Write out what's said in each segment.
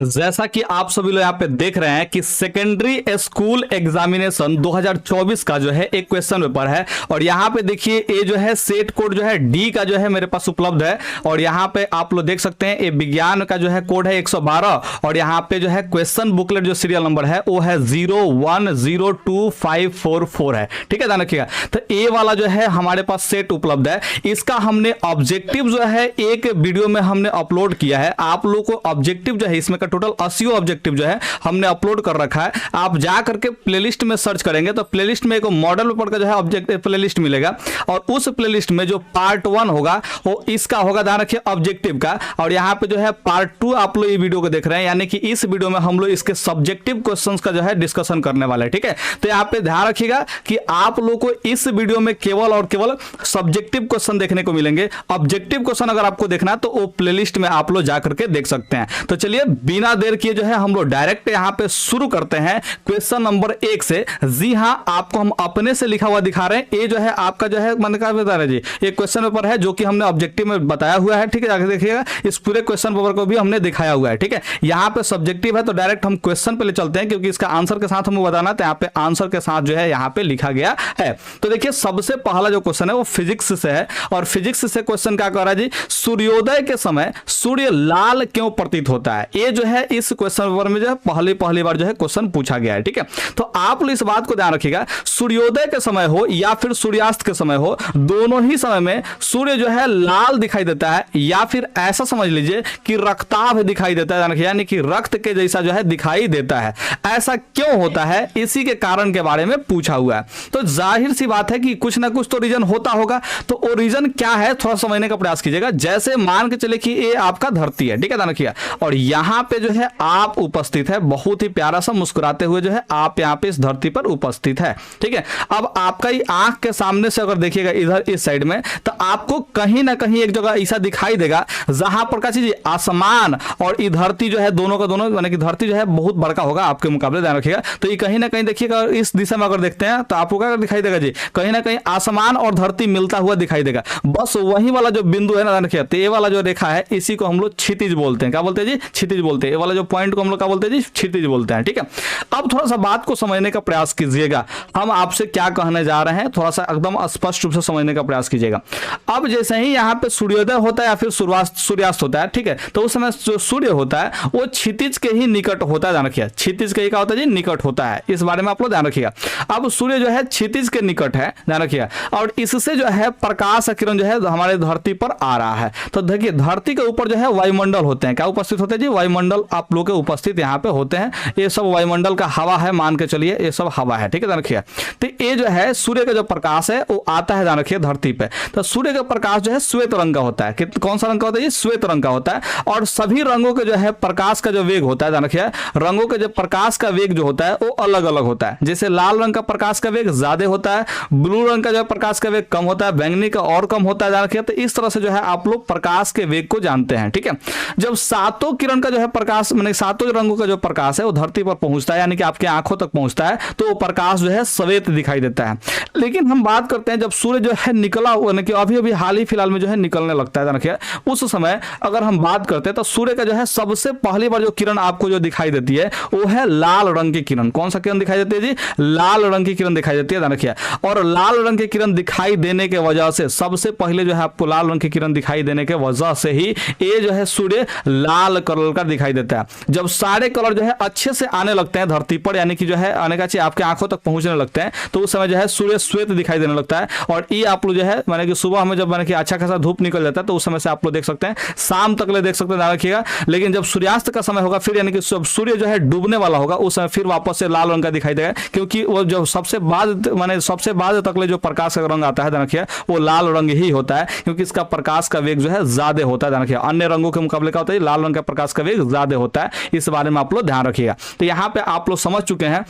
जैसा कि आप सभी लोग यहाँ पे देख रहे हैं कि सेकेंडरी स्कूल एग्जामिनेशन 2024 का जो है एक क्वेश्चन पेपर है। और यहाँ पे देखिए ये जो है सेट कोड जो है डी का जो है मेरे पास उपलब्ध है। और यहाँ पे आप लोग देख सकते हैं ये विज्ञान का जो है कोड है 112। और यहाँ पे जो है क्वेश्चन बुकलेट जो सीरियल नंबर है वो है 0102544 है। ठीक है, ध्यान रखिएगा। तो ये वाला जो है हमारे पास सेट उपलब्ध है। इसका हमने ऑब्जेक्टिव जो है एक वीडियो में हमने अपलोड किया है। आप लोग को ऑब्जेक्टिव जो है इसमें टोटल 80 ऑब्जेक्टिव जो है हमने अपलोड कर रखा है। आप जा करके प्लेलिस्ट में सर्च करेंगे तो प्लेलिस्ट में एक मॉडल पेपर का जो है ऑब्जेक्टिव प्लेलिस्ट मिलेगा। और उस प्लेलिस्ट में जो पार्ट 1 होगा वो इसका होगा, ध्यान रखिए, ऑब्जेक्टिव का। और यहाँ पे जो है पार्ट 2 आप लोग ये वीडियो को देख रहे हैं, यानी कि इस वीडियो में हम लोग इसके सब्जेक्टिव क्वेश्चंस का जो है डिस्कशन करने वाले हैं। ठीक है, तो यहाँ पे ध्यान रखिएगा कि आप लोग को इस वीडियो में केवल और केवल सब्जेक्टिव क्वेश्चन देखने को मिलेंगे। ऑब्जेक्टिव क्वेश्चन अगर आपको देखना है तो वो प्लेलिस्ट में आप लोग जाकर के देख सकते हैं। तो चलिए बिना देर किए जो है हम लोग डायरेक्ट यहां पे शुरू करते हैं क्वेश्चन नंबर 1 से। जी हां, आपको हम अपने से लिखा हुआ दिखा रहे हैं। ये जो है आपका जो है मैंने कहा बता रहे जी, ये क्वेश्चन पेपर है जो कि हमने ऑब्जेक्टिव में बताया हुआ है। ठीक है, जाकर देखिएगा, इस पूरे क्वेश्चन पेपर को भी हमने दिखाया हुआ है। ठीक है, यहां पे सब्जेक्टिव है तो डायरेक्ट हम क्वेश्चन पे ले चलते हैं, क्योंकि इसका आंसर के साथ हमें बताना है। तो यहाँ पे आंसर के साथ जो है यहाँ पे लिखा गया है। तो देखिए सबसे पहला जो क्वेश्चन है वो फिजिक्स से है। और फिजिक्स से क्वेश्चन क्या कर रहा है जी, सूर्योदय के समय सूर्य लाल क्यों प्रतीत होता है। ये जो है इस क्वेश्चन पेपर में जो है पहली बार जो है क्वेश्चन पूछा गया है। ठीक है, तो आप लोग इस बात को ध्यान रखिएगा, सूर्योदय के समय हो या फिर सूर्यास्त के समय हो, दोनों ही समय में सूर्य जो है लाल दिखाई देता है, या फिर ऐसा समझ लीजिए कि रक्ताभ दिखाई देता है, यानी कि रक्त के जैसा जो है दिखाई देता है। ऐसा क्यों होता है, इसी के कारण के बारे में पूछा हुआ है। तो जाहिर सी बात है कि कुछ ना कुछ तो रीजन होता होगा। तो वो रीजन क्या है थोड़ा समझने का प्रयास कीजिएगा। जैसे मान के चले कि ये आपका धरती है, ठीक है, ध्यान रखिएगा, और यहां पे जो है आप उपस्थित है, बहुत ही प्यारा सा मुस्कुराते हुए जो है आप यहाँ पे इस धरती पर उपस्थित है। ठीक है, अब आपका ही आंख के सामने से अगर देखिएगा इधर इस साइड में, तो आपको कहीं ना कहीं एक जगह ऐसा दिखाई देगा जहां पर क्या चीज, आसमान और ये धरती जो है दोनों का दोनों, यानी कि धरती जो है बहुत बड़का होगा आपके मुकाबले, ध्यान रखिएगा। तो ये कहीं ना कहीं देखिएगा इस दिशा में अगर देखते हैं तो आपको क्या दिखाई देगा जी, कहीं ना कहीं आसमान और धरती मिलता हुआ दिखाई देगा। बस वही वाला जो बिंदु है ना, ध्यान रखिएगा, तो ये वाला जो रेखा है इसी को हम लोग क्षितिज बोलते हैं। क्या बोलते हैं जी, क्षितिज बोलते हैं। ये वाला जो पॉइंट को हम लोग क्या बोलते हैं जी, क्षितिज बोलते हैं। ठीक है, अब थोड़ा सा बात को समझने का प्रयास कीजिएगा, हम आपसे क्या कहने जा रहे हैं थोड़ा सा एकदम स्पष्ट रूप से समझने का प्रयास कीजिएगा। अब जैसे ही यहाँ पे सूर्योदय होता है या फिर सूर्यास्त होता है, ठीक है, तो उस समय जो सूर्य होता है वो क्षितिज के ही निकट होता है, ध्यान रखिएगा, क्षितिज के ही क्या होता है जी, निकट होता है। इस बारे में आप लोग ध्यान रखिएगा। अब सूर्य जो है क्षितिज के निकट है, ध्यान रखिएगा, और इससे जो है प्रकाश किरण जो है हमारे धरती पर आ रहा है। तो देखिए धरती के ऊपर जो है वायुमंडल होते हैं, क्या उपस्थित होते हैं जी, वायुमंडल आप लोग के उपस्थित यहाँ पे होते हैं। ये सब वायुमंडल का हवा है, मान के चलिए ये सब हवा है। ठीक है, ध्यान रखिए। तो ये जो है सूर्य का जो प्रकाश है वो आता है, ध्यान रखिए, धरती पे। तो सूर्य का प्रकाश जो है श्वेत रंग का होता है। कौन सा रंग का होता है ये, श्वेत रंग का होता है। और सभी रंगों के जो है प्रकाश का जो वेग होता है, ध्यान रखिए, रंगों के जो प्रकाश का वेग जो होता है वो अलग अलग होता है। जैसे लाल रंग का प्रकाश का वेग ज्यादा होता है, ब्लू रंग का जो प्रकाश का वेग कम होता है, बैंगनी का और कम होता है, ध्यान रखिए। तो इस तरह से जो है आप लोग प्रकाश के वेग को जानते हैं। ठीक है, जब सातों किरण का जो है प्रकाश, माने सातों रंगों का जो प्रकाश है वो धरती पर पहुंचता है, यानी कि आपके आंखों तक पहुंचता है, तो वो प्रकाश जो है श्वेत दिखाई देता है। लेकिन हम बात करते हैं जब सूर्य जो है निकला, यानी कि अभी अभी हाल ही फिलहाल में जो है निकलने लगता है, देखिए उस समय अगर हम बात करते हैं तो सूर्य का जो है सबसे पहली बार जो किरण आपको जो दिखाई देती है वो है लाल रंग की किरण। कौन सा किरण दिखाई देती है जी, लाल रंग की किरण दिखाई देती है, ध्यान रखिए। और लाल रंग की किरण दिखाई देने के वजह से, सबसे पहले जो है आपको लाल रंग की किरण दिखाई देने के वजह से ही ये जो है सूर्य लाल कलर का दिखाई देता है। जब सारे कलर जो है अच्छे से आने लगते हैं धरती पर, यानी कि जो है आने का चाहिए आपके आंखों तक पहुंचने लगते हैं, तो उस समय जो है सूर्य श्वेत दिखाई देने लगता है। और ये आप लोग जो है माने कि सुबह में जब माने कि अच्छा खासा धूप निकल जाता है तो उस समय से आप लोग देख सकते हैं, शाम तक ले देख सकते हैं, ध्यान रखिएगा। लेकिन जब सूर्यास्त का समय होगा फिर, यानी कि सूर्य जो है डूबने वाला होगा, उस समय फिर वापस से लाल रंग का दिखाई देगा, क्योंकि वो जो सबसे बाद तक ले जो प्रकाश का रंग आता है, ध्यान रखिए, वो लाल रंग ही होता है, क्योंकि इसका प्रकाश का वेग जो है ज्यादा होता है, ध्यान रखिए। अन्य रंगों के मुकाबले क्या होता है, लाल रंग का प्रकाश का वेग ज्यादा होता है। इस बारे में आप लोग ध्यान रखिएगा। तो यहाँ पे आप लोग समझ चुके हैं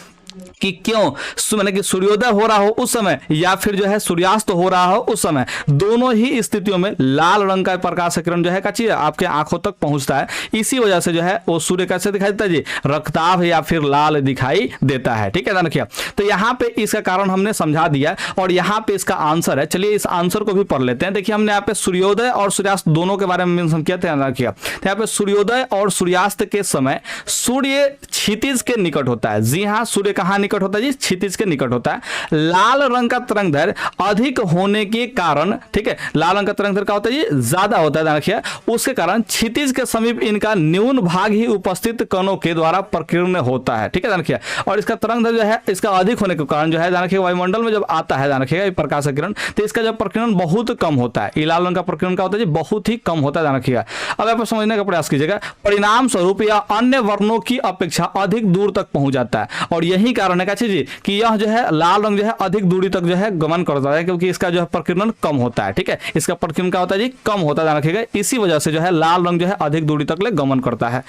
कि क्यों मैंने कि सूर्योदय हो रहा हो उस समय या फिर जो है सूर्यास्त हो रहा हो उस समय, दोनों ही स्थितियों में लाल रंग का प्रकाश किरण जो है काची आपके आंखों तक पहुंचता है। इसी वजह से जो है वो सूर्य कैसे दिखाई देता है जी, रक्ताभ या फिर लाल दिखाई देता है। ठीक है, ध्यान रखिए। तो यहाँ पे इसका कारण हमने समझा दिया और यहाँ पे इसका आंसर है। चलिए इस आंसर को भी पढ़ लेते हैं। देखिए हमने यहाँ पे सूर्योदय और सूर्यास्त दोनों के बारे में मेंशन किया था, रखिए। तो यहाँ पे सूर्योदय और सूर्यास्त के समय सूर्य क्षितिज के निकट होता है। जी हाँ, सूर्य कहाँ निकट होता है जी, क्षितिज के निकट होता है। लाल रंग का तरंग दैर्घ्य अधिक होने के कारण, ठीक है, लाल रंग का तरंग दैर्घ्य क्या होता है जी, ज्यादा होता है, ध्यान रखिए। उसके कारण क्षितिज के समीप इनका न्यून भाग ही उपस्थित कणों के द्वारा प्रकीर्ण होता है। ठीक है, ध्यान रखिए। और इसका तरंग दैर्घ्य जो है इसका अधिक होने के कारण जो है, ध्यान रखिए, वायुमंडल में जब आता है, ध्यान रखिएगा, प्रकाश किरण, तो इसका जब प्रकीर्णन बहुत कम होता है। लाल रंग का प्रकीर्णन क्या होता है जी, बहुत ही कम होता है, ध्यान रखिएगा। अब आप समझने का प्रयास कीजिएगा। परिणाम स्वरूप या अन्य वर्णों की अपेक्षा अधिक दूर तक पहुंच जाता है और यही कारण है जी कि यह जो है लाल रंग जो है अधिक दूरी तक जो है गमन करता है, क्योंकि इसका जो है प्रकीर्णन कम होता है। ठीक है, इसका प्रकीर्णन क्या होता है जी, कम होता है, ध्यान रखिएगा। इसी वजह से जो है लाल रंग जो है अधिक दूरी तक ले गमन करता है।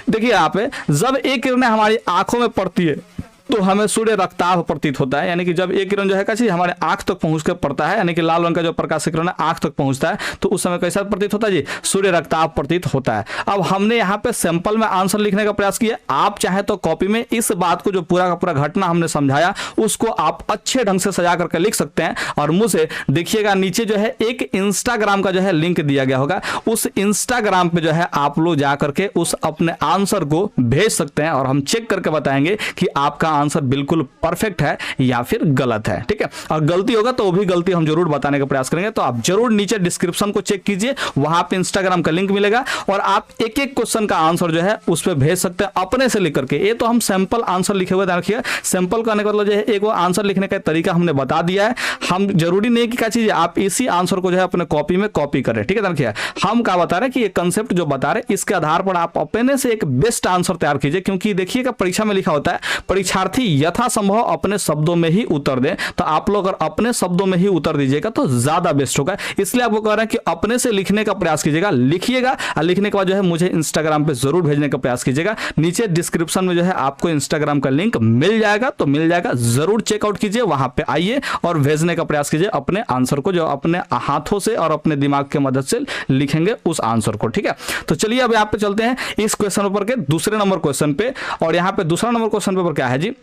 देखिए यहाँ पे जब एक किरणें हमारी आंखों में पड़ती है तो हमें सूर्य रक्ताभ प्रतीत होता है, यानी कि जब एक किरण जो है कैसी हमारे आंख तक पहुंचकर पड़ता है, यानी कि लाल रंग का जो प्रकाश किरण है आंख तक पहुंचता है, तो उस समय कैसा प्रतीत होता है जी, सूर्य रक्ताभ प्रतीत होता है। अब हमने यहाँ पे सैंपल में आंसर लिखने का प्रयास किया। आप चाहे तो कॉपी में इस बात को जो पूरा का पूरा घटना हमने समझाया उसको आप अच्छे ढंग से सजा करके लिख सकते हैं। और मुझे देखिएगा नीचे जो है एक इंस्टाग्राम का जो है लिंक दिया गया होगा, उस इंस्टाग्राम पे जो है आप लोग जा करके उस अपने आंसर को भेज सकते हैं और हम चेक करके बताएंगे कि आपका आंसर बिल्कुल परफेक्ट है या फिर गलत है। ठीक है, और गलती होगा तो वो भी गलती हम जरूर बताने का प्रयास करेंगे। तो आप जरूर नीचे डिस्क्रिप्शन को चेक कीजिए, वहां पे इंस्टाग्राम का लिंक मिलेगा और आप एक एक क्वेश्चन का आंसर जो है उस पर भेज सकते हैं अपने से लिख करके। ये तो हम सैंपल आंसर लिखे हुए, ध्यान रखिए। सैंपल करने का मतलब जो है एक वो आंसर लिखने का तरीका हमने बता दिया है। हम जरूरी नहीं कि क्या चीज आप इसी आंसर को जो है अपने कॉपी में कॉपी करें। ठीक है, ध्यान रखिए। हम क्या बता रहे हैं कि ये कंसेप्ट जो बता रहे इसके आधार पर आप अपने से एक बेस्ट आंसर तैयार कीजिए, क्योंकि देखिएगा परीक्षा में लिखा होता है परीक्षार्थी यथासंभव अपने शब्दों में ही उत्तर दे। तो आप लोग अगर अपने शब्दों में ही उत्तर दीजिएगा तो ज्यादा बेस्ट होगा। इसलिए आपको कह रहे हैं कि अपने से लिखने का प्रयास कीजिएगा, लिखिएगा और लिखने के बाद जो है मुझे इंस्टाग्राम पे जरूर भेजने का प्रयास कीजिएगा। नीचे डिस्क्रिप्शन में जो है आपको इंस्टाग्राम का लिंक मिल जाएगा, तो मिल जाएगा, जरूर चेकआउट कीजिए, वहां पे आइए और भेजने का प्रयास कीजिए अपने आंसर को, जो अपने हाथों से और अपने दिमाग के मदद से लिखेंगे उस आंसर को। ठीक है, तो चलिए अब यहाँ पे चलते हैं इस क्वेश्चन पेपर के दूसरे नंबर क्वेश्चन पे। और यहाँ पे दूसरा नंबर क्वेश्चन पेपर क्या है जी,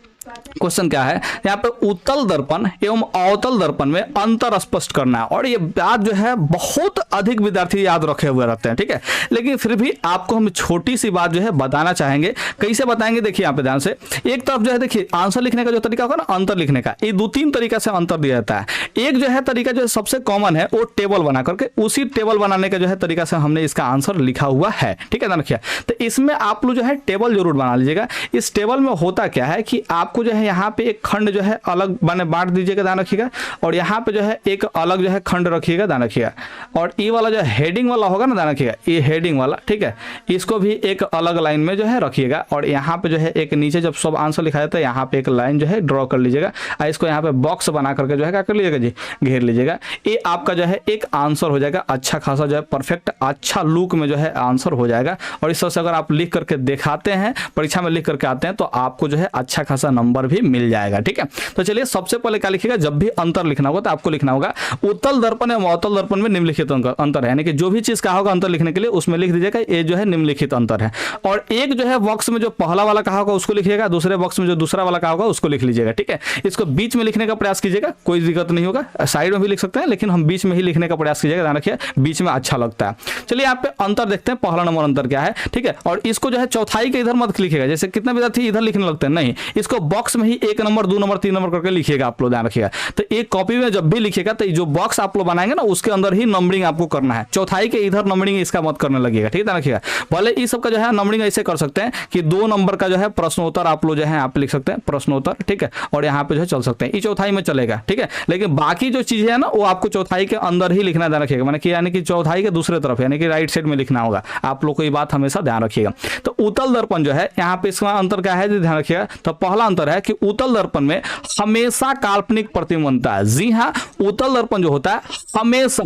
क्वेश्चन क्या है यहाँ पे, उत्तल दर्पण एवं अवतल दर्पण में अंतर स्पष्ट करना है। और ये बात जो है बहुत अधिक विद्यार्थी याद रखे हुए रहते हैं। ठीक है, लेकिन फिर भी आपको हम छोटी सी बात जो है बताना चाहेंगे। कैसे बताएंगे, देखिए यहाँ पे ध्यान से। एक तरफ जो है देखिए आंसर लिखने का जो तरीका होगा ना, अंतर लिखने का, ये 2-3 तरीका से अंतर दिया जाता है। एक जो है तरीका जो सबसे कॉमन है वो टेबल बना करके, उसी टेबल बनाने का जो है तरीका से हमने इसका आंसर लिखा हुआ है। ठीक है, ध्यान रखिए। तो इसमें आप लोग जो है टेबल जरूर बना लीजिएगा। इस टेबल में होता क्या है कि आपको जो है यहाँ पे एक खंड जो है अलग बने बांट दीजिएगा, ध्यान रखिएगा। और यहाँ पे जो है एक अलग जो है खंड रखिएगा, ध्यान रखिएगा। और ये वाला जो हेडिंग वाला होगा ना, ध्यान रखिएगा, ये हेडिंग वाला, ठीक है, इसको भी एक अलग लाइन में जो है रखिएगा। और यहाँ पे जो है एक नीचे जब सब आंसर लिखा जाता है यहाँ पे एक लाइन जो है ड्रॉ कर लीजिएगा और इसको यहाँ पे बॉक्स बना करके जो है क्या कर लीजिएगा जी, घेर लीजिएगा। ये आपका जो है एक आंसर हो जाएगा, अच्छा खासा जो है परफेक्ट अच्छा लुक में जो है आंसर हो जाएगा। और इस तरह से अगर आप लिख करके दिखाते हैं, परीक्षा में लिख करके आते हैं, तो आपको जो है अच्छा खासा नंबर भी मिल जाएगा। ठीक है, तो चलिए सबसे पहले क्या लिखिएगा, जब भी अंतर लिखना होगा तो आपको लिखना होगा उत्तल दर्पण एवं अवतल दर्पण में निम्नलिखित अंतर है। यानी कि जो भी चीज कहा होगा अंतर लिखने के लिए उसमें लिख दीजिएगा ये जो है निम्नलिखित अंतर है। और एक जो है बॉक्स में जो पहला वाला कहा होगा उसको लिखिएगा, दूसरे बॉक्स में जो दूसरा वाला कहा होगा उसको लिख लीजिएगा। ठीक है, इसको बीच में लिखने का प्रयास कीजिएगा, कोई दिक्कत नहीं होगा, साइड में भी लिख सकते हैं, लेकिन हम बीच में ही लिखने का प्रयास कीजिएगा, ध्यान रखिए, बीच में अच्छा लगता है। चलिए यहाँ पे अंतर देखते हैं, पहला नंबर अंतर क्या है। ठीक है, और इसको जो है चौथाई के इधर मत लिखिएगा, जैसे कितने विद्यार्थी इधर लिखने लगते हैं, नहीं, इसको बॉक्स में ही 1 नंबर 2 नंबर 3 नंबर करके लिखिएगा, आप लोग ध्यान रखिएगा। तो एक कॉपी में जब भी लिखिएगा तो जो बॉक्स आप लोग बनाएंगे ना उसके अंदर ही नंबरिंग आपको करना है, चौथाई के इधर नंबरिंग इसका मत करने लगिएगा। ठीक है, ध्यान रखिएगा। भले इस सब का जो है नंबरिंग ऐसे कर सकते हैं कि 2 नंबर का जो है प्रश्नोत्तर आप लोग जो है आप लिख सकते हैं, प्रश्नोत्तर, ठीक है, और यहाँ पे जो है चल सकते हैं, ये चौथाई में चलेगा। ठीक है, लेकिन बाकी जो चीजें है ना वो आपको चौथाई के अंदर ही लिखना, ध्यान रखिएगा, यानी कि चौथाई के दूसरे तरफ यानी कि राइट साइड में लिखना होगा। आप लोग को ये बात हमेशा ध्यान रखिएगा। तो उत्तल दर्पण जो है यहाँ पे इसका अंतर क्या है ध्यान रखिएगा। तो पहला अंतर है कि उत्तल दर्पण में हमेशा काल्पनिक प्रतिबिंब बनता है। जी हाँ, उत्तल दर्पण जो होता है हमेशा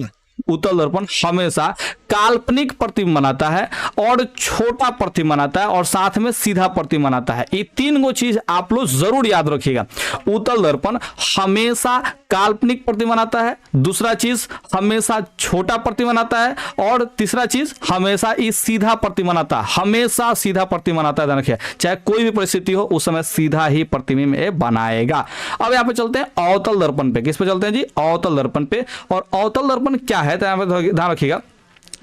उत्तल दर्पण हमेशा काल्पनिक प्रतिबिंब बनाता है और छोटा प्रतिबिंब बनाता है और साथ में सीधा प्रतिबिंब बनाता है। ये तीन गो चीज आप लोग जरूर याद रखिएगा। उत्तल दर्पण हमेशा काल्पनिक प्रतिबिंब बनाता है, दूसरा चीज हमेशा छोटा प्रतिबिंब बनाता है और तीसरा चीज हमेशा ये सीधा प्रतिबिंब बनाता है, हमेशा सीधा प्रतिबिंब बनाता है। ध्यान रखिए, चाहे कोई भी परिस्थिति हो उस समय सीधा ही प्रतिबिंब बनाएगा। अब यहाँ पे चलते हैं अवतल दर्पण पे। किस पे चलते हैं जी? अवतल दर्पण पे। और अवतल दर्पण क्या है तो यहाँ पे ध्यान रखिएगा,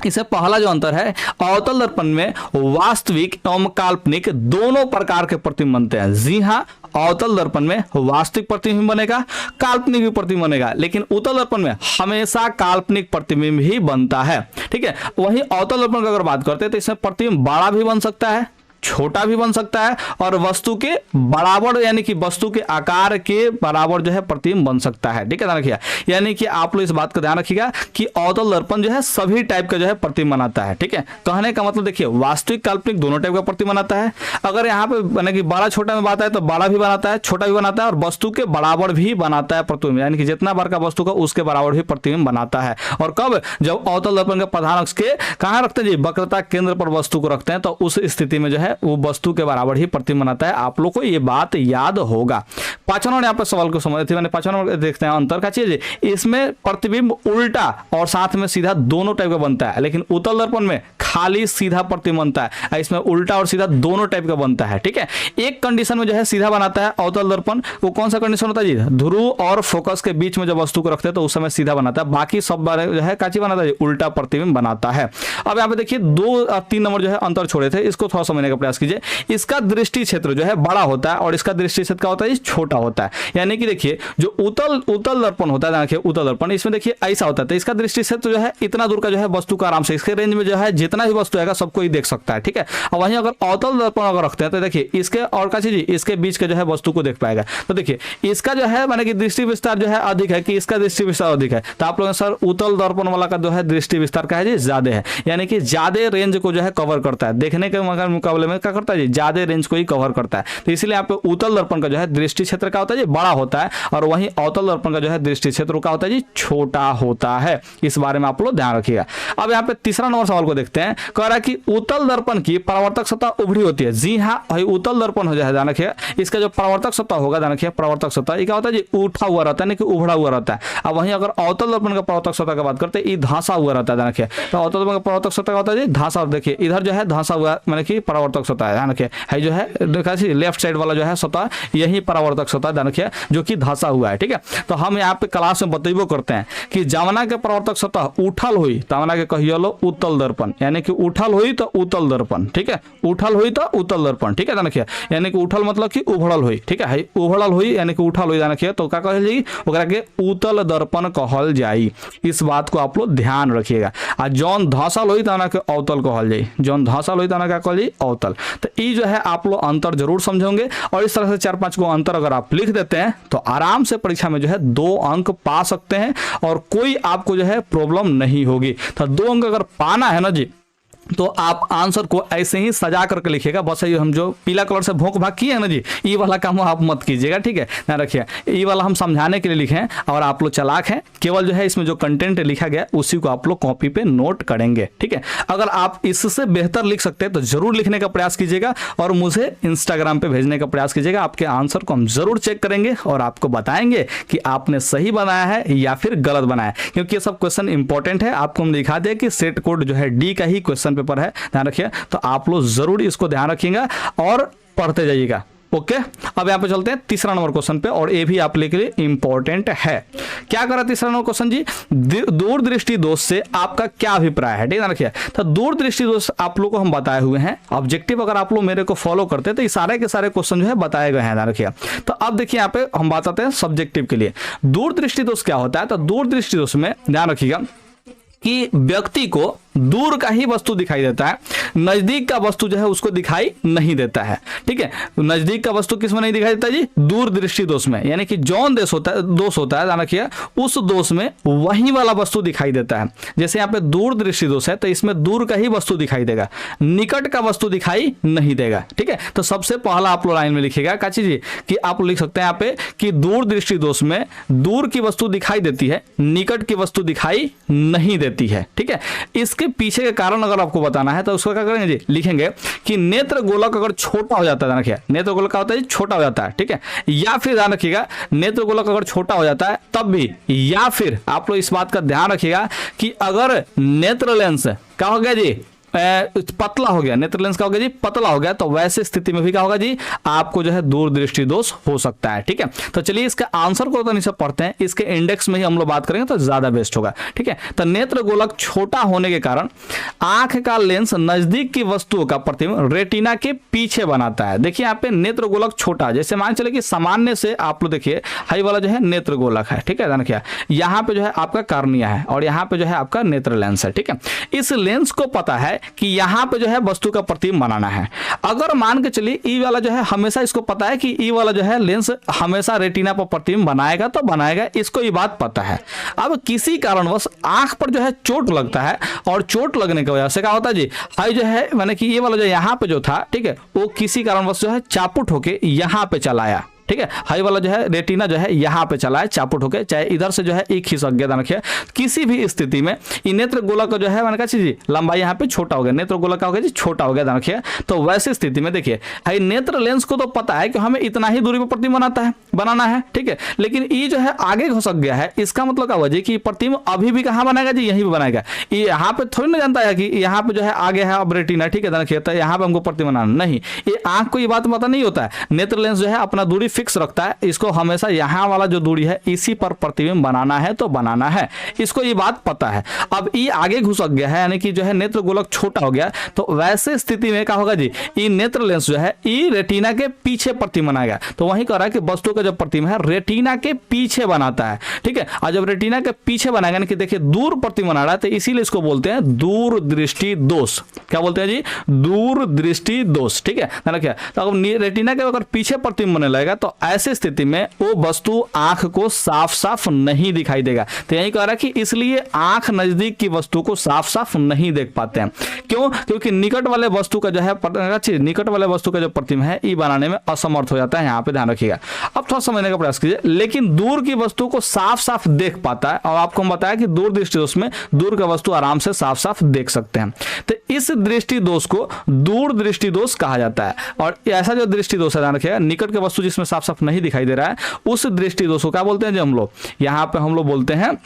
इससे पहला जो अंतर है, अवतल दर्पण में वास्तविक एवं काल्पनिक दोनों प्रकार के प्रतिबिंब बनते हैं। जी हाँ, अवतल दर्पण में वास्तविक प्रतिबिंब बनेगा, काल्पनिक भी प्रतिबिंब बनेगा, लेकिन उत्तल दर्पण में हमेशा काल्पनिक प्रतिबिंब ही बनता है। ठीक है, वहीं अवतल दर्पण की अगर बात करते हैं तो इसमें प्रतिबिंब बड़ा भी बन सकता है, छोटा भी बन सकता है और वस्तु के बराबर यानी कि वस्तु के आकार के बराबर जो है प्रतिबिंब बन सकता है। ठीक है, ध्यान रखिएगा। यानी कि आप लोग इस बात का ध्यान रखिएगा कि अवतल दर्पण जो है सभी टाइप का जो है प्रतिबिंब बनाता है। ठीक है, कहने का मतलब देखिए, वास्तविक काल्पनिक दोनों टाइप का प्रतिबिंब बनाता है। अगर यहाँ पे यानी कि बड़ा छोटा में बात है तो बड़ा भी बनाता है, छोटा भी बनाता है और वस्तु के बराबर भी बनाता है प्रतिबिंब, यानी कि जितना बार का वस्तु का उसके बराबर भी प्रतिबिंब बनाता है। और कब? जब अवतल दर्पण के प्रधान अक्ष के कहाँ रखते हैं जी? वक्रता केंद्र पर वस्तु को रखते हैं, तो उस स्थिति में जो है वो वस्तु के बराबर ही प्रतिबिंब बनाता है। आप लोग को ये बात याद होगा। 5 नंबर यहाँ पर सवाल को समझ थे, मैंने 5 नंबर देखते हैं अंतर का चीज। इसमें प्रतिबिंब उल्टा और साथ में सीधा दोनों टाइप का बनता है, लेकिन उत्तल दर्पण में खाली सीधा प्रतिबिंब बनता है, इसमें उल्टा और सीधा दोनों टाइप का बनता है। ठीक है, एक कंडीशन में जो है सीधा बनाता है अवतल दर्पण, वो कौन सा कंडीशन होता है जी? ध्रुव और फोकस के बीच में जब वस्तु को रखते हैं तो उस समय सीधा बनाता है, बाकी सब जो है काची बनाता है, उल्टा प्रतिबिंब बनाता है। अब यहाँ पे देखिए 2-3 नंबर जो है अंतर छोड़े थे, इसको थोड़ा समझने का प्रयास कीजिए। इसका दृष्टि क्षेत्र जो है बड़ा होता है और इसका दृष्टि क्षेत्र क्या होता है? छोटा होता है। यानी कि देखिए, जो उत्तल दर्पण होता है, देखिए उत्तल दर्पण, इसमें देखिए ऐसा होता है, तो इसका दृष्टि क्षेत्र जो है इतना दूर का जो है वस्तु का आराम से इसके रेंज में जो है जितना भी वस्तु आएगा सबको ही देख सकता है। ठीक है, और वहीं अगर अवतल दर्पण अगर रखते हैं तो देखिए इसके और का चीज इसके बीच के जो है वस्तु को देख पाएगा। तो देखिए इसका जो है माने कि दृष्टि विस्तार जो है अधिक है कि इसका दृष्टि विस्तार अधिक है, तो आप लोग सर उत्तल दर्पण वाला का जो है दृष्टि विस्तार का है जी ज्यादा है, यानी कि ज्यादा रेंज को जो है कवर करता है, देखने के मुकाबले में क्या करता है जी? ज्यादा रेंज को ही कवर करता है। तो इसलिए यहाँ पे उत्तल दर्पण का जो है दृष्टि क्षेत्र क्या होता है जी? बड़ा होता है, और वहीं अवतल दर्पण का जो है दृष्टि क्षेत्र क्या होता है जी? छोटा होता है। इस बारे में आप लोग ध्यान रखिएगा। अब यहाँ पे तीसरा नंबर सवाल को देखते हैं, कह रहा है कि उत्तल दर्पण की परावर्तक सतह उभरी होती है। जी हाँ, वही उत्तल दर्पण हो जाए, ध्यान रखिएगा। इसका जो परावर्तक सतह होगा, ध्यान रखिएगा, परावर्तक सतह ये क्या होता है जी? उठा हुआ रहता है, नहीं कि उभड़ा हुआ रहता है। अब वहीं अगर अवतल दर्पण का परावर्तक सतह की बात करते हैं, ये धंसा हुआ रहता है, ध्यान रखिए। तो अवतल दर्पण का परावर्तक सतह होता है जी धंसा, देखिए इधर जो है धंसा हुआ माने कि परावर्तक सतह है, ध्यान रखिए। है जो है लेफ्ट साइड वाला जो है सतह यही परावर्तक सतह, ध्यान रखिए, जो कि धंसा हुआ है। ठीक है, तो हम यहाँ पे क्लास में बतेबो करते हैं कि जमुना के परावर्तक सतह उठल हुई तमना के कहियो लो उत्तल दर्पण, यानी कि उठल हुई तो उत्तल दर्पण। ठीक है, उठल हुई तो उत्तल दर्पण। ठीक है, ध्यान रखिए, यानी कि उठल मतलब कि उभड़ल हुई। ठीक है, उभड़ल हुई यानी कि उठल हुई, ध्यान रखिए, तो क्या कहल जाई? ओकरा के उत्तल दर्पण कहल जाई। इस बात को आप लोग ध्यान रखिएगा। आ जौन धंसल हुई तमना के अवतल कहल जाई, जौन धंसल हुई तमना क्या कहल जाई? अवतल। तो ये जो है आप लोग अंतर जरूर समझोगे, और इस तरह से 4-5 को अंतर अगर आप लिख देते हैं तो आराम से परीक्षा में जो है 2 अंक पा सकते हैं और कोई आपको जो है प्रॉब्लम नहीं होगी। तो 2 अंक अगर पाना है ना जी, तो आप आंसर को ऐसे ही सजा करके लिखिएगा। बस ये हम जो पीला कलर से भोंक भाग किए हैं ना जी, ये वाला काम आप मत कीजिएगा। ठीक है, ध्यान रखिए, ये वाला हम समझाने के लिए लिखे हैं और आप लोग चालाक हैं, केवल जो है इसमें जो कंटेंट लिखा गया उसी को आप लोग कॉपी पे नोट करेंगे। ठीक है, अगर आप इससे बेहतर लिख सकते हैं तो जरूर लिखने का प्रयास कीजिएगा और मुझे इंस्टाग्राम पे भेजने का प्रयास कीजिएगा। आपके आंसर को हम जरूर चेक करेंगे और आपको बताएंगे कि आपने सही बनाया है या फिर गलत बनाया है, क्योंकि ये सब क्वेश्चन इंपॉर्टेंट है। आपको हम दिखा दें कि सेट कोड जो है डी का ही क्वेश्चन पेपर है, ध्यान रखिए। तो आप लोग जरूर इसको ध्यान रखिएगा और पढ़ते जाइएगा। ओके, अब यहाँ पे चलते हैं तीसरा नंबर क्वेश्चन पे, और ये भी आप लोगों के लिए इंपॉर्टेंट है। क्या करा तीसरा नंबर क्वेश्चन जी? दूरदृष्टि दोष से आपका क्या अभिप्राय है? ठीक है, रखिए। तो दूरदृष्टि दोष आप लोग को हम बताए हुए हैं, ऑब्जेक्टिव अगर आप लोग मेरे को फॉलो करते हैं तो ये सारे के सारे क्वेश्चन जो है बताए गए हैं, ध्यान रखिए। तो अब देखिए यहाँ पे हम बात आते हैं सब्जेक्टिव के लिए। दूरदृष्टि दोष क्या होता है? तो दूरदृष्टि दोष में ध्यान रखिएगा, कि व्यक्ति को दूर का ही वस्तु दिखाई देता है, नजदीक का वस्तु जो है उसको दिखाई नहीं देता है। ठीक है, नजदीक का वस्तु किस में नहीं दिखाई देता जी? दूर दृष्टि दोष में। यानी कि जौन दोष होता है ध्यान रखिए, उस दोष में वही वाला वस्तु दिखाई देता है। जैसे यहाँ पे दूर दृष्टि दोष है तो इसमें दूर का ही वस्तु दिखाई देगा, निकट का वस्तु दिखाई नहीं देगा। ठीक है, तो सबसे पहला आप लोग लाइन में लिखिएगा काची जी कि आप लिख सकते हैं यहाँ पे कि दूर दृष्टि दोष में दूर की वस्तु दिखाई देती है, निकट की वस्तु दिखाई नहीं देती है। ठीक है, इसके पीछे के कारण अगर आपको बताना है तो उसको क्या करेंगे जी? लिखेंगे कि नेत्र गोलक अगर छोटा हो जाता है, ध्यान रखिए नेत्र गोलक क्या होता है जी? छोटा हो जाता है। ठीक है, या फिर ध्यान रखिएगा नेत्र गोलक अगर छोटा हो जाता है तब भी, या फिर आप लोग इस बात का ध्यान रखिएगा कि अगर नेत्र लेंस क्या हो गया जी? पतला हो गया, नेत्र लेंस का हो गया जी? पतला हो गया, तो वैसे स्थिति में भी क्या होगा जी? आपको जो है दूर दृष्टि दोष हो सकता है। ठीक है, तो चलिए इसका आंसर को तो नहीं सब पढ़ते हैं, इसके इंडेक्स में ही हम लोग बात करेंगे तो ज्यादा बेस्ट होगा। ठीक है, तो नेत्र गोलक छोटा होने के कारण आंख का लेंस नजदीक की वस्तुओं का प्रतिबिंब रेटिना के पीछे बनाता है। देखिए यहाँ पे नेत्र गोलक छोटा, जैसे मान चले कि सामान्य से आप लोग देखिए हाई वाला जो है नेत्र गोलक है। ठीक है, ध्यान रखिए यहाँ पे जो है आपका कार्निया है और यहाँ पे जो है आपका नेत्र लेंस है। ठीक है, इस लेंस को पता है कि यहां पे जो है वस्तु का प्रतिबिंब बनाना है। अगर मान के चलिए ई वाला जो है हमेशा इसको पता है कि ई वाला जो है लेंस हमेशा रेटिना पर प्रतिबिंब बनाएगा तो बनाएगा, इसको ये बात पता है। अब किसी कारणवश आंख पर जो है चोट लगता है और चोट लगने की वजह से क्या होता है जी? हाई जो है माने कि ये वाला जो यहाँ पे जो था, ठीक है, वो किसी कारणवश जो है चापुट होके यहाँ पे चला आया। ठीक है, हाई वाला जो है रेटिना जो है यहाँ पे चला है चापुट होके, चाहे इधर से जो है एक खिसक गया। रखिए किसी भी स्थिति में ये नेत्र गोलक का जो है मैंने कहा जी लंबाई यहाँ पे छोटा हो गया, नेत्र गोलक का हो गया जी छोटा हो गया। रखिए तो वैसी स्थिति में देखिए हाई नेत्र लेंस को तो पता है कि हमें इतना ही दूरी पर प्रतिबिंब बनाना है। ठीक है, लेकिन ये जो है आगे घुसक गया है, इसका मतलब क्या हुआ जी कि प्रतिबिंब अभी भी कहाँ बनाएगा जी? यहीं पे बनाएगा। ये यहाँ पे थोड़ी ना जानता है कि यहाँ पे जो है आगे है अब रेटिना। ठीक है, रखिए तो यहाँ पे हमको प्रतिबिंब बनाना नहीं, ये आंख को ये बात पता नहीं होता है। नेत्र लेंस जो है अपना दूरी फिक्स रखता है, इसको हमेशा यहां वाला जो दूरी है इसी पर प्रतिबिंब बनाना है तो बनाना है, इसको ये बात पता है। अब ये आगे घुसक गया है यानी कि जो है नेत्र गोलक छोटा हो गया, तो वैसे स्थिति में क्या होगा जी? ये नेत्र लेंस जो है ये रेटिना के पीछे प्रतिबिंब बनाएगा। तो वही कह रहा है कि वस्तु का जो प्रतिबिंब है रेटिना के पीछे बनाता है। ठीक है, और जब रेटिना के पीछे बनाएगा यानी कि देखिए दूर प्रतिबिंब बना रहा है, तो इसीलिए इसको बोलते हैं दूर दृष्टि दोष। क्या बोलते हैं जी? दूर दृष्टि दोष। ठीक है, तो अगर रेटिना के अगर पीछे प्रतिबिंब बनने लगेगा तो ऐसे स्थिति में वो वस्तु आंख को साफ साफ नहीं दिखाई देगा। तो यही कह रहा है कि इसलिए आंख नजदीक की वस्तु को साफ साफ नहीं देख पाते हैं। क्यों? क्योंकि निकट वाले वस्तु का जो है निकट वाले वस्तु का जो प्रतिबिंब है ये बनाने में असमर्थ हो जाता है। यहाँ पे ध्यान रखिएगा। अब थोड़ा समझने का प्रयास कीजिए। लेकिन दूर की वस्तु को साफ साफ देख पाता है, और आपको हम बताया कि दूर दृष्टि दोष में दूर का वस्तु आराम से साफ साफ देख सकते हैं। तो इस दृष्टि दोष को दूर दृष्टि दोष कहा जाता है। और ऐसा जो दृष्टि दोष है ध्यान रखिएगा, निकट के वस्तु जिसमें साफ साफ नहीं दिखाई दे रहा है उस दृष्टि दोष को क्या बोलते हैं जो हम लोग यहाँ पे हम लोग बोलते हैं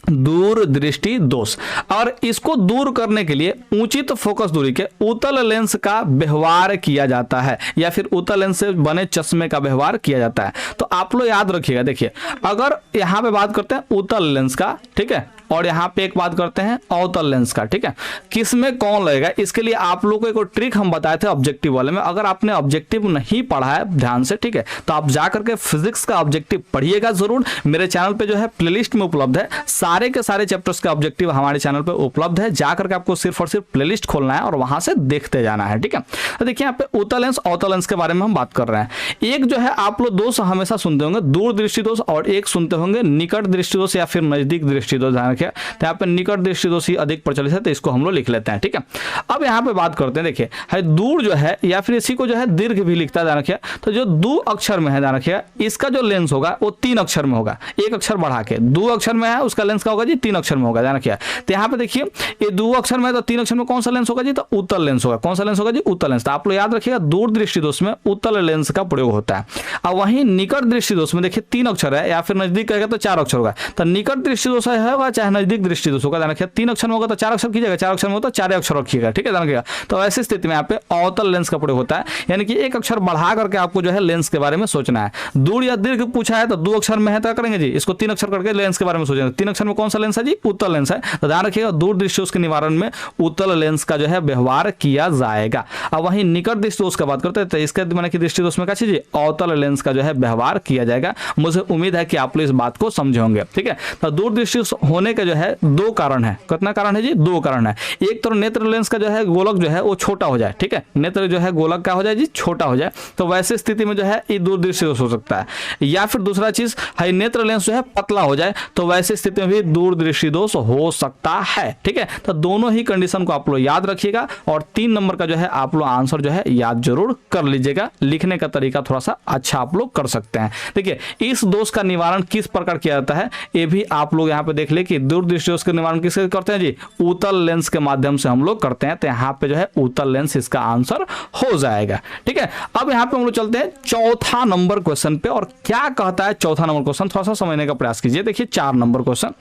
दूर दृष्टि दोष। और इसको दूर करने के लिए उचित फोकस दूरी के उत्तल लेंस का व्यवहार किया जाता है, या फिर उत्तल लेंस से बने चश्मे का व्यवहार किया जाता है। तो आप लोग याद रखिएगा, देखिए अगर यहाँ पे बात करते हैं उत्तल लेंस का, ठीक है, और यहाँ पे एक बात करते हैं अवतल लेंस का। ठीक है, किसमें कौन लगेगा इसके लिए आप लोगों को एक ट्रिक हम बताए थे ऑब्जेक्टिव वाले में। अगर आपने ऑब्जेक्टिव नहीं पढ़ा है ध्यान से, ठीक है, तो आप जाकर के फिजिक्स का ऑब्जेक्टिव पढ़िएगा जरूर। मेरे चैनल पे जो है प्लेलिस्ट में उपलब्ध है, सारे के सारे चैप्टर्स का ऑब्जेक्टिव हमारे चैनल पे उपलब्ध है। जाकर के आपको सिर्फ और सिर्फ प्लेलिस्ट खोलना है और वहां से देखते जाना है। ठीक है, तो देखिए यहाँ पे उत्तल लेंस अवतल लेंस के बारे में हम बात कर रहे हैं। एक जो है आप लोग दोष हमेशा सुनते होंगे दूर दृष्टि दोष, और एक सुनते होंगे निकट दृष्टि दोष या फिर नजदीक दृष्टि दोष। ध्यान रखिए, तो यहाँ पे निकट दृष्टि दोष ही अधिक प्रचलित है, तो इसको हम लोग लिख लेते हैं। ठीक है, अब यहाँ पे बात करते हैं, देखिए है दूर जो है या फिर इसी को जो है दीर्घ भी लिखता है। ध्यान रखिए, तो जो दो अक्षर में है ध्यान रखिए, इसका जो लेंस होगा वो 3 अक्षर में होगा। एक अक्षर बढ़ा के 2 अक्षर में है, उसका लेंस का होगा जी 3 अक्षर में होगा। ध्यान रखिए, तो यहाँ पे देखिए ये 2 अक्षर में तो 3 अक्षर में कौन सा लेंस होगा जी? तो उत्तल लेंस होगा। कौन सा लेंस होगा जी? उत्तल लेंस। तो आप लोग याद रखिएगा दूर दृष्टि दोष में उत्तल लेंस का प्रयोग होता है। और वहीं निकट दृष्टि दोष में देखिए 3 अक्षर है, या फिर नजदीक कहेगा तो 4 अक्षर होगा। तो निकट दृष्टि दोष होगा चाहे नजदीक दृष्टि दोष होगा। ध्यान रखिए, 3 अक्षर में होगा तो 4 अक्षर कीजिएगा, 4 अक्षर में होता है 4 अक्षर रखिएगा। ठीक है, ध्यान रखिएगा। तो ऐसी स्थिति में यहाँ पे अवतल लेंस का प्रयोग होता है, यानी कि एक अक्षर बढ़ा करके आपको जो है लेंस के बारे में सोचना है। दूर या दीर्घ पूछा है तो 2 अक्षर में है तो करेंगे जी, इसको 3 अक्षर करके लेंस के बारे में सोचेंगे। 3 अक्षर में कौन सा लेंस है जी? उत्तल लेंस है। तो ध्यान रखिएगा दूर दृष्टि दोष के निवारण में उत्तल लेंस का जो है व्यवहार किया जाएगा। अब वहीं निकट दृष्टि दोष का बात करते हैं, तो इसके माने कि दृष्टि दोष में क्या चीज अवतल लेंस का जो है व्यवहार किया जाएगा। मुझे उम्मीद है कि आप लोग इस बात को समझे होंगे। ठीक है, तो दूर दृष्टि होने का जो है दो कारण है। कितना कारण है जी? दो कारण है। एक तो नेत्र लेंस का जो है गोलक जो है वो छोटा हो जाए, ठीक है, नेत्र जो है गोलक क्या हो जाए जी? छोटा हो जाए, तो वैसे स्थिति में जो है ये दूरदृष्टि दोष हो सकता है। या फिर दूसरा चीज है नेत्र लेंस जो है पतला हो जाए, तो वैसे स्थिति में भी दूरदृष्टि दोष हो सकता है, ठीक है। तो दोनों ही कंडीशन को आप लोग याद रखिएगा और 3 नंबर का जो है आप लोग आंसर जो है याद जरूर कर लीजिएगा। लिखने का तरीका थोड़ा सा अच्छा आप लोग कर सकते हैं। देखिए इस दोष का निवारण किस प्रकार किया जाता है ये भी आप लोग यहाँ पे देख ले कि दूरदृष्टि दोष का निवारण किससे करते हैं जी? उत्तल लेंस के माध्यम से हम लोग करते हैं। तो यहाँ पे जो है उत्तल लेंस इसका आंसर हो जाएगा, ठीक है। अब यहाँ पे हम लोग चलते हैं चौथा नंबर क्वेश्चन पे, और क्या कहता है चौथा नंबर क्वेश्चन, थोड़ा सा समझने का प्रयास कीजिए। देखिए 4 नंबर क्वेश्चन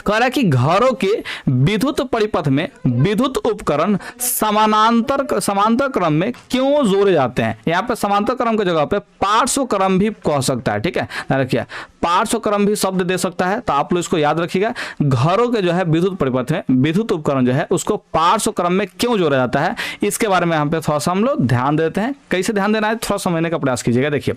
कह रहा है कि घरों के विद्युत परिपथ में विद्युत उपकरण समांतर क्रम में क्यों जोड़े जाते हैं? यहाँ पे समांतर क्रम की जगह पे पार्श्व क्रम भी कह सकता है, ठीक है। रखिए पार्श्व क्रम भी शब्द दे सकता है, तो आप लोग इसको याद रखिएगा। घरों के जो है विद्युत परिपथ में विद्युत उपकरण जो है उसको पार्श्व क्रम में क्यों जोड़ा जाता है, इसके बारे में यहाँ पे थोड़ा सा हम लोग ध्यान देते हैं। कैसे ध्यान देना है थोड़ा समझने का प्रयास कीजिएगा। देखिए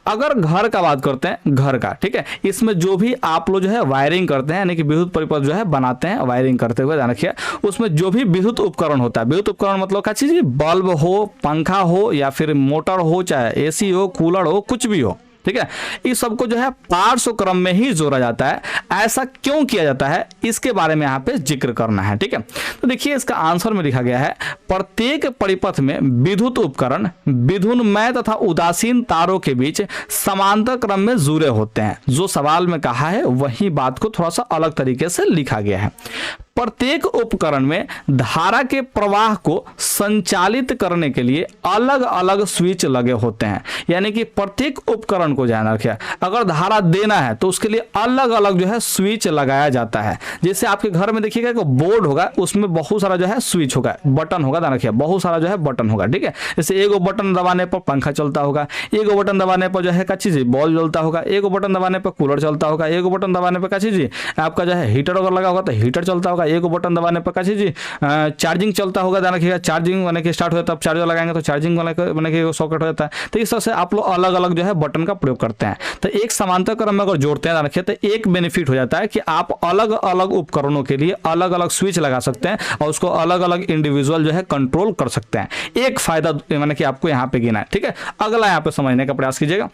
अगर घर का बात करते हैं, घर का, ठीक है, इसमें जो भी आप लोग जो है वायरिंग करते हैं यानी कि विद्युत परिपथ जो है बनाते हैं वायरिंग करते हुए, ध्यान रखिए उसमें जो भी विद्युत उपकरण होता है, विद्युत उपकरण मतलब क्या चीज? बल्ब हो, पंखा हो, या फिर मोटर हो, चाहे एसी हो, कूलर हो, कुछ भी हो, ठीक है, इस सबको जो है पार्श्व क्रम में ही जोड़ा जाता है। ऐसा क्यों किया जाता है इसके बारे में यहाँ पे जिक्र करना है, ठीक है। तो देखिए इसका आंसर में लिखा गया है प्रत्येक परिपथ में विद्युत उपकरण विद्युन्मय तथा उदासीन तारों के बीच समांतर क्रम में जुड़े होते हैं। जो सवाल में कहा है वही बात को थोड़ा सा अलग तरीके से लिखा गया है। प्रत्येक उपकरण में धारा के प्रवाह को संचालित करने के लिए अलग अलग स्विच लगे होते हैं। यानी कि प्रत्येक उपकरण को ध्यान रखिए, अगर धारा देना है तो उसके लिए अलग अलग जो है स्विच लगाया जाता है। जैसे आपके घर में देखिएगा कि बोर्ड होगा, उसमें बहुत सारा जो है स्विच होगा, बटन होगा, ध्यान रखिए बहुत सारा जो है बटन होगा, ठीक है। जैसे एगो बटन दबाने पर पंखा चलता होगा, एगो बटन दबाने पर जो है क्या चीज बॉल जलता होगा, एगो बटन दबाने पर कूलर चलता होगा, एगो बटन दबाने पर क्या चीज आपका जो है हीटर अगर लगा होगा तो हीटर चलता होगा, एक बटन दबाने पर कैसे जी चार्जिंग चलता होगा, ध्यान रखिएगा चार्जिंग बने के स्टार्ट हो जाता है, चार्जर लगाएंगे तो चार्जिंग बने के सॉकेट हो जाता है। तो इस तरह से आप लोग अलग अलग जो है बटन का प्रयोग करते हैं। तो एक समांतर क्रम में अगर जोड़ते हैं, ध्यान रखिए, तो एक बेनिफिट हो जाता है कि आप अलग अलग उपकरणों के लिए अलग अलग स्विच लगा सकते हैं और उसको अलग अलग इंडिविजुअल जो है कंट्रोल कर सकते हैं। एक फायदा मैंने कि आपको यहाँ पे गिना है, ठीक है। अगला यहाँ पे समझने का प्रयास कीजिएगा।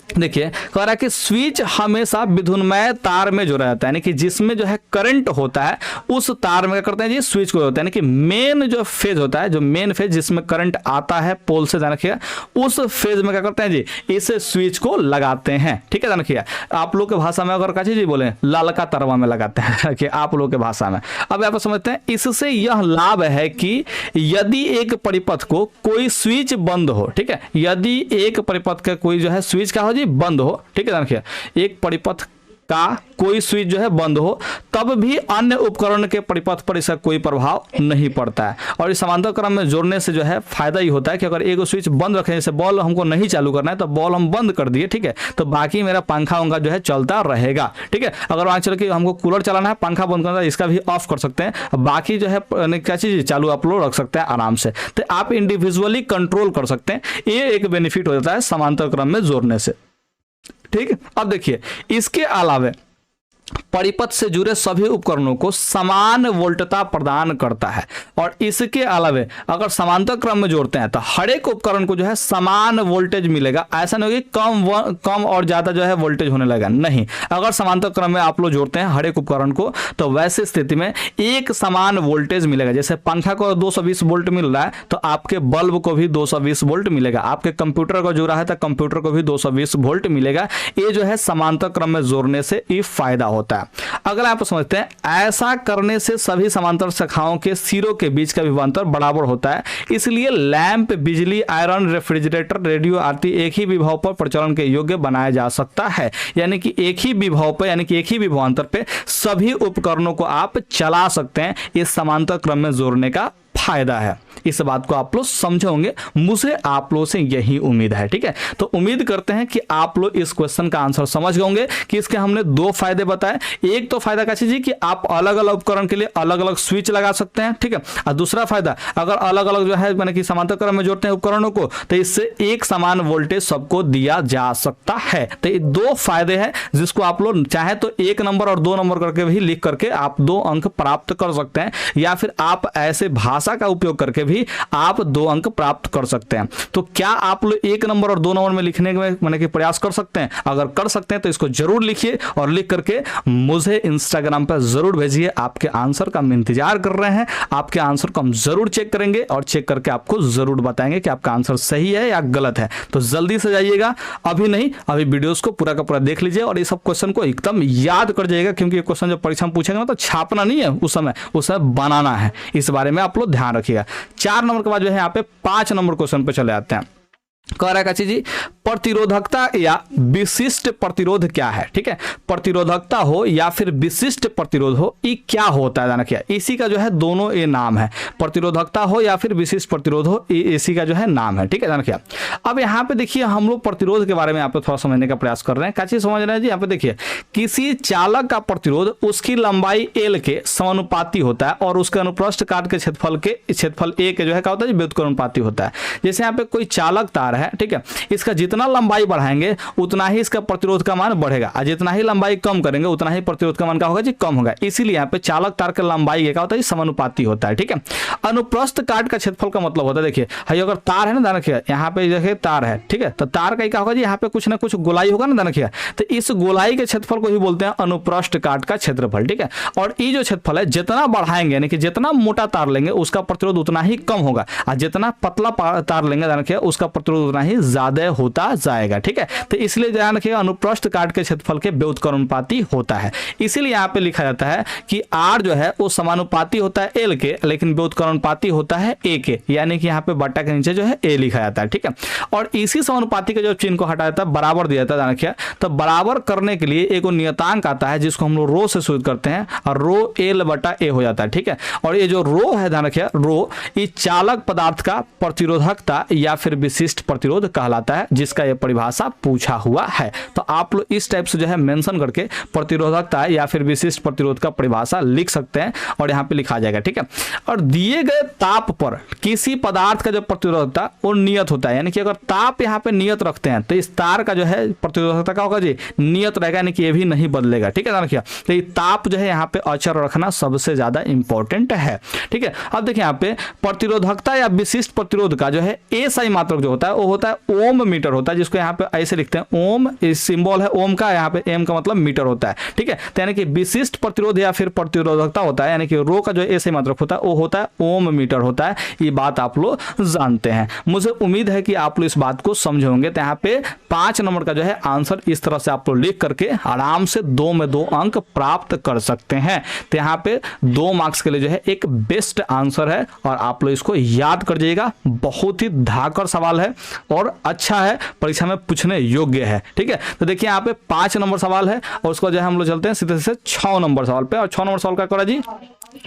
देखिए कह रहा है कि स्विच हमेशा विद्युन्मय तार में जोड़ा जाता है, यानी कि जिसमें जो है करंट होता है उस तार में क्या करते हैं जी स्विच को होता है, यानी कि मेन जो फेज होता है, जो मेन फेज जिसमें करंट आता है पोल से, ध्यान रखिएगा उस फेज में क्या करते हैं जी इस स्विच को लगाते हैं, ठीक है। ध्यान रखिएगा आप लोग के भाषा में अगर कैसे जी बोले लालका तरवा में लगाते हैं, रखिए आप लोग के भाषा में। अब यहाँ पर समझते हैं इससे यह लाभ है कि यदि एक परिपथ को कोई स्विच बंद हो, ठीक है, यदि एक परिपथ का कोई जो है स्विच का हो बंद हो, ठीक है, देखिए एक परिपथ का कोई स्विच जो है बंद हो तब भी अन्य उपकरण के परिपथ पर इसका कोई प्रभाव नहीं पड़ता है। और इस समांतर क्रम में जोड़ने से जो है फायदा ही होता है कि अगर एक स्विच बंद रखें, जैसे बॉल हमको नहीं चालू करना है तो बॉल हम बंद कर दिए, ठीक है, तो बाकी मेरा पंखा उंखा जो है चलता रहेगा, ठीक है। अगर वहां चल के हमको कूलर चलाना है, पंखा बंद करना है, इसका भी ऑफ कर सकते हैं, बाकी जो है क्या चीज चालू आप लोग रख सकते हैं आराम से। तो आप इंडिविजुअली कंट्रोल कर सकते हैं, ये एक बेनिफिट हो जाता है समांतर क्रम में जोड़ने से, ठीक है। अब देखिए इसके अलावा परिपथ से जुड़े सभी उपकरणों को समान वोल्टता प्रदान करता है। और इसके अलावा अगर समांतर क्रम में जोड़ते हैं तो हर एक उपकरण को जो है समान वोल्टेज मिलेगा। ऐसा नहीं होगा कम और ज्यादा जो है वोल्टेज होने लगेगा, नहीं। अगर समांतर क्रम में आप लोग जोड़ते हैं हर एक उपकरण को तो वैसे स्थिति में एक समान वोल्टेज मिलेगा। जैसे पंखा को 220 वोल्ट मिल रहा है तो आपके बल्ब को भी 220 वोल्ट मिलेगा, आपके कंप्यूटर को जुड़ा है तो कंप्यूटर को भी 220 वोल्ट मिलेगा। ये जो है समांतर क्रम में जोड़ने से ये फायदा होता है। अगला आप समझते हैं ऐसा करने से सभी समांतर शाखाओं के सिरों के बीच का विभवांतर बराबर होता है, इसलिए लैंप, बिजली, आयरन, रेफ्रिजरेटर, रेडियो आदि एक ही विभव पर प्रचलन के योग्य बनाया जा सकता है। यानी कि एक ही विभव पर, यानी कि एक ही विभवांतर पे सभी उपकरणों को आप चला सकते हैं। इस समांतर क्रम में जोड़ने का फायदा है। इस बात को आप लोग समझे होंगे, मुझे आप लोगों से यही उम्मीद है। ठीक है, तो उम्मीद करते हैं कि आप लोग इस क्वेश्चन का आंसर समझ गए होंगे कि इसके हमने दो फायदे बताए। एक तो फायदा क्या चीज कि आप अलग अलग उपकरण के लिए अलग अलग स्विच लगा सकते हैं। ठीक है, और दूसरा फायदा अगर अलग अलग जो है माने कि समांतर क्रम में जोड़ते हैं उपकरणों को तो इससे एक समान वोल्टेज सबको दिया जा सकता है। तो ये दो फायदे हैं जिसको आप लोग चाहे तो 1 नंबर और 2 नंबर करके भी लिख करके आप 2 अंक प्राप्त कर सकते हैं, या फिर आप ऐसे भाषा का उपयोग करके भी आप 2 अंक प्राप्त कर सकते हैं। तो क्या आप लोग 1 नंबर और 2 नंबर में लिखने में माने कि प्रयास कर सकते हैं? अगर कर सकते हैं तो इसको जरूर लिखिए और लिख करके मुझे इंस्टाग्राम पर जरूर भेजिए। आपके आंसर का हम इंतजार कर रहे हैं, आपके आंसर को हम जरूर चेक करेंगे और चेक करके आपको जरूर बताएंगे कि आपका आंसर सही है या गलत है। तो जल्दी से जाइएगा, अभी नहीं अभी वीडियोस को पूरा का पूरा देख लीजिए और ये सब क्वेश्चन को एकदम याद कर जाइएगा, क्योंकि ये क्वेश्चन जब परीक्षा में पूछेंगे ना तो छापना नहीं है उस समय बनाना है। इस बारे में आप लोग ध्यान रखिएगा। 4 नंबर के बाद जो है यहाँ पे 5 नंबर क्वेश्चन पे चले आते हैं। कह रहा है का चीज प्रतिरोधकता या विशिष्ट प्रतिरोध क्या है? ठीक है, प्रतिरोधकता हो या फिर विशिष्ट प्रतिरोध हो, ये क्या होता है जाना क्या? इसी का जो है दोनों ये नाम है, प्रतिरोधकता हो या फिर विशिष्ट प्रतिरोध हो, इसी का जो है नाम है। ठीक है, जाना क्या? अब यहाँ पे देखिए हम लोग प्रतिरोध के बारे में यहाँ पे थोड़ा समझने का प्रयास कर रहे हैं। क्या चीज समझ रहे हैं जी? यहाँ पे देखिए किसी चालक का प्रतिरोध उसकी लंबाई L के समानुपाती होता है और उसके अनुप्रस्थ काट के क्षेत्रफल A के जो है क्या होता है? व्युत्क्रमानुपाती होता है। जैसे यहाँ पे कोई चालक तार है, ठीक है, इसका जितना लंबाई बढ़ाएंगे उतना ही इसका प्रतिरोध का मान बढ़ेगा और जितना ही लंबाई कम करेंगे उतना ही प्रतिरोध का मान क्या होगा जी? कम होगा। इसीलिए यहाँ पे चालक तार की लंबाई क्या होता है? समानुपाती होता है। ठीक है, अनुप्रस्थ काट का क्षेत्रफल का मतलब होता है, देखिए अगर तार है ना, ध्यान रखिए यहाँ पे देखिए तार है, ठीक है, तो तार का क्या होगा जी? यहाँ पे कुछ ना कुछ गोलाई होगा ना, ध्यान रखिए, तो इस गोलाई के क्षेत्रफल को ही बोलते हैं अनुप्रस्थ काट का क्षेत्रफल। ठीक है, और ये जो क्षेत्रफल है जितना बढ़ाएंगे यानी कि जितना मोटा तार लेंगे उसका प्रतिरोध उतना ही कम होगा और जितना पतला तार लेंगे ध्यान रखिए उसका प्रतिरोध उतना ही ज्यादा होता जाएगा। ठीक है, तो इसलिए ध्यान रखिएगा अनुप्रस्थ काट के क्षेत्रफल के व्युत्क्रमानुपाती होता है। इसीलिए यहाँ पे लिखा जाता है कि R जो है वो समानुपाती होता है L के, लेकिन व्युत्क्रमानुपाती होता है A के, यानी कि यहाँ पे बट्टा के नीचे जो है A लिखा जाता है। ठीक है, और इसी समानुपाती के जो चिन्ह को हटाया जाता है बराबर दिया जाता है, ध्यान रखिए, तो बराबर करने के लिए एक नियतांक आता है जिसको हम लोग रो से सूचित करते हैं और रो L/A हो जाता है। ठीक है, और ये जो रो है ध्यान रखिए रो ये चालक पदार्थ का प्रतिरोधकता या फिर विशिष्ट प्रतिरोध कहलाता है, जिसका ये परिभाषा पूछा हुआ है। तो आप लोग इस टाइप से जो है मेंशन करके प्रतिरोधकता या फिर विशिष्ट प्रतिरोध का परिभाषा लिख सकते हैं और यहाँ पे लिखा जाएगा। ठीक है, और दिए गए ताप पर किसी पदार्थ का जो प्रतिरोधकता वो नियत होता है, यानी कि अगर ताप यहाँ पे नियत रखते हैं तो इस तार का जो है प्रतिरोधकता का होगा जी? नियत रहेगा, यानी कि ये भी नहीं बदलेगा। ठीक है, देखिए तो ये ताप जो है यहाँ पे अचर रखना सबसे ज्यादा इंपॉर्टेंट है। ठीक है, अब देखिए यहाँ पे प्रतिरोधकता या विशिष्ट प्रतिरोध का जो है SI मात्रक जो होता है वो होता है ओम मीटर होता है, जिसको यहाँ पे ऐसे लिखते हैं ओम, इस सिंबल है ओम का, यहाँ पे एम का मतलब मीटर होता है। ठीक है, तो यानी कि विशिष्ट प्रतिरोध या फिर प्रतिरोधकता होता है, यानी कि रो का जो SI मात्रक होता है वो होता है ओम मीटर होता है। ये बात आप लोग जानते हैं, मुझे उम्मीद है कि आप लोग इस बात को समझे होंगे। तो यहाँ पे 5 नंबर का जो है आंसर इस तरह से आप लोग लिख करके आराम से 2 में 2 अंक प्राप्त कर सकते हैं। तो यहाँ पे 2 मार्क्स के लिए जो है एक बेस्ट आंसर है और आप लोग इसको याद कर जाइएगा। बहुत ही धाकर सवाल है और अच्छा है, परीक्षा में पूछने योग्य है। ठीक है, तो देखिए यहाँ पे 5 नंबर सवाल है और उसको जो है हम लोग चलते हैं सीधे से 6 नंबर सवाल पे। और 6 नंबर सवाल क्या करा जी?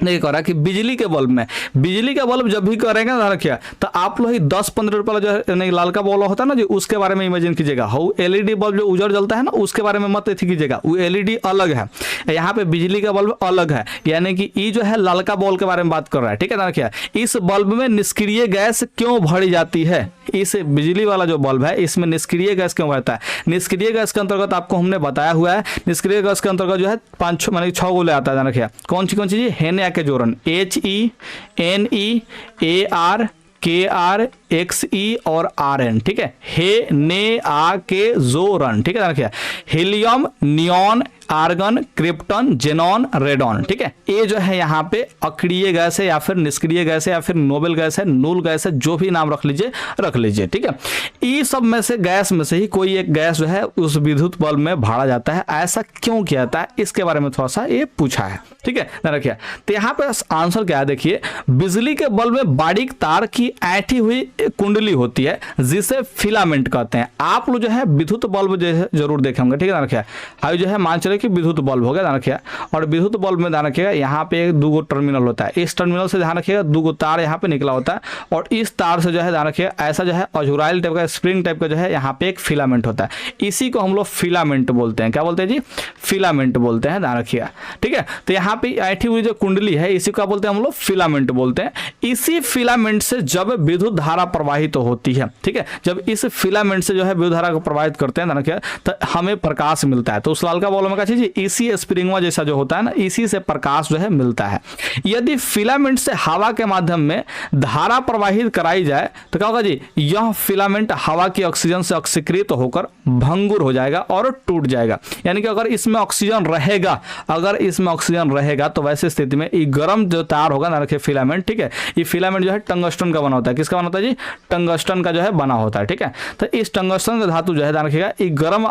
नहीं कह रहा कि बिजली के बल्ब में, बिजली का बल्ब जब भी करेंगे ना रखिए तो आप लोग ही 10-15 रुपये जो है नहीं लाल का बल्ब होता है ना जी, उसके बारे में इमेजिन कीजिएगा। वो LED बल्ब जो उजर जलता है ना उसके बारे में मत एथी कीजिएगा, वो LED अलग है, यहाँ पे बिजली का बल्ब अलग है, यानी कि ये जो है लालका बल्ब के बारे में बात कर रहा है। ठीक है ना, रखिए इस बल्ब में निष्क्रिय गैस क्यों भरी जाती है? इस बिजली वाला जो बल्ब है इसमें निष्क्रिय गैस क्यों भरता है? निष्क्रिय गैस के अंतर्गत आपको हमने बताया हुआ है, निष्क्रिय गैस के अंतर्गत जो है 5 माने 6 गोले आता है, रखिए कौन सी चीज? हेने के जोड़न HENE AR KR XE और RN। ठीक है, हे ने आ के जोरन। ठीक है, रखिए helium, neon, argon, krypton, xenon, radon. ठीक है, ये जो है यहाँ पे अक्रिय गैस है या फिर निष्क्रिय गैस है या फिर नोबेल गैस है, नूल गैस है, जो भी नाम रख लीजिए। ठीक है, ये सब में से गैस में से ही कोई एक गैस जो है उस विद्युत बल्ब में भरा जाता है। ऐसा क्यों किया जाता है इसके बारे में थोड़ा सा ये पूछा है। ठीक है, रखिए तो यहाँ पे आंसर क्या है? देखिए बिजली के बल्ब में बारीक तार की ऐठी हुई कुंडली होती है जिसे फिलामेंट कहते हैं। आप लोग जो है विद्युत बल्ब जो है जरूर देखेंगे। ठीक है, रखिए हाई जो है मान चले चलिए कि विद्युत बल्ब हो गया, ध्यान रखिएगा। और विद्युत बल्ब में ध्यान रखिएगा यहाँ पे 2 टर्मिनल होता है, इस टर्मिनल से ध्यान रखिएगा 2 तार यहाँ पे निकला होता है, और इस तार से जो है ध्यान रखिएगा ऐसा जो है अझुराइल टाइप का स्प्रिंग टाइप का जो है यहाँ पे एक फिलामेंट होता है। इसी को हम लोग फिलामेंट बोलते हैं। क्या बोलते हैं जी? फिलामेंट बोलते हैं, ध्यान रखिएगा, ठीक है। तो यहाँ पे ऐठी हुई जो कुंडली है इसी को बोलते हैं हम लोग फिलामेंट बोलते हैं। इसी फिलामेंट से जब विद्युत धारा प्रवाहित होती है, ठीक है, जब इस फिलामेंट से जो है विद्युत धारा को प्रवाहित करते हैं तो हमें प्रकाश मिलता है। तो उस लाल का बॉल में क्या चीज, इसी स्प्रिंगवा जैसा जो होता है ना, इसी से प्रकाश जो है मिलता है। यदि फिलामेंट से हवा के माध्यम में धारा प्रवाहित कराई जाए तो क्या होगा जी, यह फिलामेंट हवा की ऑक्सीजन से ऑक्सीकृत होकर भंगुर हो जाएगा और टूट जाएगा। यानी कि अगर इसमें ऑक्सीजन रहेगा, अगर इसमें ऑक्सीजन रहेगा तो वैसे स्थिति में ये गर्म जो तार होगा ना, रखिए फिलामेंट, ठीक है, ये फिलामेंट जो है टंगस्टन का बना होता है। किसका बना होता है जी? टंगस्टन का जो है बना होता है, ठीक है। तो इस टंगस्टन का धातु जो है ध्यान रखिएगा ये गर्म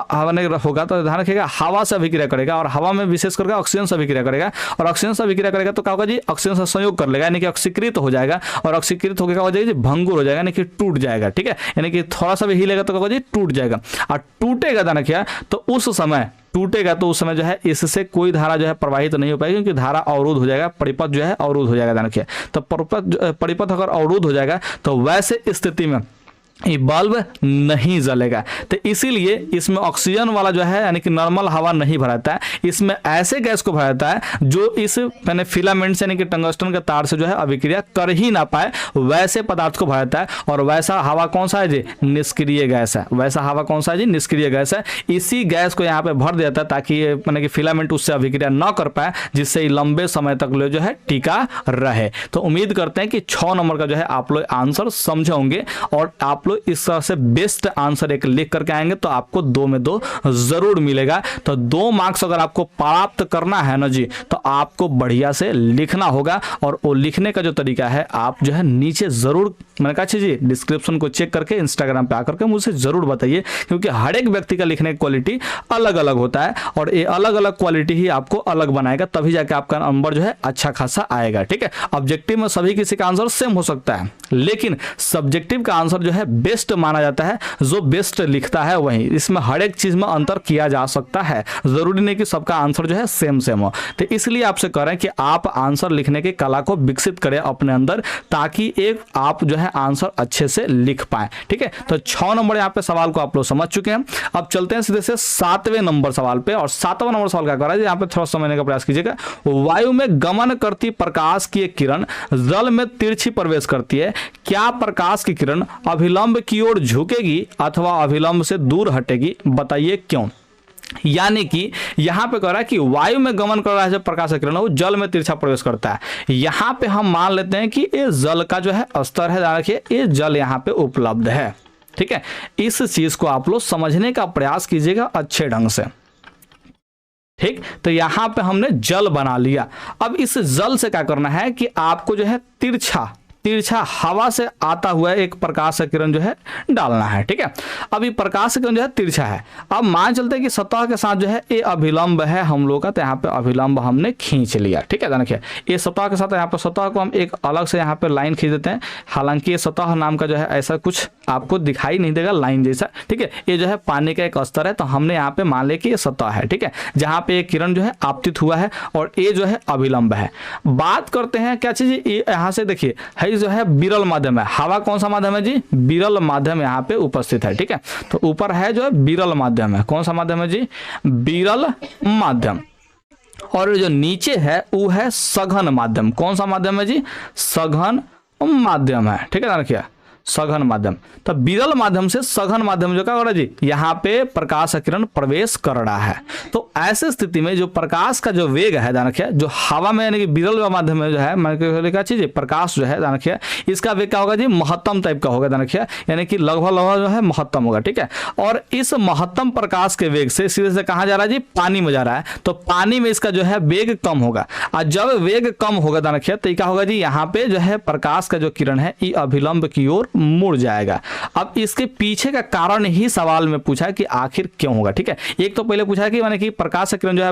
होगा तो ध्यान रखिएगा हवा से अभिक्रिया करेगा, और हवा में विशेष करके ऑक्सीजन से अभिक्रिया करेगा, और ऑक्सीजन से अभिक्रिया करेगा तो क्या होगा जी, ऑक्सीजन से संयोग कर लेगा, यानी कि ऑक्सीकृत हो जाएगा, और ऑक्सीकृत होकर क्या हो जाएगा जी, भंगुर हो जाएगा, यानी कि टूट जाएगा, ठीक है। यानी कि थोड़ा सा भी हिलेगा तो क्या होगा जी, टूट जाएगा। और टूटेगा ध्यान रखिएगा तो उस समय टूटेगा तो उस समय जो है इससे कोई धारा जो है प्रवाहित नहीं हो पाएगी, क्योंकि धारा अवरुद्ध हो जाएगा, परिपथ जो है अवरुद्ध हो जाएगा, ध्यान रखिए। तो परिपथ अगर अवरुद्ध हो जाएगा तो वैसे स्थिति में ये बल्ब नहीं जलेगा। तो इसीलिए इसमें ऑक्सीजन वाला जो है यानी कि नॉर्मल हवा नहीं भराता है, इसमें ऐसे गैस को भराता है जो इस मैंने फिलामेंट से यानी कि टंगस्टन के तार से जो है अभिक्रिया कर ही ना पाए, वैसे पदार्थ को भराता है। और वैसा हवा कौन सा है जी, निष्क्रिय गैस है। वैसा हवा कौन सा है जी, निष्क्रिय गैस है। इसी गैस को यहाँ पे भर देता है ताकि ये मैंने कि फिलामेंट उससे अभिक्रिया न कर पाए, जिससे लंबे समय तक जो है टिका रहे। तो उम्मीद करते हैं कि 6 नंबर का जो है आप लोग आंसर समझे होंगे, और आप इस तरह से बेस्ट आंसर एक लिख करके आएंगे तो आपको 2 में 2 जरूर मिलेगा। तो 2 मार्क्स अगर आपको प्राप्त करना है ना जी, तो आपको बढ़िया से लिखना होगा। और वो लिखने का जो तरीका है आप जो है नीचे जरूर, मैंने कहा जी डिस्क्रिप्शन को चेक करके इंस्टाग्राम पे आकर के मुझसे जरूर बताइए, क्योंकि हर एक व्यक्ति का लिखने की क्वालिटी अलग अलग होता है, और ये अलग अलग क्वालिटी ही आपको अलग बनाएगा, तभी जाके आपका नंबर जो है अच्छा खासा आएगा, ठीक है। ऑब्जेक्टिव में सभी किसी का आंसर सेम हो सकता है, लेकिन सब्जेक्टिव का आंसर जो है बेस्ट माना जाता है, जो बेस्ट लिखता है वही। इसमें हर एक चीज में अंतर किया जा सकता है, जरूरी नहीं कि सबका आंसर जो है सेम हो। तो इसलिए आपसे कह रहे हैं कि आप आंसर लिखने की कला को विकसित करें अपने अंदर, ताकि एक आप जो है आंसर अच्छे से लिख पाए, ठीक है। तो 6 नंबर यहाँ पे सवाल को आप लोग समझ चुके हैं। अब चलते हैं सीधे से 7वें नंबर सवाल पे। और 7वां नंबर सवाल क्या कर रहा है, यहाँ पे थोड़ा समझने का प्रयास कीजिएगा। वायु में गमन करती प्रकाश की एक किरण जल में तिरछी प्रवेश करती है, क्या प्रकाश की किरण अभिलंब की ओर झुकेगी अथवा अभिलंब से दूर हटेगी, बताइए क्यों। यानी कि यहां पे कह रहा है कि वायु में गमन कर रहा है जब प्रकाश किरण वो जल में तिरछा प्रवेश करता है। यहां पे हम मान लेते हैं कि ये जल का जो है स्तर है, देखिए ये जल यहां पे उपलब्ध है, ठीक है। इस चीज को आप लोग समझने का प्रयास कीजिएगा अच्छे ढंग से, ठीक। तो यहां पे हमने जल बना लिया। अब इस जल से क्या करना है कि आपको जो है तिरछा हवा से आता हुआ एक प्रकाश किरण जो है डालना है, ठीक है। अब ये प्रकाश किरण जो है तिरछा है। अब मान चलते हैं कि सतह के साथ जो है ये अभिलंब है हम लोग का, तो यहाँ पे अभिलंब हमने खींच लिया, ठीक है। देखिए ये सतह के साथ, यहाँ पे सतह को हम एक अलग से यहाँ पे लाइन खींच देते हैं। हालांकि ये सतह नाम का जो है ऐसा कुछ आपको दिखाई नहीं देगा लाइन जैसा, ठीक है। ये जो है पानी का एक स्तर है, तो हमने यहाँ पे मान लिया कि ये सतह है, ठीक है, जहाँ पे एक किरण जो है आपतित हुआ है, और ये जो है अभिलंब है। बात करते हैं क्या चीज, यहाँ से देखिए जो है विरल माध्यम है। हवा कौन सा माध्यम है जी, विरल माध्यम यहाँ पे उपस्थित है, ठीक है। तो ऊपर है जो है विरल माध्यम है, कौन सा माध्यम है जी, विरल माध्यम। और जो नीचे है वो है सघन माध्यम, कौन सा माध्यम है जी, सघन माध्यम है, ठीक है। देखिए सघन माध्यम, तो विरल माध्यम से सघन माध्यम जो क्या हो रहा है जी, यहाँ पे प्रकाश किरण प्रवेश कर रहा है। तो ऐसे स्थिति में जो प्रकाश का जो वेग है, ध्यान रखिए, जो हवा में यानी कि विरल माध्यम में जो है क्या चीज प्रकाश जो है, ध्यान रखिए, इसका वेग क्या होगा जी, महत्तम टाइप का होगा, ध्यान रखिए, यानी कि लगभग जो है महत्तम होगा, ठीक है। और इस महत्तम प्रकाश के वेग से सीधे से कहाँ जा रहा है जी, पानी में जा रहा है। तो पानी में इसका जो है वेग कम होगा, और जब वेग कम होगा ध्यान रखिए, तो क्या होगा जी, यहाँ पे जो है प्रकाश का जो किरण है ये अभिलंब की ओर मुड़ जाएगा। अब इसके पीछे का कारण ही सवाल में पूछा है कि आखिर क्यों होगा। ठीक है, एक तो पहले पूछा है कि माने कि प्रकाश का किरण जो है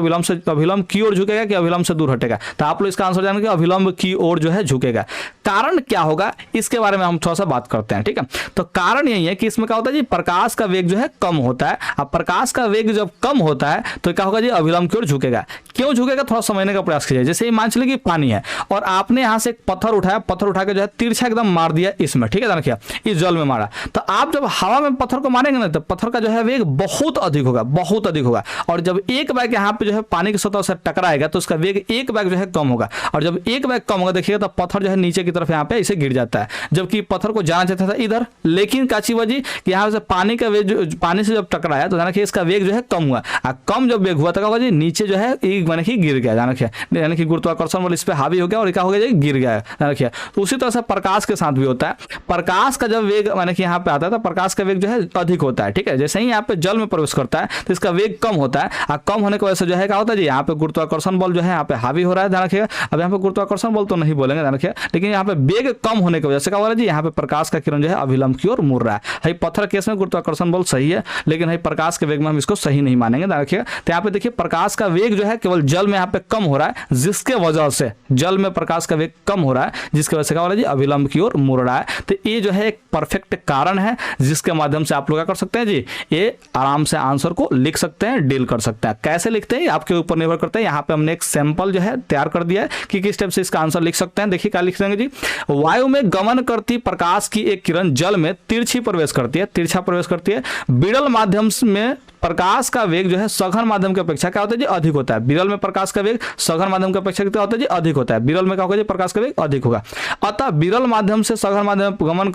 अभिलंब की ओर झुकेगा कि अभिलंब से दूर हटेगा, तो आप लोग इसका आंसर जानेंगे अभिलंब की ओर जो है झुकेगा। कारण क्या होगा इसके बारे में हम थोड़ा सा बात करते हैं। ठीक है, तो कारण यही है कि इसमें क्या होता है जी, प्रकाश का वेग जो है कम होता है। अब प्रकाश का वेग जब कम होता है तो क्या होगा जी, अभिलंब की ओर झुकेगा। क्यों झुकेगा थोड़ा समझने का प्रयास कीजिए। जैसे ही मान चलिए कि पानी है और आपने यहां से एक पत्थर उठाया, पत्थर उठा के जो है तिरछा एकदम मार दिया इसमें, ठीक है, ध्यान रखिए, इस जल में मारा, तो आप जब हवा में पत्थर को मारेंगे ना तो पत्थर का जो है वेग बहुत अधिक होगा, बहुत अधिक होगा। और जब एक बैग यहाँ पे जो है पानी की सतह से टकराएगा तो उसका वेग एक बैग जो है कम होगा, और जब एक बैग कम होगा देखिएगा तो पत्थर जो है नीचे की तरफ यहाँ पे इसे गिर जाता है, जबकि पत्थर को जाना चाहता था इधर, लेकिन काची वजह कि यहाँ से पानी का वेग, पानी से जब टकराया तो जाना कि इसका वेग जो है कम हुआ, और कम जब वेग हुआ तो क्या होगा जी, नीचे जो है माने कि गिर गया, जाना यानी कि गुरुत्वाकर्षण बल इस पे हावी हो गया और क्या हो गया जी, गिर गया, जाना। तो उसी तरह से प्रकाश के साथ भी होता है। प्रकाश का जब वेग माने कि यहाँ पे आता है तो प्रकाश का वेग जो है अधिक होता है। ठीक है, जैसे ही यहाँ पे जल में प्रवेश करता है तो इसका वेग कम होता है, और कम होने की वजह से जो है क्या होता है जी, यहाँ पे गुरुत्वाकर्षण बल जो है यहाँ पे हावी हो रहा है, ध्यान रखिएगा। अब यहाँ पे गुरुत्वाकर्षण बल तो नहीं बोलेंगे, ध्यान रखिएगा, लेकिन यहाँ पे वेग कम होने की वजह से क्या हो रहा है जी, यहाँ पे प्रकाश का किरण जो है अभिलंब की ओर मुड़ रहा है। पत्थर केस में गुरुत्वाकर्षण बल सही है, लेकिन प्रकाश के वेग में हम इसको सही नहीं मानेंगे, ध्यान रखिएगा। तो यहाँ पे देखिए प्रकाश का वेग जो है केवल जल में यहाँ पे कम हो रहा है, जिसके वजह से जल में प्रकाश का वेग कम हो रहा है, जिसकी वजह से क्या हो रहा है जी, अभिलंब की ओर मुड़ रहा है। तो ये जो है एक परफेक्ट कारण है जिसके माध्यम से आप लोग क्या कर सकते हैं जी, ये आराम से आंसर को लिख सकते हैं, डील कर सकते हैं। कैसे लिखते हैं आपके ऊपर निर्भर करता है। यहाँ पे हमने एक सैंपल जो है तैयार कर दिया है कि किस टाइप से इसका आंसर लिख सकते हैं। देखिए क्या लिख देंगे जी, वायु में गमन करती प्रकाश की एक किरण जल में तिरछी प्रवेश करती है, तिरछा प्रवेश करती है। विरल माध्यम में प्रकाश का वेग जो है सघन माध्यम की अपेक्षा क्या होता है जी, अधिक होता है। विरल में प्रकाश का वेग सघन माध्यम की अपेक्षा कितना होता है जी, अधिक होता है। विरल में क्या होगा जी, प्रकाश का वेग अधिक होगा। अतः विरल माध्यम से सघन माध्यम में गमन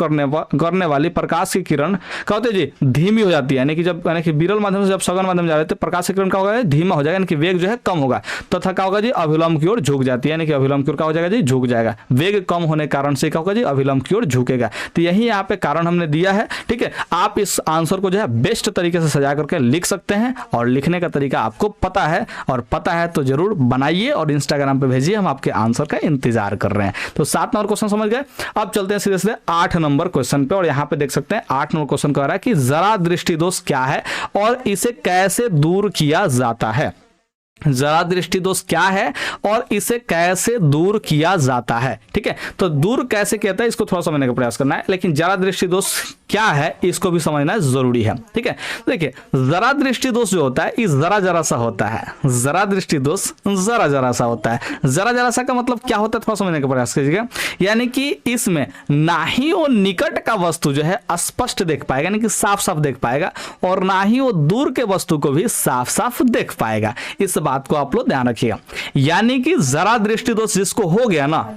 करने वाली प्रकाश की किरण क्या होती है जी, धीमी हो जाती है। यानी कि विरल माध्यम से जब सघन माध्यम जा रहे थे प्रकाश की किरण क्या होगा, धीमा हो जाएगा, यानी कि वेग जो है कम होगा, तथा क्या होगा जी, अभिलंब की ओर झुक जाती है, यानी कि अभिलंब की ओर क्या हो जाएगा जी, झुक जाएगा। वेग कम होने के कारण से क्या होगा जी, अभिलंब की ओर झुकेगा। तो यही यहाँ पे कारण हमने दिया है। ठीक है, आप इस आंसर को जो है बेस्ट तरीके से सजा करके लिख सकते हैं, और लिखने का तरीका आपको पता है, और पता है तो जरूर बनाइए और इंस्टाग्राम पे भेजिए, हम आपके आंसर का इंतजार कर रहे हैं। तो 7 नंबर क्वेश्चन समझ गए। अब चलते हैं सीधे सीधे 8 नंबर क्वेश्चन पे, और यहाँ पे देख सकते हैं 8 नंबर क्वेश्चन कह रहा है कि जरा दृष्टि दोष क्या है और इसे कैसे दूर किया जाता है। जरा दृष्टि दोष क्या है और इसे कैसे दूर किया जाता है। ठीक है, तो दूर कैसे कहता है इसको थोड़ा समझने का प्रयास करना है, लेकिन जरा दृष्टि दोष क्या है इसको भी समझना जरूरी है। ठीक है, देखिए जरा दृष्टि दोष जो होता है इस जरा जरा सा होता है। जरा दृष्टि दोष जरा जरा सा होता है। जरा जरा सा का मतलब क्या होता है थोड़ा समझने का प्रयास कीजिएगा। यानी कि इसमें ना ही वो निकट का वस्तु जो है स्पष्ट देख पाएगा, यानी कि साफ साफ देख पाएगा, और ना ही वो दूर के वस्तु को भी साफ साफ देख पाएगा। इस बात को आप लोग ध्यान रखिएगा। यानी कि जरा दृष्टि दोष जिसको हो गया ना,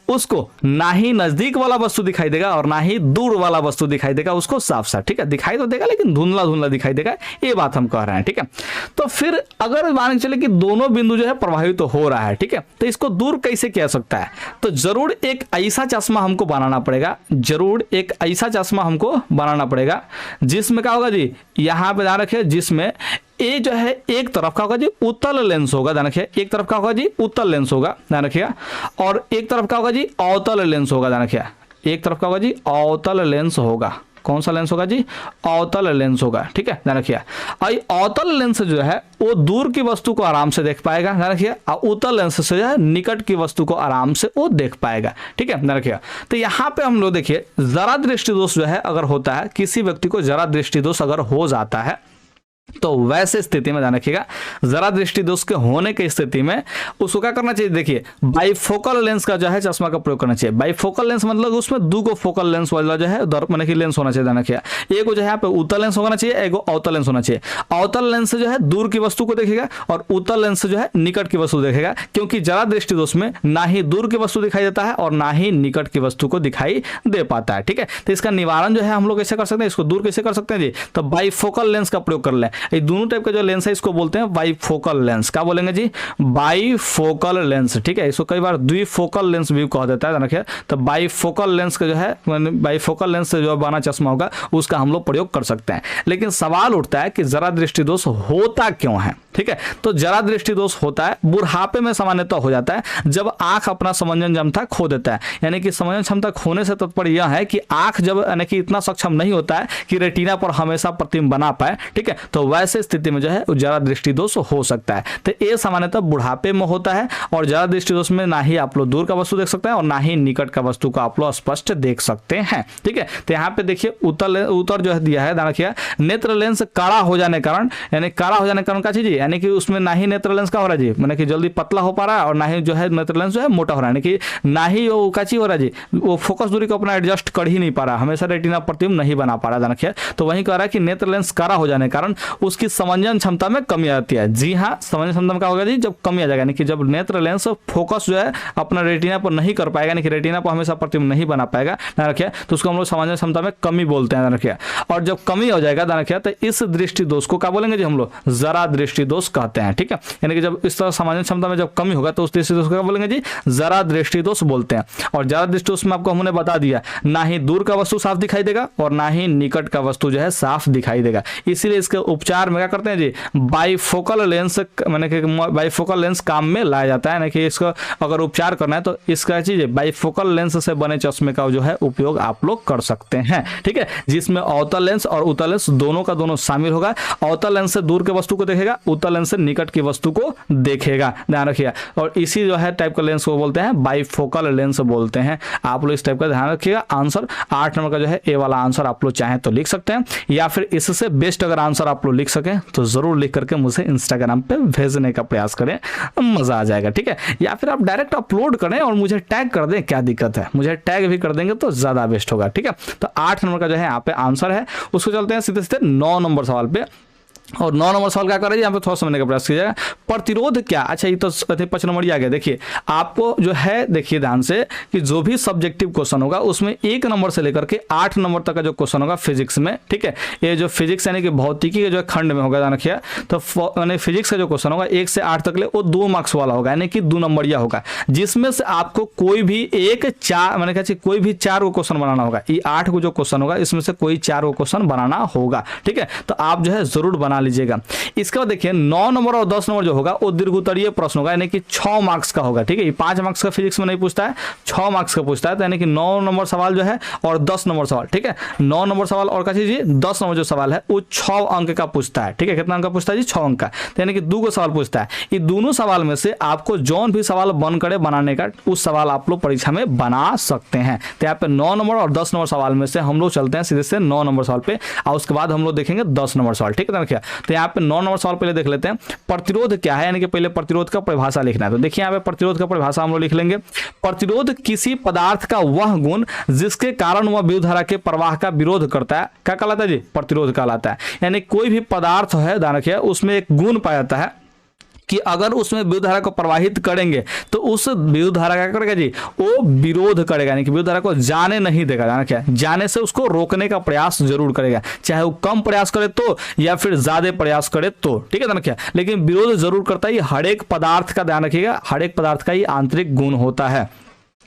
उसको ना ही नजदीक वाला वस्तु दिखाई देगा और ना ही दूर वाला वस्तु दिखाई देगा, उसको साफ साफ, ठीक है, दिखाई तो देगा लेकिन धुंधला धुंधला दिखाई देगा, ये बात हम कह रहे हैं। ठीक है, तो फिर अगर मान के चले कि दोनों बिंदु जो है प्रभावित तो हो रहा है, ठीक है, तो इसको दूर कैसे किया सकता है, तो जरूर एक ऐसा चश्मा हमको बनाना पड़ेगा, जरूर एक ऐसा चश्मा हमको बनाना पड़ेगा जिसमें क्या होगा जी, यहां पे ध्यान रखिए, जिसमें ये जो है एक तरफ का होगा जी उत्तल लेंस होगा, ध्यान रखिए, एक तरफ का होगा जी उत्तल लेंस होगा, ध्यान रखिएगा, और एक तरफ का होगा जी अवतल लेंस होगा, ध्यान रखिएगा, एक तरफ का होगा जी अवतल लेंस होगा। कौन सा लेंस होगा जी, अवतल लेंस होगा। ठीक है, ध्यान रखिए, अवतल लेंस जो है वो दूर की वस्तु को आराम से देख पाएगा, ध्यान रखिए, और उत्तल लेंस से जो है निकट की वस्तु को आराम से वो देख पाएगा। ठीक है, ध्यान रखिए। तो यहाँ पे हम लोग देखिए जरा दृष्टि दोष जो है अगर होता है, किसी व्यक्ति को जरा दृष्टि दोष अगर हो जाता है, तो वैसे स्थिति में ध्यान रखिएगा, जरा दृष्टि दोष के होने की स्थिति में उसको क्या करना चाहिए, देखिए बाइफोकल लेंस का जो है चश्मा का प्रयोग करना चाहिए। बाइफोकल लेंस मतलब उसमें दो फोकल लेंस वाला जो है माने कि लेंस होना चाहिए, ध्यान रखिएगा, एक जो है यहाँ पे उत्तल लेंस होना चाहिए, एक अवतल लेंस होना चाहिए। अवतल लेंस से जो है दूर की वस्तु को देखेगा और उत्तल लेंस से जो है निकट की वस्तु देखेगा, क्योंकि जरा दृष्टि दोष में ना ही दूर की वस्तु दिखाई देता है और ना ही निकट की वस्तु को दिखाई दे पाता है। ठीक है, तो इसका निवारण जो है हम लोग कैसे कर सकते हैं, इसको दूर कैसे कर सकते हैं जी, तो बाइफोकल लेंस का प्रयोग कर लें। ये दोनों टाइप का जो लेंस है इसको बोलते हैं बाईफोकल लेंस। क्या बोलेंगे जी? Bifocal lens. ठीक है, इसको कई बार द्विफोकल लेंस भी कहा जाता है, रखिए। तो बाईफोकल लेंस का जो है, बाईफोकल लेंस से जो बना चश्मा होगा उसका हम लोग प्रयोग कर सकते हैं। लेकिन सवाल उठता है कि जरा दृष्टि दोष होता क्यों है? ठीक है, तो जरा दृष्टि दोष होता है बुढ़ापे में सामान्यतः हो जाता है जब आंख अपना समंजन क्षमता खो देता है। यानी कि समंजन क्षमता खोने से तात्पर्य यह है कि आंख जब यानी कि इतना सक्षम नहीं होता है कि रेटिना पर हमेशा प्रतिबिंब बना पाए। ठीक है, तो वैसे स्थिति में जो है जरा दृष्टि दोष हो सकता है। तो ये सामान्यतः बुढ़ापे में होता है और जरा दृष्टि दोष में ना ही आप लोग दूर का वस्तु देख सकते हैं और ना ही निकट का वस्तु को आप लोग स्पष्ट देख सकते हैं। ठीक है, तो यहाँ पे देखिए उत्तर जो है दिया है, ध्यान रखिए। नेत्र लेंस काड़ा हो जाने कारण, यानी काड़ा हो जाने कारण क्या चीज, यानी कि उसमें ना ही नेत्र लेंस का हो रहा है जी, माने कि जल्दी पतला हो पा रहा है और ना ही जो है नेत्र लेंस जो है मोटा हो रहा है, यानी कि ना ही वो काची हो रहा है जी, वो फोकस दूरी को अपना एडजस्ट कर ही नहीं पा रहा, हमेशा रेटिना प्रतिबिंब नहीं बना पा रहा। ध्यान रखिए, तो वही कह रहा है कि नेत्र लेंस काड़ा हो जाने के कारण उसकी समंजन क्षमता में कमी आती है। जी हाँ, समंजन क्षमता में क्या होगा जी, जब कमी आ जाएगा, यानी कि जब नेत्र लेंस फोकस जो है अपना रेटिना पर नहीं कर पाएगा, यानी कि रेटिना पर हमेशा प्रतिबिंब नहीं बना पाएगा, ध्यान रखिए, तो उसको हम लोग समंजन क्षमता में कमी बोलते हैं। ध्यान रखिए, और जब कमी हो जाएगा, ध्यान रखिए, तो इस दृष्टि दोष को क्या बोलेंगे जी, हम लोग जरा दृष्टि दोष कहते हैं। ठीक है, यानी कि जब इस तरह समंजन क्षमता में जब कमी होगा तो उस दृष्टि दोष को क्या बोलेंगे जी, जरा दृष्टि दोष बोलते हैं। और जरा दृष्टि दोष में आपको हमने बता दिया, ना ही दूर का वस्तु साफ दिखाई देगा और ना ही निकट का वस्तु जो है साफ दिखाई देगा। इसीलिए इसके उपचार में क्या करते हैं जी, बाईफोकल लेंस, माने कि बाईफोकल लेंस काम में लाया जाता है। यानी कि इसको अगर उपचार करना है तो इसका चीज बाईफोकल लेंस से बने चश्मे का जो है उपयोग आप लोग कर सकते हैं। ठीक है, जिसमें अवतल लेंस और उत्तल लेंस दोनों का दोनों शामिल होगा। अवतल लेंस से दूर के वस्तु को देखेगा, उत्तल लेंस से निकट की वस्तु को देखेगा, ध्यान रखिएगा। और इसी जो है टाइप का लेंस को बोलते हैं बाईफोकल लेंस बोलते हैं। आप लोग इस टाइप का ध्यान रखिएगा। आंसर 8 नंबर का जो है ए वाला आंसर आप लोग चाहें तो लिख सकते हैं, या फिर इससे बेस्ट अगर आंसर आप लोग लिख सकें तो जरूर लिख करके मुझे इंस्टाग्राम पे भेजने का प्रयास करें, मजा आ जाएगा। ठीक है, या फिर आप डायरेक्ट अपलोड करें और मुझे टैग कर दें, क्या दिक्कत है, मुझे टैग भी कर देंगे तो ज्यादा बेस्ट होगा। ठीक है, तो 8 नंबर का जो है यहाँ पे आंसर है। उसको चलते हैं सीधे सीधे 9 नंबर सवाल पे। और 9 नंबर सवाल क्या कर रहे हैं, यहाँ पे थोड़ा समझने का प्रयास कीजिएगा। प्रतिरोध क्या, अच्छा ये तो 5 नंबर ही आ गया। देखिए आपको जो है, देखिए ध्यान से कि जो भी सब्जेक्टिव क्वेश्चन होगा उसमें 1 नंबर से लेकर के 8 नंबर तक का जो क्वेश्चन होगा फिजिक्स में, ठीक है, ये जो फिजिक्स यानी कि भौतिकी के जो खंड में होगा, ध्यान रखिए, तो यानी फिजिक्स का जो क्वेश्चन होगा 1 से 8 तक ले वो 2 मार्क्स वाला होगा, यानी कि 2 नंबरिया होगा, जिसमें से आपको कोई भी एक 4 मैंने कहा कोई भी 4 को क्वेश्चन बनाना होगा। ये 8 को जो क्वेश्चन होगा इसमें से कोई 4 को क्वेश्चन बनाना होगा। ठीक है, तो आप जो है जरूर बना लीजिएगा। इसके बाद देखिए 9 नंबर और 10 नंबर जो होगा वो दीर्घोत्तरीय प्रश्न होगा, यानी कि 6 मार्क्स का होगा। ठीक है, ये 5 मार्क्स का फिजिक्स में नहीं पूछता है, 6 मार्क्स का पूछता है। तो यानी कि 9 नंबर सवाल जो है और 10 नंबर सवाल, ठीक है, 9 नंबर सवाल और क्या चीज 10 नंबर जो सवाल है वो 6 अंक का पूछता है। ठीक है, कितना अंक का पूछता है जी, 6 अंक का। तो यानी कि 2 को सवाल पूछता है। ये दोनों सवाल में से आपको जौन भी सवाल बन करे बनाने का, उस सवाल आप लोग परीक्षा में बना सकते हैं। तो यहाँ पे 9 नंबर और 10 नंबर सवाल में से हम लोग चलते हैं सीधे से 9 नंबर सवाल पे, और उसके बाद हम लोग देखेंगे 10 नंबर सवाल। ठीक है, तो यहाँ पे 9 नंबर सवाल पहले देख लेते हैं। प्रतिरोध क्या है, यानी कि पहले प्रतिरोध का परिभाषा लिखना है। तो देखिए यहाँ पे प्रतिरोध का परिभाषा हम लोग लिख लेंगे। प्रतिरोध किसी पदार्थ का वह गुण जिसके कारण वह विद्युत धारा के प्रवाह का विरोध करता है, क्या कहलाता है जी, प्रतिरोध कहलाता है। यानी कोई भी पदार्थ है, ध्यान रखिए, उसमें एक गुण पाया जाता है कि अगर उसमें विद्युत धारा को प्रवाहित करेंगे तो उस विद्युत धारा क्या करेगा जी, वो विरोध करेगा, यानी कि विद्युत धारा को जाने नहीं देगा। जाना क्या, जाने से उसको रोकने का प्रयास जरूर करेगा, चाहे वो कम प्रयास करे तो या फिर ज्यादा प्रयास करे तो। ठीक है ना क्या, लेकिन विरोध जरूर करता है। हर एक पदार्थ का ध्यान रखिएगा, हर एक पदार्थ का ही आंतरिक गुण होता है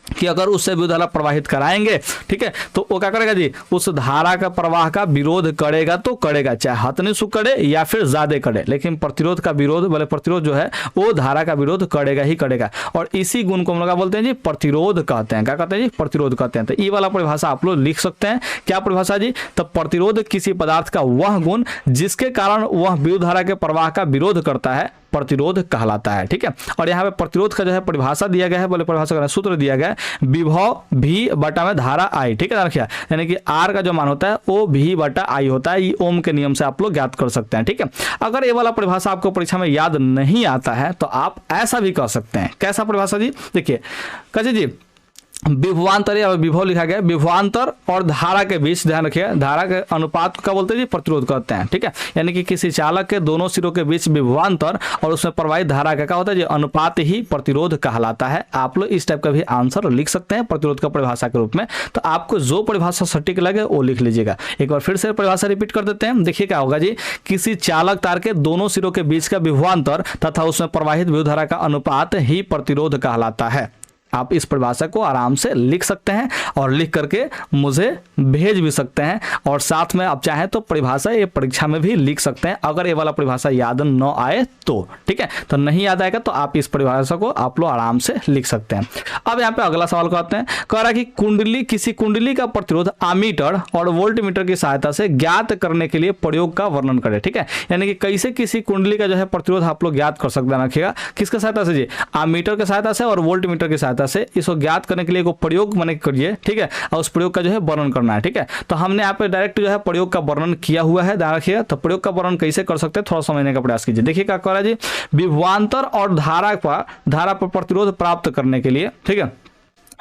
कि अगर उससे विद्युत धारा प्रवाहित कराएंगे, ठीक है, तो वो क्या करेगा जी, उस धारा का प्रवाह का विरोध करेगा तो करेगा, चाहे हतनी सुख करे या फिर ज्यादा करे, लेकिन प्रतिरोध का विरोध, बोले प्रतिरोध जो है वो धारा का विरोध करेगा ही करेगा। और इसी गुण को हम लोग बोलते हैं जी प्रतिरोध कहते हैं। क्या कहते हैं जी, प्रतिरोध कहते हैं। तो ये वाला परिभाषा आप लोग लिख सकते हैं। क्या परिभाषा जी, तो प्रतिरोध किसी पदार्थ का वह गुण जिसके कारण वह विद्युत धारा के प्रवाह का विरोध करता है, प्रतिरोध कहलाता है। ठीक है, और यहाँ पे प्रतिरोध का जो है परिभाषा दिया गया है, बोले परिभाषा का सूत्र दिया गया है, विभव भी बटा में धारा आई। ठीक है, रखिए, यानी कि आर का जो मान होता है वो भी बटा आई होता है। ये ओम के नियम से आप लोग ज्ञात कर सकते हैं। ठीक है, अगर ये वाला परिभाषा आपको परीक्षा में याद नहीं आता है तो आप ऐसा भी कह सकते हैं। कैसा परिभाषा जी, देखिए कैसे जी, विभवांतर या विभव लिखा गया, विभवांतर और धारा के बीच, ध्यान रखिए धारा के अनुपात को क्या बोलते हैं जी, प्रतिरोध कहते हैं। ठीक है, यानी कि किसी चालक के दोनों सिरों के बीच विभवांतर और उसमें प्रवाहित धारा का क्या होता है जी, अनुपात ही प्रतिरोध कहलाता है। आप लोग इस टाइप का भी आंसर लिख सकते हैं प्रतिरोध का परिभाषा के रूप में। तो आपको जो परिभाषा सटीक लगे वो लिख लीजिएगा। एक बार फिर से परिभाषा रिपीट कर देते हैं। देखिए क्या होगा जी, किसी चालक तार के दोनों सिरों के बीच का विभवांतर तथा उसमें प्रवाहित विद्युत धारा का अनुपात ही प्रतिरोध कहलाता है। आप इस परिभाषा को आराम से लिख सकते हैं और लिख करके मुझे भेज भी सकते हैं, और साथ में आप चाहें तो परिभाषा ये परीक्षा में भी लिख सकते हैं अगर ये वाला परिभाषा याद न आए तो। ठीक है, तो नहीं याद आएगा तो आप इस परिभाषा को आप लोग आराम से लिख सकते हैं। अब यहाँ पे अगला सवाल कहते हैं, कह रहा कि कुंडली, किसी कुंडली का प्रतिरोध आमीटर और वोल्टमीटर की सहायता से ज्ञात करने के लिए प्रयोग का वर्णन करें। ठीक है, यानी कि कैसे किसी कुंडली का जो है प्रतिरोध आप लोग ज्ञात कर सकते हैं। रखिएगा किसके सहायता से जी, आमीटर की सहायता से और वोल्टमीटर की सहायता से इसको ज्ञात करने के लिए को प्रयोग मैंने करिए। ठीक है, और उस प्रयोग का जो है वर्णन करना है। ठीक है, तो हमने यहाँ पे डायरेक्ट जो है प्रयोग का वर्णन किया हुआ है, ध्यान रखिए। तो प्रयोग का वर्णन कैसे कर सकते हैं थोड़ा समझने का प्रयास कीजिए। देखिए क्या कह रहा है जी, विभवांतर और धारा पर प्रतिरोध प्राप्त करने के लिए, ठीक है,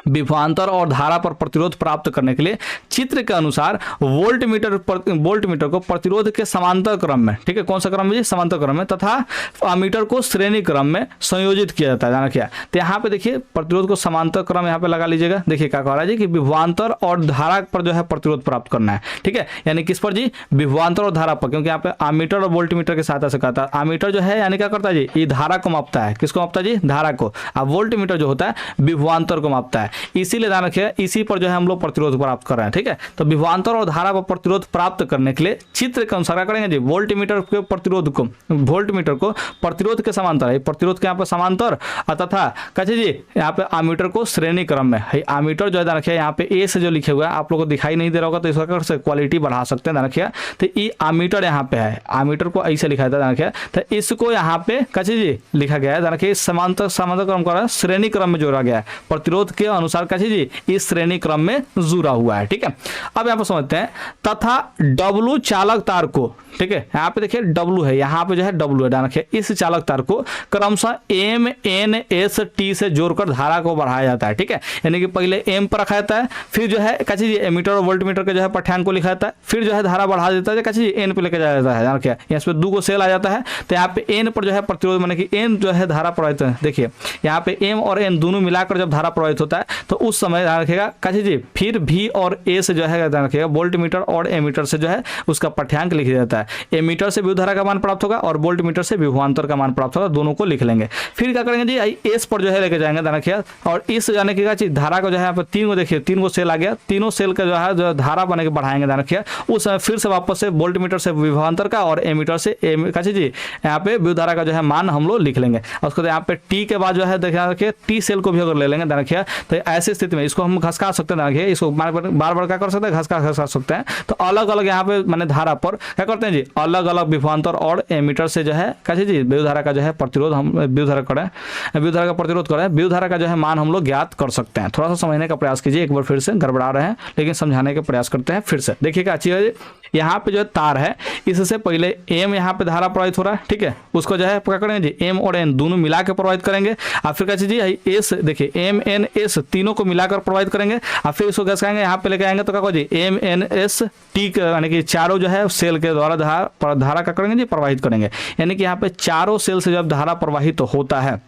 विभवांतर और धारा पर प्रतिरोध प्राप्त करने के लिए चित्र के अनुसार वोल्टमीटर को प्रतिरोध के समांतर क्रम में, ठीक है, कौन सा क्रम में जी, समांतर क्रम में, तथा अमीटर को श्रेणी क्रम में संयोजित किया जाता है। जाना क्या, तो यहाँ पे देखिए प्रतिरोध को समांतर क्रम यहाँ पे लगा लीजिएगा। देखिए क्या कह रहा है जी कि विभवांतर और धारा पर जो है प्रतिरोध प्राप्त करना है। ठीक है, यानी किस पर जी, विभवांतर और धारा पर, क्योंकि यहाँ पे अमीटर और वोल्टमीटर की सहायता से कहता है। अमीटर जो है यानी क्या करता है जी, ये धारा को मापता है, किसको मापता है जी, धारा को। अब वोल्टमीटर जो होता है विभवांतर को मापता है। इसीलिए ध्यान रखिए इसी पर जो है हम लोग प्रतिरोध प्राप्त कर रहे हैं। ठीक है, तो विभवांतर और धारा पर प्रतिरोध प्राप्त करने के लिए चित्र के अनुसार क्या करेंगे जी, वोल्टमीटर के प्रतिरोध को, वोल्टमीटर को प्रतिरोध के समांतर है, प्रतिरोध के यहाँ पे समांतर, तथा कैसे जी यहाँ पे आमीटर को श्रेणी क्रम में है। आमीटर जो है ध्यान रखिए यहाँ पे ए से जो लिखे हुआ है आप लोगों को दिखाई नहीं दे रहा होगा, तो इसका क्वालिटी बढ़ा सकते हैं। ध्यान रखिए, तो ये आमीटर यहाँ पे है, आमीटर को ऐसे लिखा था, ध्यान रखिए, तो इसको यहाँ पे कैसे जी लिखा गया है, ध्यान रखिए समांतर क्रम का श्रेणी क्रम में जोड़ा गया है, प्रतिरोध के अनुसार कैसे जी इस श्रेणी क्रम में जुड़ा हुआ है। ठीक है, अब यहाँ पर समझते हैं, तथा डब्लू चालक तार को, ठीक है, यहाँ पे देखिए डब्लू है, यहाँ पे जो है डब्लू है, ध्यान रखिए, इस चालक तार को क्रमशः एम एन एस टी से जोड़कर धारा को बढ़ाया जाता है। ठीक है, यानी कि पहले एम पर रखा जाता है, फिर जो है कैसे जी एमीटर और वोल्टमीटर के जो है पाठ्यांक को लिखा जाता है, फिर जो है धारा बढ़ा देता है, कैसे जी एन पे लेकर जाया जाता है। ध्यान रखिए यहाँ पे 2 सेल आ जाता है, तो यहाँ पे एन पर जो है प्रतिरोध माने कि एन जो है धारा प्रवाहित है। देखिए यहाँ पे एम और एन दोनों मिलाकर जब धारा प्रवाहित होता है तो उस समय ध्यान रखिएगा कैसे जी, फिर भी और ए से जो है ध्यान रखिएगा वोल्टमीटर और एमीटर से जो है उसका पाठ्यांक लिख दिया जाता है। एमीटर से विद्युत धारा का मान प्राप्त होगा और वोल्टमीटर से विभवांतर का मान प्राप्त होगा, दोनों को लिख लेंगे। फिर क्या करेंगे जी, एस पर जो है लेके जाएंगे, ध्यान रखिएगा, और इस जाने की चीज धारा को जो है यहाँ पे 3 को देखिए 3 को सेल आ गया, तीनों सेल का जो है जो धारा बने के बढ़ाएंगे, ध्यान रखिएगा। उस समय फिर से वापस से वोल्टमीटर से विभवांतर का और एमीटर से कैसे जी यहाँ पे विद्युत धारा का जो है मान हम लोग लिख लेंगे। उसको यहाँ पे टी के बाद जो है ध्यान रखिए टी सेल को भी अगर ले लेंगे, ध्यान रखिएगा, तो ऐसी स्थिति में इसको हम घसका सकते हैं, देखिए इसको बार बार क्या कर सकते हैं, घसका सकते हैं। तो अलग अलग यहाँ पे मैंने धारा पर क्या करते हैं जी, अलग अलग विभवांतर और एमीटर से जो है कैसे जी विद्युत धारा का जो है प्रतिरोध हम विद्युत धारा का प्रतिरोध करें, विद्युत धारा का जो है मान हम लोग ज्ञात कर सकते हैं। थोड़ा सा समझने का प्रयास कीजिए, एक बार फिर से गड़बड़ा रहे हैं लेकिन समझाने का प्रयास करते हैं फिर से। देखिएगा अच्छी है, यहाँ पे जो है तार है, इससे पहले एम यहाँ पे धारा प्रवाहित हो रहा है, ठीक है, उसको जो है क्या करेंगे जी एम और एन दोनों मिला के प्रवाहित करेंगे। और फिर कैसे जी एस, देखिए एम एन एस तीनों को मिलाकर प्रवाहित करेंगे, और फिर इसको घसकाएंगे यहाँ पे लेके आएंगे, तो क्या कहो G M N S T यानी कि चारों जो है सेल के द्वारा धारा का करेंगे जी प्रवाहित करेंगे। यानी कि यहाँ पे चारों सेल से जब धारा प्रवाहित होता है,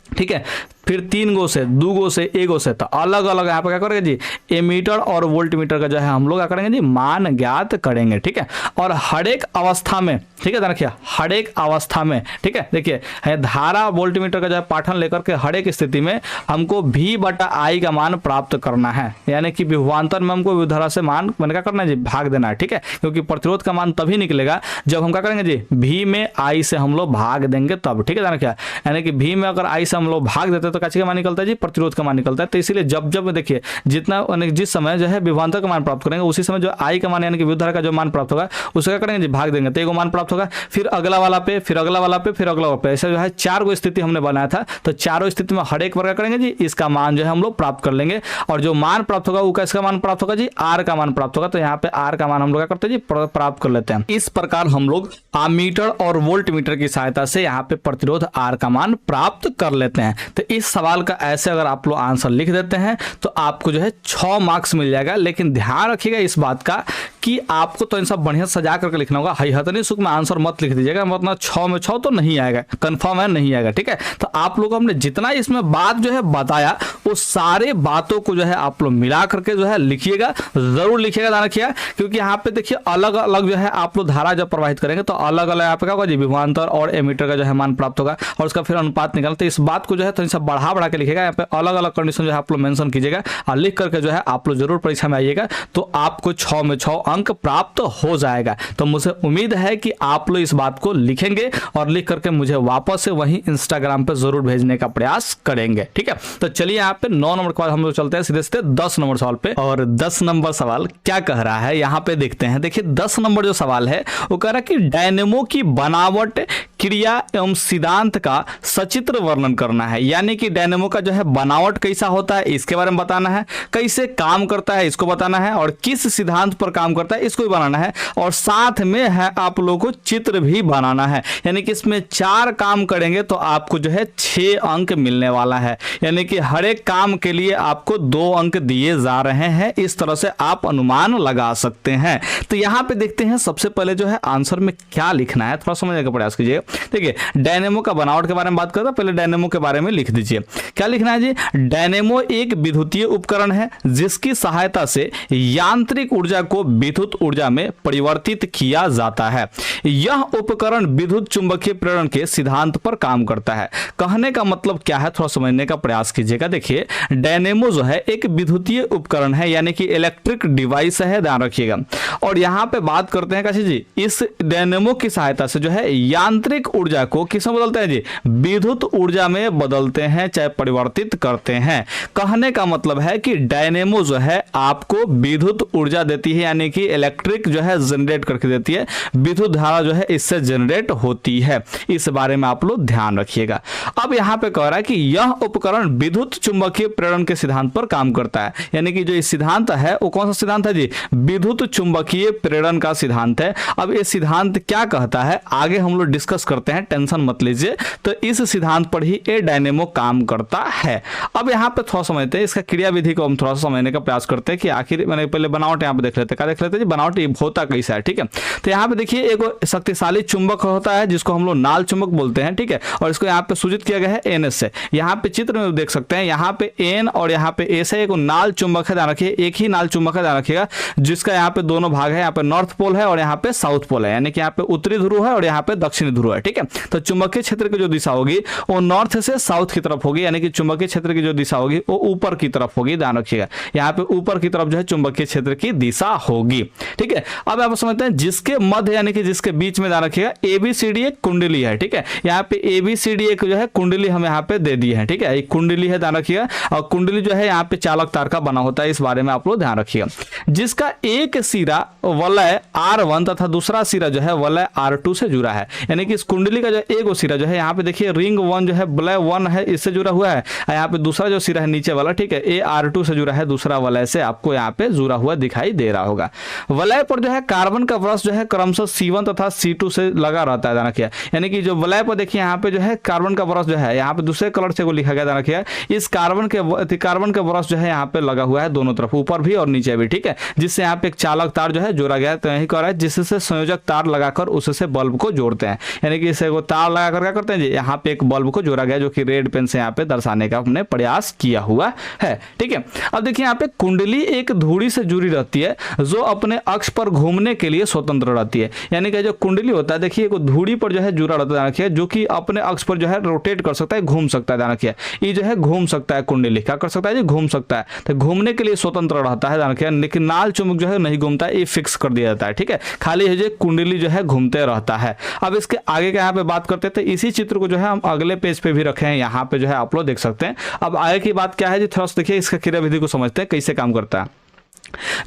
ठीक है, फिर 3 गो से 2 गो से 1 गो से, तो अलग अलग यहाँ पे क्या करेंगे जी एमीटर और वोल्टमीटर का जो है हम लोग क्या करेंगे जी मान ज्ञात करेंगे। ठीक है, और हर एक अवस्था में, ठीक है, ध्यान रखिए हर एक अवस्था में, ठीक है, देखिए धारा वोल्टमीटर का जो है पाठन लेकर के हर एक स्थिति में हमको V/I का मान प्राप्त करना है। यानी कि विभवांतर में हमको विद्युत धारा से मान मैंने क्या करना है जी भाग देना है। ठीक है, क्योंकि प्रतिरोध का मान तभी निकलेगा जब हम क्या करेंगे जी V में I से हम लोग भाग देंगे तब। ठीक है, ध्यान रखिए, यानी कि V में अगर I से हम लोग भाग देते तो कैसे का मान निकलता है जी प्रतिरोध का मान निकलता है। तो इसीलिए जब देखिए जितना जिस समय जो है विभवांतर का मान प्राप्त करेंगे उसी समय जो I का मान यानी कि विद्युत धारा का जो मान प्राप्त होगा उसका करेंगे जी भाग देंगे, तो एक मान प्राप्त होगा, फिर अगला वाला पे, फिर अगला वाला पे, फिर अगला वाला पे, ऐसे जो है 4 गो स्थिति हमने बनाया था। तो चारों स्थिति में हर एक बार क्या करेंगे जी, इसका मान जो है हम लोग प्राप्त कर लेंगे, और जो मान प्राप्त होगा वो किसका मान प्राप्त होगा जी, आर का मान प्राप्त होगा। तो यहाँ पे आर का मान हम लोग क्या करते हैं जी, प्राप्त कर लेते हैं। इस प्रकार हम लोग आमीटर और वोल्ट मीटर की सहायता से यहाँ पे प्रतिरोध आर का मान प्राप्त कर लेते हैं। तो इस सवाल का ऐसे अगर आप लोग आंसर लिख देते हैं तो आपको जो है 6 मार्क्स मिल जाएगा। लेकिन ध्यान रखिएगा इस बात का कि आपको तो इन सब बढ़िया सजा करके लिखना होगा, हथनी सुख में आंसर मत लिख दीजिएगा, मतलब 6 में 6 तो नहीं आएगा, कंफर्म है नहीं आएगा, ठीक है। तो आप लोगों हमने जितना इसमें बात जो है बताया वो सारे बातों को जो है आप लोग मिला करके जो है लिखिएगा, जरूर लिखिएगा, ध्यान रखिएगा। क्योंकि यहाँ पे देखिए अलग अलग जो है आप लोग धारा जब प्रवाहित करेंगे तो अलग अलग यहाँ पे क्या होगा जी, विभवांतर और एमीटर का जो है मान प्राप्त होगा और उसका फिर अनुपात निकालते। इस बात को जो है तो सब बढ़ा के लिखिएगा, यहाँ पे अलग अलग कंडीशन जो है आप लोग मेंशन कीजिएगा और लिख करके जो है आप लोग जरूर परीक्षा में आइएगा, तो आपको 6 में 6 अंक प्राप्त हो जाएगा। तो मुझे उम्मीद है कि आप लोग इस बात को लिखेंगे और लिख करके मुझे वापस से वही इंस्टाग्राम पे जरूर भेजने का प्रयास करेंगे, ठीक है। तो चलिए यहाँ पे 9 नंबर के बाद हम लोग चलते हैं सीधे 10 नंबर सवाल पे। और 10 नंबर सवाल क्या कह रहा है यहाँ पे देखते हैं। देखिए 10 नंबर जो सवाल है वो कह रहा है कि डायनेमो की बनावट, क्रिया एवं सिद्धांत का सचित्र वर्णन करना है। यानी कि डायनेमो का जो है बनावट कैसा होता है इसके बारे में बताना है, कैसे काम करता है इसको बताना है, और किस सिद्धांत पर काम करता है इसको भी बनाना है, और साथ में है आप लोगों को चित्र भी बनाना है। यानी कि इसमें 4 काम करेंगे तो आपको जो है 6 अंक मिलने वाला है। यानी कि हर एक काम के लिए आपको 2 अंक दिए जा रहे हैं। इस तरह से आप अनुमान लगा सकते हैं। तो यहां पे देखते हैं सबसे पहले जो है आंसर में क्या लिखना है, थोड़ा समझने का प्रयास कीजिए। देखिए डायनेमो का बनावट के बारे में बात करता, पहले डायनेमो के बारे में लिख दीजिए। क्या लिखना है जी, डायनेमो एक विद्युतीय उपकरण है जिसकी सहायता से यांत्रिक ऊर्जा को विद्युत ऊर्जा में परिवर्तित किया जाता है। यह उपकरण विद्युत चुंबकीय प्रेरण के सिद्धांत पर काम करता है। कहने का मतलब क्या है, थोड़ा समझने का प्रयास कीजिएगा। देखिए डायनेमो जो है एक विद्युतीय उपकरण है, यानी कि इलेक्ट्रिक डिवाइस है, ध्यान रखिएगा। और यहां पे बात करते हैं काशी जी, इस डायनेमो की सहायता से जो है यांत्रिक ऊर्जा को किसमें बदलते हैं जी, विद्युत ऊर्जा में बदलते हैं, चाहे परिवर्तित करते हैं। कहने का मतलब है कि डायनेमो जो है आपको विद्युत ऊर्जा देती है, यानी कि इलेक्ट्रिक जो है जनरेट करके देती है, विद्युत धारा जो है इससे जनरेट होती है। इस बारे में आप लोग ध्यान रखिएगा। अब यहां पे कह रहा है कि यह उपकरण विद्युत चुंबकीय प्रेरण के सिद्धांत पर काम करता है। यानी कि जो इस सिद्धांत है वो कौन सा सिद्धांत है जी, विद्युत चुंबकीय प्रेरण का सिद्धांत है। अब ये सिद्धांत क्या कहता है आगे हम लोग डिस्कस करते हैं, टेंशन मत लीजिए। तो इस सिद्धांत पर ही ये डायनेमो काम करता है। अब यहाँ पे थोड़ा समझते हैं इसका क्रिया विधि को, हम थोड़ा सा समझने का प्रयास करते हैं कि आखिर मैंने पहले बनावट यहाँ पे देख लेते हैं। क्या देख लेते हैं जी, बनावट होता कैसा है, ठीक है। तो यहाँ पे देखिए एक शक्तिशाली चुंबक होता है जिसको हम लोग नाल चुंबक बोलते हैं, ठीक है। और इसको यहाँ पे सूचित किया गया है एनएस से। यहाँ पे चित्र में देख सकते हैं, यहाँ पे एन और यहाँ पे एस है, एक नाल चुंबक है, ध्यान रखिए, एक ही नाल चुंबक है, ध्यान रखिएगा, जिसका यहाँ पे दोनों भाग है, यहाँ पे नॉर्थ पोल है और यहाँ पे साउथ पोल है। यानी कि यहाँ पे उत्तरी ध्रुव है और यहाँ पे दक्षिणी ध्रुव है, ठीक है। तो चुंबकीय क्षेत्र की जो दिशा होगी वो नॉर्थ से साउथ की तरफ होगी, यानी कि चुंबकीय क्षेत्र की जो दिशा होगी वो ऊपर की तरफ होगी, ध्यान रखिएगा। यहाँ पे ऊपर की तरफ जो है चुंबकीय क्षेत्र की दिशा होगी, ठीक है। अब आप समझते हैं जिसके मध्य यानी कि जिसके बीच में, ध्यान रखिएगा, एबीसीडी एक कुंडली है, ठीक है। यहाँ पे एबीसीडी एक जो है कुंडली हम यहाँ पे दे दी है, ठीक है। एक कुंडली है, ध्यान रखिएगा। और कुंडली जो है यहाँ पे चालक तार का बना होता है, इस बारे में आप लोग ध्यान रखिएगा। जिसका एक सिरा वलय R1 तथा दूसरा सिरा जो है वलय R2 से जुड़ा है। यानी कि इस कुंडली का जो एक सिरा जो है यहाँ पे देखिए रिंग 1 जो है वलय 1 है, इससे जुड़ा हुआ है। यहाँ पे दूसरा जो सिरा है नीचे वाला, ठीक है, ए R2 से जुड़ा है, दूसरा वलय से आपको यहाँ पे जुड़ा हुआ दिखाई दे रहा होगा। वलय पर जो है कार्बन का वृत्त जो है क्रमशः C1 तथा C2 से लगा रहता है, ध्यान रखिए। यानी कि जो वलय पर देखिए यहाँ पे जो है कार्बन का वृत्त जो है यहाँ पे दूसरे कलर से को लिखा गया, ध्यान रखिए। इस कार्बन के वृत्त जो है यहाँ पे लगा हुआ है दोनों तरफ, ऊपर भी और नीचे भी, ठीक है। जिससे यहाँ पे एक चालक तार जो है जोड़ा गया है। तो यही कह रहा है जिससे संयोजक तार लगाकर उससे बल्ब को जोड़ते हैं। यानी कि इसे वो तार लगाकर क्या करते हैं जी, यहाँ पे एक बल्ब को जोड़ा गया, जो कि रेड पेन से यहाँ पे दर्शाने का हमने प्रयास किया हुआ है, ठीक है। अब देखिए यहाँ पे कुंडली एक धुरी से जुड़ी रहती है जो अपने अक्ष पर घूमने के लिए स्वतंत्र रहती है। यानी कि जो कुंडली होता है देखिए एक धुरी पर जो है जुड़ा रहता है, जो कि अपने अक्ष पर जो है रोटेट कर सकता है, घूम सकता है, ध्यान रखिए। ये जो है घूम सकता है, कुंडली क्या कर सकता है जी, घूम सकता है। तो घूमने के लिए स्वतंत्र रहता है, ध्यान रखिए। लेकिन नाल चुंबक जो है नहीं घूमता है, ये फिक्स कर दिया जाता है, ठीक है। खाली है जो कुंडली जो है घूमते रहता है। अब इसके आगे के यहाँ पे बात करते थे, इसी चित्र को जो है हम अगले पेज पे भी रखे हैं, यहाँ पे जो है आप लोग देख सकते हैं। अब आगे की बात क्या है जी, थोड़ा सा देखिए इसका क्रिया विधि को समझते हैं कैसे काम करता है।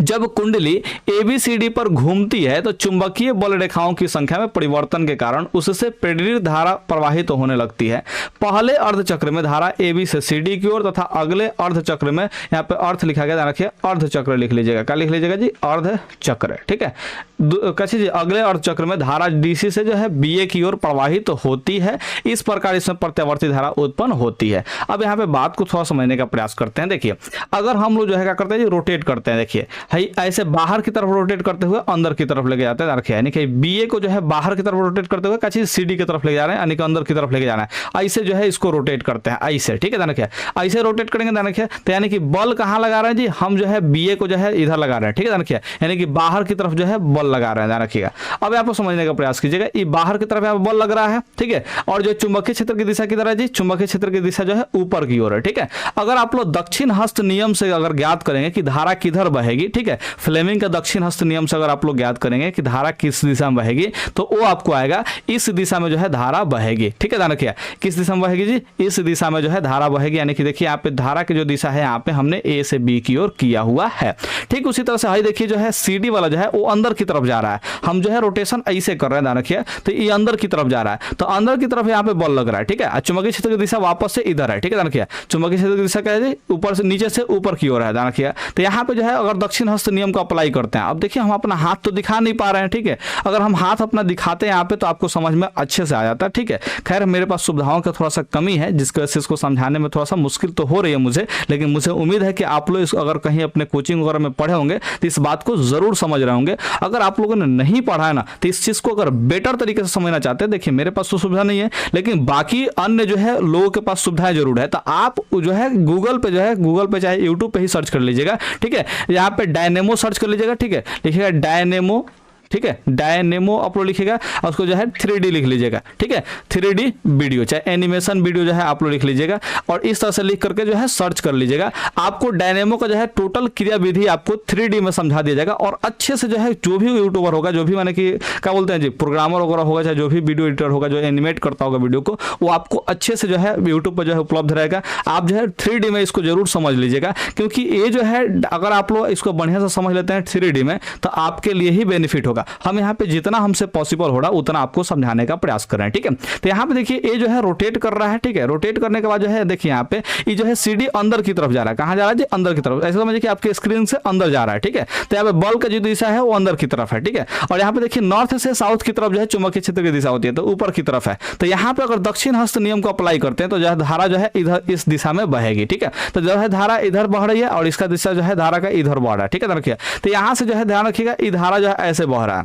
जब कुंडली ABCD पर घूमती है तो चुंबकीय बल रेखाओं की संख्या में परिवर्तन के कारण उससे प्रेरित धारा प्रवाहित होने लगती है। पहले अर्धचक्र में धारा AB से CD की ओर तथा अगले अर्धचक्र में, यहाँ पे अर्थ लिखा गया, ध्यान रखिए अर्धचक्र लिख लीजिएगा, क्या लिख लीजिएगा जी, अर्धचक्र, ठीक है। कैसे जी, अगले अर्धचक्र में धारा DC से जो है BA की ओर प्रवाहित होती है। इस प्रकार इसमें प्रत्यावर्ती धारा उत्पन्न होती है। अब यहाँ पे बात को थोड़ा समझने का प्रयास करते हैं। देखिए, अगर हम लोग जो है क्या करते हैं जी, रोटेट करते हैं, देखिए ऐसे बाहर की तरफ रोटेट करते हुए अंदर की तरफ लेके जाते हैं, यानी कि BA को जो है बाहर की तरफ रोटेट करते हुए क्या चीज CD की तरफ लेके जा रहे हैं, यानी कि अंदर की तरफ लेके जाना है। ऐसे जो है इसको रोटेट करते हैं, ऐसे, ठीक है, ध्यान रखिए, ऐसे रोटेट करेंगे, ध्यान रखिए। तो यानी कि बल कहाँ लगा रहे हैं जी, हम जो है BA को जो है इधर लगा रहे हैं, ठीक है, ध्यान रखिए, यानी कि बाहर की तरफ जो है बल लगा रहे हैं, ध्यान रखिएगा। अब आप समझने का प्रयास कीजिएगा, ये बाहर की तरफ यहाँ बल लग रहा है, ठीक है, और जो चुंबकीय क्षेत्र की दिशा किधर है जी, चुंबकीय क्षेत्र की दिशा जो है ऊपर की ओर है, ठीक है। अगर आप लोग दक्षिण हस्त नियम से अगर ज्ञात करेंगे कि धारा किधर बहेगी, ठीक है, फ्लेमिंग का दक्षिण हस्त नियम से अगर आप लोग ज्ञात करेंगे कि धारा किस दिशा में बहेगी, तो वो आपको आएगा इस दिशा में जो है धारा बहेगी, ठीक है, ध्यान रखिए, किस दिशा में बहेगी जी, इस दिशा में जो है धारा बहेगी। यानी कि देखिए यहाँ पे धारा की जो दिशा है, यहाँ पे हमने A से B की ओर किया हुआ है। ठीक उसी तरह से हाई देखिए जो है CD वाला जो है वो अंदर की तरफ जा रहा है, हम जो है रोटेशन ऐसे कर रहे हैं, ध्यान रखिए, तो ये अंदर की तरफ जा रहा है, तो अंदर की तरफ यहाँ पे बल लग रहा है, ठीक है। चुंबकीय क्षेत्र की दिशा वापस से इधर है, ठीक है, ध्यान रखिए, चुंबकीय क्षेत्र की दिशा क्या है जी, ऊपर से नीचे से ऊपर की ओर है, ध्यान रखिए। तो यहाँ पे जो है अगर दक्षिण हस्त नियम को अप्लाई करते हैं, अब देखिए हम अपना हाथ तो दिखा नहीं पा रहे हैं, ठीक है, अगर हम हाथ अपना दिखाते हैं यहाँ पे तो आपको समझ में अच्छे से आ जाता है, ठीक है। खैर मेरे पास सुविधाओं का थोड़ा सा कमी है, जिसकी वजह से इसको समझाने में थोड़ा सा मुश्किल तो हो रही है मुझे, लेकिन मुझे उम्मीद है कि आप लोग अगर कहीं अपने कोचिंग वगैरह में पढ़े होंगे तो इस बात को जरूर समझ रहे होंगे। अगर आप लोगों ने नहीं पढ़ा है ना, तो इस चीज को अगर बेटर तरीके से समझना चाहते हैं, देखिए मेरे पास तो सुविधा नहीं है, लेकिन बाकी अन्य जो है लोगों के पास सुविधाएं जरूर है। तो आप जो है गूगल पे चाहे यूट्यूब पे ही सर्च कर लीजिएगा, ठीक है, यहाँ पे डायनेमो सर्च कर लीजिएगा, ठीक है, लिखिएगा डायनेमो, ठीक है, डायनेमो आप लोग लिखिएगा और उसको जो है 3D लिख लीजिएगा, ठीक है, 3D वीडियो चाहे एनिमेशन वीडियो जो है आप लोग लिख लीजिएगा और इस तरह से लिख करके जो है सर्च कर लीजिएगा। आपको डायनेमो का जो है टोटल क्रिया विधि आपको 3D में समझा दिया जाएगा और अच्छे से जो है जो भी यूट्यूबर होगा, जो भी माने कि क्या बोलते हैं जी, प्रोग्रामर वगैरह होगा, चाहे जो भी वीडियो एडिटर होगा जो एनिमेट करता होगा वीडियो को, वो आपको अच्छे से जो है यूट्यूब पर जो है उपलब्ध रहेगा। आप जो है 3D में इसको जरूर समझ लीजिएगा, क्योंकि ये जो है अगर आप लोग इसको बढ़िया से समझ लेते हैं 3D में तो आपके लिए ही बेनिफिट होगा। हम यहाँ पे जितना हमसे पॉसिबल हो रहा है उतना आपको समझाने का प्रयास कर रहे हैं, ठीक है। तो यहाँ पे देखिए ये जो है रोटेट कर रहा है, ठीक है, रोटेट करने के बाद जो है देखिए यहाँ पे ये जो है CD अंदर की तरफ जा रहा है, कहाँ जा रहा है जी, अंदर की तरफ, ऐसा समझिए कि आपके स्क्रीन से अंदर जा रहा है, ठीक है। तो यहाँ पे बल का जो दिशा है वो अंदर की तरफ है, ठीक है, और यहाँ पे देखिए नॉर्थ से साउथ की तरफ जो है चुंबकीय क्षेत्र की दिशा होती है, तो ऊपर की तरफ है। तो यहाँ पे अगर दक्षिण हस्त नियम को अप्लाई करते हैं तो जो है धारा जो है इधर इस दिशा में बहेगी, ठीक है। तो जो है धारा इधर बह रही है और इसका दिशा जो है धारा का इधर बढ़ रहा है, ठीक है, रखिए। तो यहाँ से जो है ध्यान रखिएगा ये धारा जो है ऐसे बह रहा है,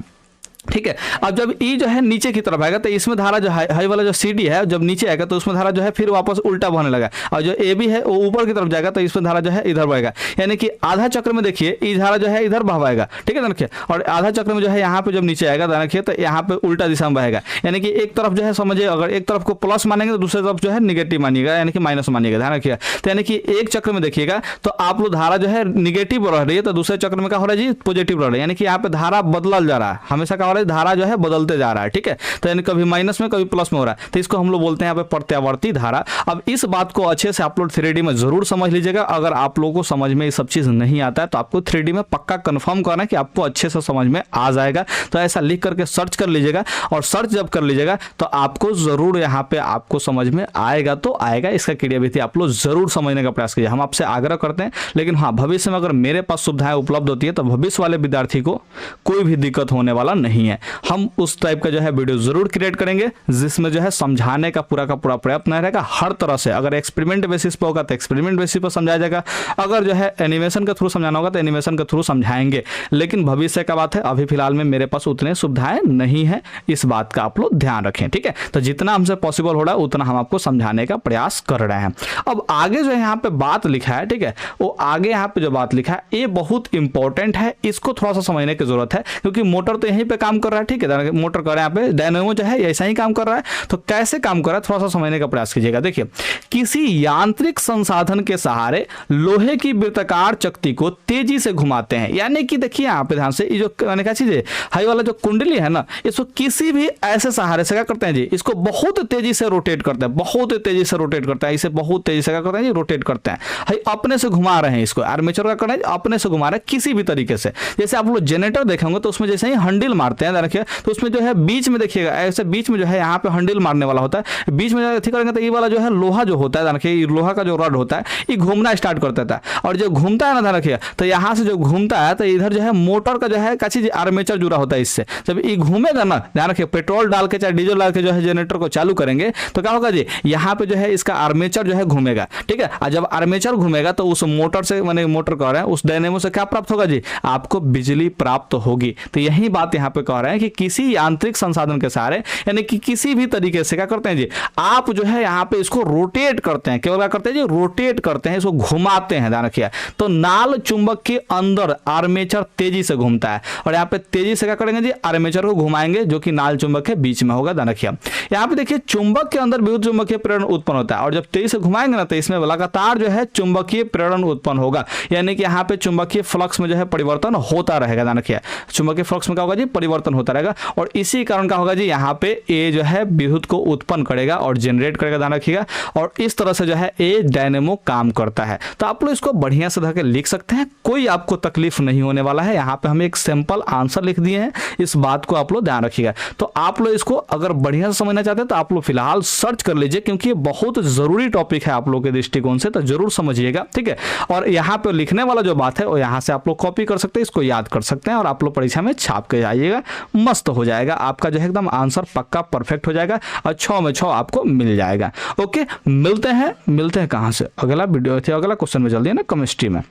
ठीक है। अब जब ई जो है नीचे की तरफ आएगा तो इसमें धारा जो हाई वाला जो CD है जब नीचे आएगा तो उसमें धारा जो है फिर वापस उल्टा बहने लगा, और जो AB है वो ऊपर की तरफ जाएगा तो इसमें धारा जो है इधर बहेगा। यानी कि आधा चक्र में देखिए ई धारा जो है इधर बहवाएगा, ठीक है, देखिए, और आधा चक्र में जो है यहाँ पे जब नीचे आएगा देखिए तो यहाँ पे उल्टा दिशा में बहेगा। यानी कि एक तरफ जो है समझिए, अगर एक तरफ को प्लस मानेंगे तो दूसरी तरफ जो है निगेटिव मानिएगा, यानी कि माइनस मानिएगा, ध्यान रखिएगा। तो यानी कि एक चक्र में देखिएगा तो आप लोग धारा जो है निगेटिव रह रही है, तो दूसरे चक्र में क्या हो रहा है जी, पॉजिटिव रह रहा है। यानी कि यहाँ पे धारा बदल जा रहा है, हमेशा क्या हो रहा है, धारा जो है बदलते जा रहा है, ठीक है। तो यानी कभी माइनस में कभी प्लस में हो रहा है, तो इसको हम लोग बोलते हैं यहाँ पे प्रत्यावर्ती धारा। अब इस बात को अच्छे से आप लोग 3D में जरूर समझ लीजिएगा। अगर आप लोगों को समझ में ये सब चीज नहीं आता है तो आपको 3D में पक्का कंफर्म करना है कि आपको अच्छे से समझ में आ जाएगा। तो ऐसा लिख करके सर्च कर लीजिएगा, और सर्च जब कर लीजिएगा तो आपको जरूर यहाँ पे आपको समझ में आएगा, तो आएगा। इसका क्रियाविधि आप लोग जरूर समझने का प्रयास कीजिए, हम आपसे आग्रह करते हैं। लेकिन हाँ, भविष्य में अगर मेरे पास सुविधाएं उपलब्ध होती है तो भविष्य वाले विद्यार्थी को कोई भी दिक्कत होने वाला नहीं है। हम उस टाइप का जो है वीडियो जरूर क्रिएट करेंगे जिसमें जो है समझाने का पूरा प्रयत्न रहेगा हर तरह से। अगर एक्सपेरिमेंट बेसिस पे होगा तो एक्सपेरिमेंट बेसिस पर समझाया जाएगा, अगर जो है एनिमेशन के थ्रू समझाना होगा तो एनिमेशन के थ्रू समझाएंगे। लेकिन भविष्य का बात है, अभी फिलहाल में मेरे पास उतने सुविधाएं नहीं है, इस बात का आप लोग ध्यान रखें, ठीक है। तो जितना हमसे पॉसिबल हो रहा है उतना हम आपको समझाने का प्रयास कर रहे हैं। अब आगे जो है यहाँ पे बात लिखा है, ठीक है, वो आगे यहाँ पे जो बात लिखा है ये बहुत इंपॉर्टेंट है, इसको थोड़ा सा समझने की जरूरत है, क्योंकि मोटर तो यहीं पे काम काम कर रहा है, ठीक है, मोटर कर रहा है यहाँ पे डायनेमो जो है ऐसा ही काम कर रहा है। तो कैसे काम कर रहा है थोड़ा सा समझने का प्रयास कीजिएगा। देखिए, किसी यांत्रिक संसाधन के सहारे लोहे की वृत्ताकार चकती को तेजी से घुमाते हैं। यानी कि देखिए यहाँ पे ध्यान से, ये जो मैंने क्या चीज है, हाई वाला जो कुंडली है ना, इसको किसी भी ऐसे सहारे से क्या करते हैं जी, इसको बहुत तेजी से रोटेट करते हैं, बहुत तेजी से रोटेट करता है, इसे बहुत तेजी से क्या करते हैं जी, रोटेट करते हैं। हाई अपने से घुमा रहे हैं इसको, आर्मेचर का करना है अपने से घुमा रहे हैं किसी भी तरीके से। जैसे आप लोग जनरेटर देखेंगे तो उसमें जैसे ही हंडिल मारते हैं, देखिए तो उसमें जो है बीच में देखिएगा ऐसे बीच में जो है यहाँ पे हंडिल मारने वाला होता है, बीच में ठीक करेंगे तो ये वाला जो है लोहा जो होता है, देखिए लोहा का जो रॉड होता है ये घूमना स्टार्ट कर देता है। और जो घूमता है ना, ध्यान रखिए, तो यहाँ से जो घूमता है तो इधर जो है मोटर का जो है क्या चीज आर्मेचर जुड़ा होता है इससे। जब ये घूमेगा ना, ध्यान रखिए, पेट्रोल डाल के चाहे डीजल डाल के जो है जनरेटर को चालू करेंगे तो क्या होगा जी, यहाँ पे जो है इसका आर्मेचर जो है घूमेगा, ठीक है। और जब आर्मेचर घूमेगा तो उस मोटर से, मैंने मोटर कह रहे हैं, उस डायनेमो से क्या प्राप्त होगा जी, आपको बिजली प्राप्त होगी। तो यही बात यहाँ पे कह रहे हैं कि किसी यांत्रिक संसाधन के सहारे, यानी कि किसी भी तरीके से क्या करते हैं जी, आप जो है यहाँ पे इसको रोटेट करते हैं, केवल क्या करते हैं जी, रोटेट करते हैं, इसको घुमाते हैं। ध्यान रखिए, तो नाल चुंबक के अंदर आर्मेचर तेजी से घूमता है और यहाँ पे तेजी से क्या करेंगे जी, आर्मेचर को घुमाएंगे जो कि नाल चुंबक के बीच में होगा। ध्यान रखिए, यहाँ पे देखिए चुंबक के अंदर विद्युत चुंबकीय प्रेरण उत्पन्न होता है और जब तेजी से घुमाएंगे ना तो इसमें लगातार जो है चुंबकीय प्रेरण उत्पन्न होगा, यानी कि यहाँ पे चुंबकीय फ्लक्स में जो है परिवर्तन होता रहेगा। ध्यान रखिए, चुंबकीय फ्लक्स में क्या होगा जी, परिवर्तन होता रहेगा और इसी कारण क्या होगा जी, यहाँ पे ये जो है विद्युत को उत्पन्न करेगा और जनरेट करेगा। ध्यान रखिएगा, और इस तरह से जो है ये डायनेमो काम करता है। तो आप लोग इसको बढ़िया से धर के लिख सकते हैं, कोई आपको तकलीफ नहीं होने वाला है। यहाँ पे हम एक सिंपल आंसर लिख दिए हैं, इस बात को आप लोग ध्यान रखिएगा। तो आप लोग इसको अगर बढ़िया से समझना चाहते हैं तो आप लोग फिलहाल सर्च कर लीजिए, क्योंकि ये बहुत जरूरी टॉपिक है आप लोग के दृष्टिकोण से, तो जरूर समझिएगा, ठीक है। और यहाँ पे लिखने वाला जो बात है वो यहाँ से आप लोग कॉपी कर सकते हैं, इसको याद कर सकते हैं और आप लोग परीक्षा में छाप के जाइएगा, मस्त हो जाएगा आपका जो है एकदम आंसर पक्का परफेक्ट हो जाएगा और 6 में 6 आपको मिल जाएगा। ओके, मिलते हैं कहाँ से, अगला वीडियो थे, अगला क्वेश्चन में जल्दी है ना, केमिस्ट्री में।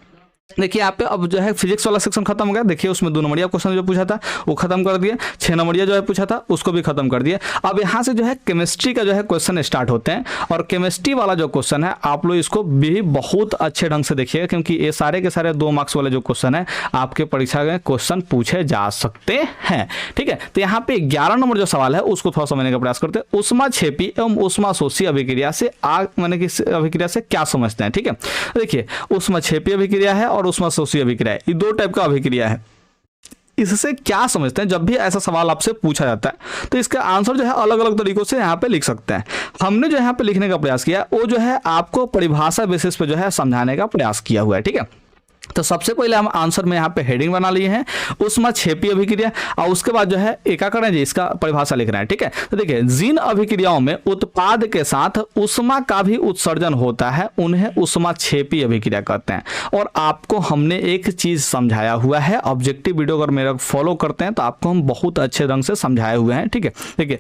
देखिए यहाँ पे अब जो है फिजिक्स वाला सेक्शन खत्म हो गया। देखिए उसमें 2 नंबरिया क्वेश्चन जो पूछा था वो खत्म कर दिया, 6 नंबरिया जो है पूछा था उसको भी खत्म कर दिया। अब यहाँ से जो है केमिस्ट्री का जो है क्वेश्चन स्टार्ट होते हैं और केमिस्ट्री वाला जो क्वेश्चन है आप लोग इसको भी बहुत अच्छे ढंग से देखिएगा, क्योंकि ये सारे के सारे 2 मार्क्स वाले जो क्वेश्चन है आपके परीक्षा में क्वेश्चन पूछे जा सकते हैं, ठीक है। तो यहाँ पे 11 नंबर जो सवाल है उसको थोड़ा समझने का प्रयास करते हैं। उष्माक्षेपी एवं उष्माशोषी अभिक्रिया से माने कि अभिक्रिया से क्या समझते हैं, ठीक है। देखिए उष्माक्षेपी अभिक्रिया है और उष्माशोषी अभिक्रिया है, ये 2 टाइप का अभिक्रिया है। इससे क्या समझते हैं, जब भी ऐसा सवाल आपसे पूछा जाता है तो इसका आंसर जो है अलग अलग तरीकों से यहाँ पे लिख सकते हैं। हमने जो यहाँ पे लिखने का प्रयास किया वो जो है आपको परिभाषा बेसिस पे जो है समझाने का प्रयास किया हुआ है, ठीक है। तो सबसे पहले हम आंसर में यहाँ पे हेडिंग बना लिए हैं उष्माक्षेपी अभिक्रिया और उसके बाद जो है एका करें जी इसका परिभाषा लिख रहे हैं, ठीक है। तो देखिए जिन अभिक्रियाओं में उत्पाद के साथ उष्मा का भी उत्सर्जन होता है उन्हें उष्माक्षेपी अभिक्रिया कहते हैं। और आपको हमने एक चीज समझाया हुआ है, ऑब्जेक्टिव वीडियो अगर मेरा फॉलो करते हैं तो आपको हम बहुत अच्छे ढंग से समझाए हुए हैं, ठीक है। देखिए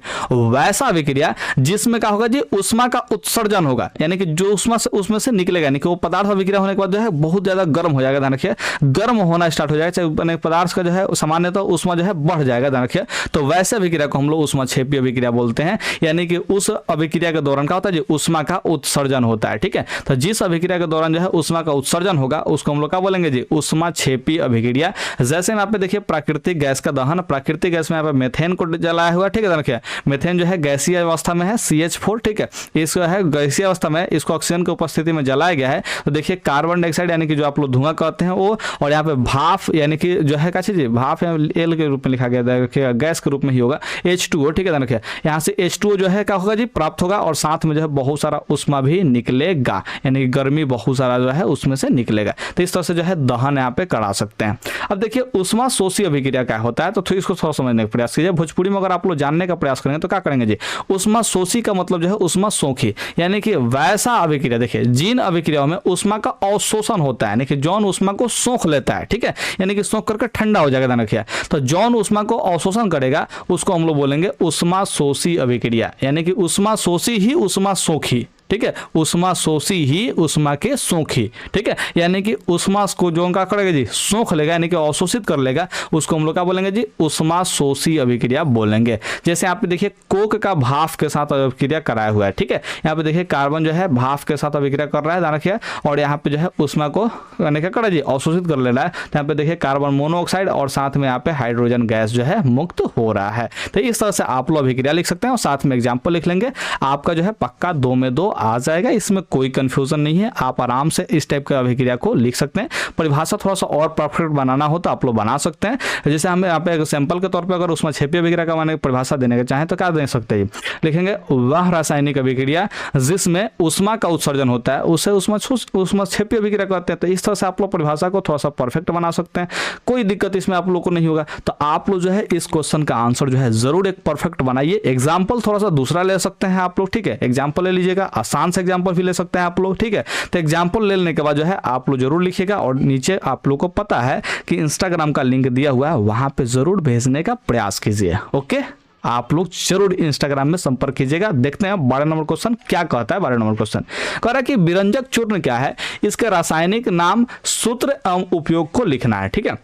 वैसा अभिक्रिया जिसमें क्या होगा जी, उष्मा का उत्सर्जन होगा, यानी कि जो उष्मा उसमें से निकलेगा, यानी कि वो पदार्थ अभिक्रिया होने के बाद जो है बहुत ज्यादा गर्म हो जाएगा। ध्यान रखिए, गर्म होना स्टार्ट हो जाएगा, चाहे पदार्थ का जो है सामान्यतः उष्मा जो है बढ़ जाएगा। ध्यान रखिए, तो वैसे अभिक्रिया को हम लोग उष्माक्षेपी अभिक्रिया बोलते हैं, यानी कि उस अभिक्रिया के दौरान क्या होता है जी, उष्मा का उत्सर्जन होता है, ठीक है। तो जिस अभिक्रिया के दौरान जो है उष्मा का उत्सर्जन होगा उसको हम लोग क्या बोलेंगे जी, उष्माक्षेपी अभिक्रिया। जैसे यहाँ पे देखिए प्राकृतिक गैस का दहन, प्राकृतिक गैस में यहाँ पे मेथेन को जलाया हुआ, ठीक है। देखिए मेथेन जो है गैसीय अवस्था में है CH4, ठीक है। इसको है गैसीय अवस्था में, इसको ऑक्सीजन की उपस्थिति में जलाया गया है। तो देखिए कार्बन डाइऑक्साइड यानी कि जो आप लोग धुआं कहते हैं वो, और यहाँ पे भाप यानी कि जो है क्या चीज, भाप एल के रूप में लिखा गया है, गैस के रूप में ही होगा H2O, ठीक है। देखिए यहाँ से H2O जो है क्या होगा जी, प्राप्त होगा और साथ में जो है बहुत सारा उष्मा भी निकलेगा, यानी कि गर्मी बहुत सारा जो है उसमें से निकलेगा। तो इस तरह से जो है दहन यहाँ पे करा सकते हैं। अब देखिए उष्माशोषी अभिक्रिया क्या होता है, तो इसको थोड़ा समझने का प्रयास कीजिए। भोजपुरी में अगर आप लोग जानने का प्रयास करेंगे तो क्या करेंगे जी, उष्माशोषी का मतलब जो है उष्मा सोखी, यानी कि वैसा अभिक्रिया। देखिए जिन अभिक्रियाओं में उष्मा का अवशोषण होता है, यानी कि जौन उष्मा को सोख लेता है, ठीक है, यानी कि सोख करके ठंडा हो जाएगा। ध्यान रखिए, तो जौन उष्मा को अवशोषण करेगा उसको हम लोग बोलेंगे उष्माशोषी अभिक्रिया, यानी कि उष्माशोषी ही उष्मा सोखी, ठीक है, उष्मा शोषी ही उष्मा के सोखी, ठीक है, यानी कि उष्मा को जो क्या करेगा जी, सोख लेगा यानी कि अवशोषित कर लेगा, उसको हम लोग क्या बोलेंगे जी, उष्मा शोषी अभिक्रिया बोलेंगे। जैसे यहाँ पे देखिए कोक का भाप के साथ अभिक्रिया कराया हुआ है, ठीक है, यहाँ पे देखिए कार्बन जो है भाप के साथ अभिक्रिया कर रहा है, ध्यान रखिए, और यहाँ पे जो है उष्मा को क्या करा जी, अवशोषित कर ले रहा है। तो यहाँ पे देखिए कार्बन मोनोऑक्साइड और साथ में यहाँ पे हाइड्रोजन गैस जो है मुक्त हो रहा है। तो इस तरह से आप लोग अभिक्रिया लिख सकते हैं और साथ में एग्जाम्पल लिख लेंगे, आपका जो है पक्का 2 में 2 आ जाएगा, इसमें कोई कंफ्यूजन नहीं है, आप आराम से इस टाइप का अभिक्रिया को लिख सकते हैं। परिभाषा थोड़ा सा और परफेक्ट बनाना हो तो आप लोग बना सकते हैं। जैसे हमें यहाँ पे सैंपल के तौर पे अगर उसमें छेपी अभिक्रिया का माने परिभाषा देने के चाहें तो क्या दे सकते हैं, लिखेंगे वह रासायनिक अभिक्रिया जिसमें उष्मा का उत्सर्जन होता है उसे उसमें छेपी अभिक्रिया कहते हैं। तो इस तरह से आप लोग परिभाषा को थोड़ा सा परफेक्ट बना सकते हैं, कोई दिक्कत इसमें आप लोग को नहीं होगा। तो आप लोग जो है इस क्वेश्चन का आंसर जो है जरूर एक परफेक्ट बनाइए। एग्जाम्पल थोड़ा सा दूसरा ले सकते हैं आप लोग, ठीक है, एग्जाम्पल ले लीजिएगा, आसान से एग्जाम्पल भी ले सकते हैं आप लोग, ठीक है। तो एग्जाम्पल ले लेने के बाद जो है आप लोग जरूर लिखिएगा और नीचे आप लोग को पता है कि इंस्टाग्राम का लिंक दिया हुआ है, वहां पे जरूर भेजने का प्रयास कीजिए। ओके, आप लोग जरूर इंस्टाग्राम में संपर्क कीजिएगा। देखते हैं 12 नंबर क्वेश्चन क्या कहता है। 12 नंबर क्वेश्चन कह रहा है कि विरंजक चूर्ण क्या है, इसके रासायनिक नाम, सूत्र एवं उपयोग को लिखना है, ठीक है।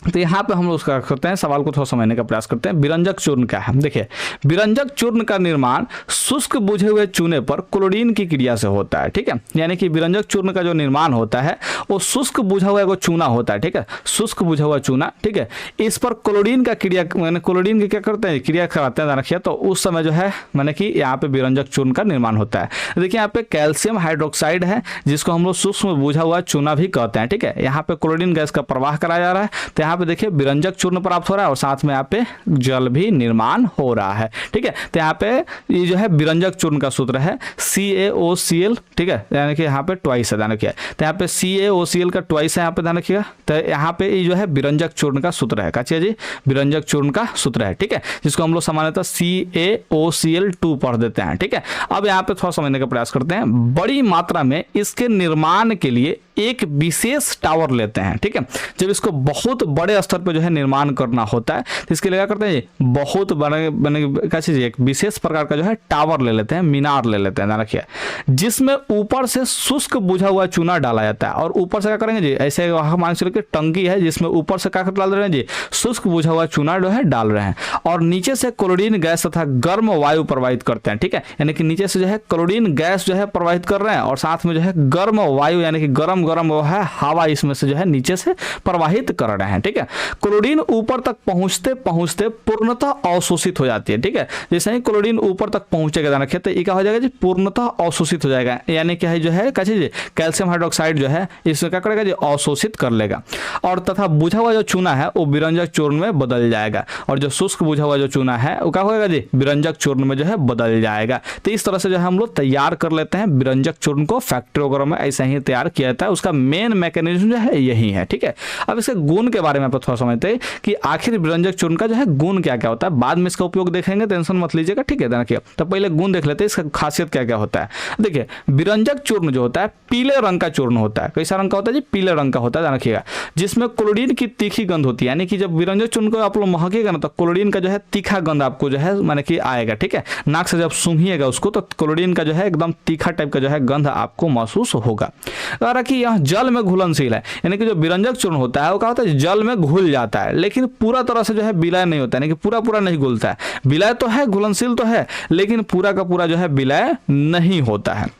तो यहाँ पे हम लोग उसका करते हैं, सवाल को थोड़ा समझने का प्रयास करते हैं। विरंजक चूर्ण क्या है, देखिए विरंजक चूर्ण का निर्माण शुष्क बुझे हुए चूने पर क्लोरीन की क्रिया से होता है, ठीक है, यानी कि विरंजक चूर्ण का जो निर्माण होता है वो शुष्क बुझा हुआ एक चूना होता है, ठीक है, शुष्क बुझा हुआ चूना, ठीक है, इस पर क्लोरीन का क्रिया मैंने क्लोरीन की क्या करते हैं, क्रिया कराते हैं, रखिए, तो उस समय जो है मैंने कि यहाँ पे विरंजक चूर्ण का निर्माण होता है। देखिए यहाँ पे कैल्शियम हाइड्रोक्साइड है जिसको हम लोग सूक्ष्म बुझा हुआ चूना भी कहते हैं, ठीक है, यहाँ पे क्लोरीन गैस का प्रवाह कराया जा रहा है, तो यहाँ पे देखिए विरंजक चूर्ण प्राप्त हो रहा है और साथ में यहाँ पे जल भी निर्माण हो रहा है, ठीक है। तो यहाँ पे ये जो है विरंजक चूर्ण का सूत्र है CaOCl, ठीक है, यानी कि यहाँ पे ट्वाइस है, ध्यान रखिए, तो यहाँ पे CaOCl का ट्वाइस है, यहाँ पे ध्यान रखिएगा। तो यहाँ पे ये जो है विरंजक चूर्ण का सूत्र है, क्या जी, विरंजक चूर्ण का सूत्र है, ठीक है, जिसको हम लोग सामान्यतः CaOCl2 पढ़ देते हैं, ठीक है। अब यहाँ पे थोड़ा समझने का प्रयास करते हैं। बड़ी मात्रा में इसके निर्माण के लिए एक विशेष टावर लेते हैं, ठीक है, जब इसको बहुत बड़े स्तर पर जो है निर्माण करना होता है तो इसके लिए क्या करते हैं, बहुत बड़े क्या चीज, एक विशेष प्रकार का जो है टावर ले लेते हैं, मीनार ले लेते हैं, ध्यान रखिए, जिसमें ऊपर से शुष्क बुझा हुआ चूना डाला जाता है और ऊपर से क्या करेंगे जी, ऐसे मान चलिए टंकी है जिसमें ऊपर से क्या डाल रहे हैं जी, शुष्क बुझा हुआ चूना जो है डाल रहे हैं और नीचे से क्लोरीन गैस तथा गर्म वायु प्रवाहित करते हैं, ठीक है, यानी कि नीचे से जो है क्लोरीन गैस जो है प्रवाहित कर रहे हैं और साथ में जो है गर्म वायु यानी कि गर्म वो है हवा इसमें से जो है नीचे से प्रवाहित कर रहे हैं, ठीक है। क्लोरीन ऊपर तक पहुंचते पहुंचते पूर्णतः अवशोषित हो जाती है, ठीक है, जैसे ही क्लोरीन ऊपर तक पहुंचेगा ध्यान रखिए, तो ये क्या हो जाएगा जी, पूर्णतः अवशोषित हो जाएगा, यानी क्या है जो है क्या चीज, कैल्शियम हाइड्रोक्साइड जो है इसमें क्या करेगा जी, अवशोषित कर लेगा और तथा बुझा हुआ जो चूना है वो विरंजक चूर्ण में बदल जाएगा और जो शुष्क बुझा हुआ जो चूना है वो क्या होगा जी, विरंजक चूर्ण में जो है बदल जाएगा। तो इस तरह से जो है हम लोग तैयार कर लेते हैं विरंजक चूर्ण को, फैक्ट्री वगैरह में ऐसा ही तैयार किया जाता है, उसका मेन मैकेनिज्म जो है यही है, ठीक है। अब इसके गुण के बारे में आप थोड़ा समझते हैं कि आखिर विरंजक चूर्ण का जो है गुण क्या क्या होता है, बाद में इसका उपयोग देखेंगे, टेंशन मत लीजिएगा, ठीक है, देखिए तो पहले गुण देख लेते हैं, इसका खासियत क्या क्या होता है। देखिए विरंजक चूर्ण जो होता है पीले रंग का चूर्ण होता है, कैसा रंग का होता है जी, पीले रंग का होता है, ध्यान रखिएगा, जिसमें क्लोरीन की तीखी गंध होती है, यानी कि जब विरंजक चूर्ण को आप लोग महकेगा ना तो क्लोरीन का जो है तीखा गंध आपको जो है माने कि आएगा, ठीक है, नाक से जब सूंघिएगा उसको तो क्लोरीन का जो है एकदम तीखा टाइप का जो है गंध आपको महसूस होगा। कि यह जल में घुलनशील है, यानी कि जो विरंजक चूर्ण होता है वो क्या होता है, जल में घुल जाता है, लेकिन पूरा तरह से जो है विलय नहीं होता है, यानी कि पूरा नहीं घुलता है, विलय तो है, घुलनशील तो है, लेकिन पूरा का पूरा जो है विलय नहीं होता है।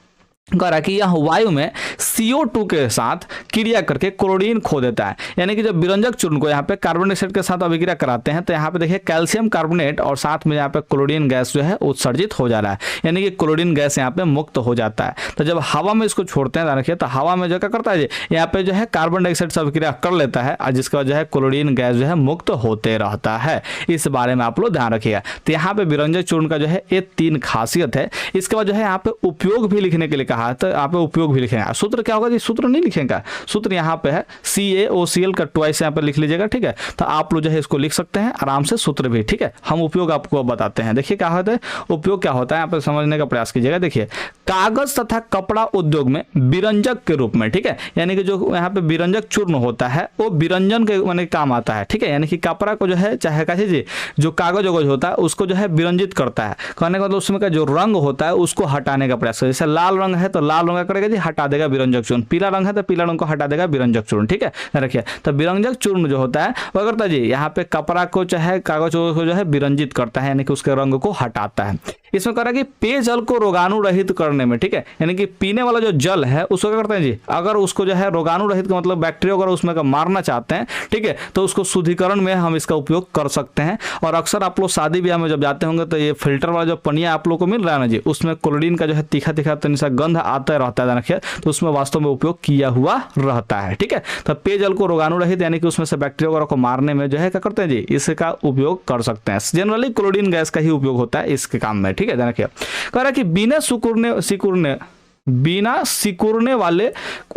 कह रहा कि यह वायु में CO2 के साथ क्रिया करके क्लोरीन खो देता है, यानी कि जब विरंजक चूर्ण को यहाँ पे कार्बन डाइऑक्साइड के साथ अभिक्रिया कराते हैं तो यहाँ पे देखिए कैल्शियम कार्बोनेट और साथ में यहाँ पे क्लोरीन गैस जो है उत्सर्जित हो जा रहा है, यानी कि क्लोरीन गैस यहाँ पे मुक्त हो जाता है। तो जब हवा में इसको छोड़ते हैं देखिए, तो हवा में जो क्या करता है यहाँ पे जो है कार्बन डाइऑक्साइड से अभिक्रिया कर लेता है और जिसकी वजह है क्लोरीन गैस जो है मुक्त होते रहता है। इस बारे में आप लोग ध्यान रखिएगा। तो यहाँ पे विरंजक चूर्ण का जो है ये 3 खासियत है। इसके बाद जो है यहाँ पे उपयोग भी लिखने के लिए कहा तो यहाँ पे उपयोग भी लिखेंगे। सूत्र क्या होगा जी, सूत्र नहीं लिखेंगे, सूत्र यहाँ पे है CaOCl का ट्वाइस यहाँ पे लिख लीजिएगा, ठीक है। तो आप लोग जो है इसको लिख सकते हैं आराम से सूत्र भी, ठीक है। हम उपयोग आपको बताते हैं। देखिए क्या होता है, उपयोग क्या होता है यहाँ पे समझने का प्रयास कीजिएगा। देखिए कागज तथा कपड़ा उद्योग में विरंजक के रूप में, ठीक है, यानी कि जो यहाँ पे विरंजक चूर्ण होता है वो विरंजन के माने काम आता है, ठीक है। यानी कि कपड़ा को जो है चाहे कैसे जी जो कागज वगज होता है उसको जो है विरंजित करता है। कहने का मतलब उसमें का जो रंग होता है उसको हटाने का प्रयास करेगा। जैसे लाल रंग है तो लाल रंग करेगा जी, हटा देगा विरंजक चूर्ण। पीला रंग है तो पीला रंग को हटा देगा विरंजक चूर्ण, ठीक है। रखिए तो विरंजक चूर्ण जो होता है वो करता है जी यहाँ पे कपड़ा को चाहे कागज को जो है विरंजित करता है, यानी कि उसके रंग को हटाता है। इसमें कह रहा है कि पेयजल को रोगाणु रहित करने में, ठीक है, यानी कि पीने वाला जो जल है उसको क्या करते हैं जी, अगर उसको जो है रोगाणु रहित का मतलब बैक्टीरिया वगैरह उसमें का मारना चाहते हैं, ठीक है, तो उसको शुद्धिकरण में हम इसका उपयोग कर सकते हैं। और अक्सर आप लोग शादी ब्याह में जब जाते होंगे तो ये फिल्टर वाला जो पनिया आप लोग को मिल रहा है ना जी, उसमें क्लोरीन का जो है तीखा तीखा सा गंध आता रहता है, देखिए तो उसमें वास्तव में उपयोग किया हुआ रहता है, ठीक है। तो पेयजल को रोगाणु रहित यानी कि उसमें से बैक्टीरिया वगैरह को मारने में जो है क्या करते हैं जी, इसका उपयोग कर सकते हैं। जनरली क्लोरीन गैस का ही उपयोग होता है इसके काम में, ठीक है। देखिए कह रहा है कि बिना सिकुड़ने वाले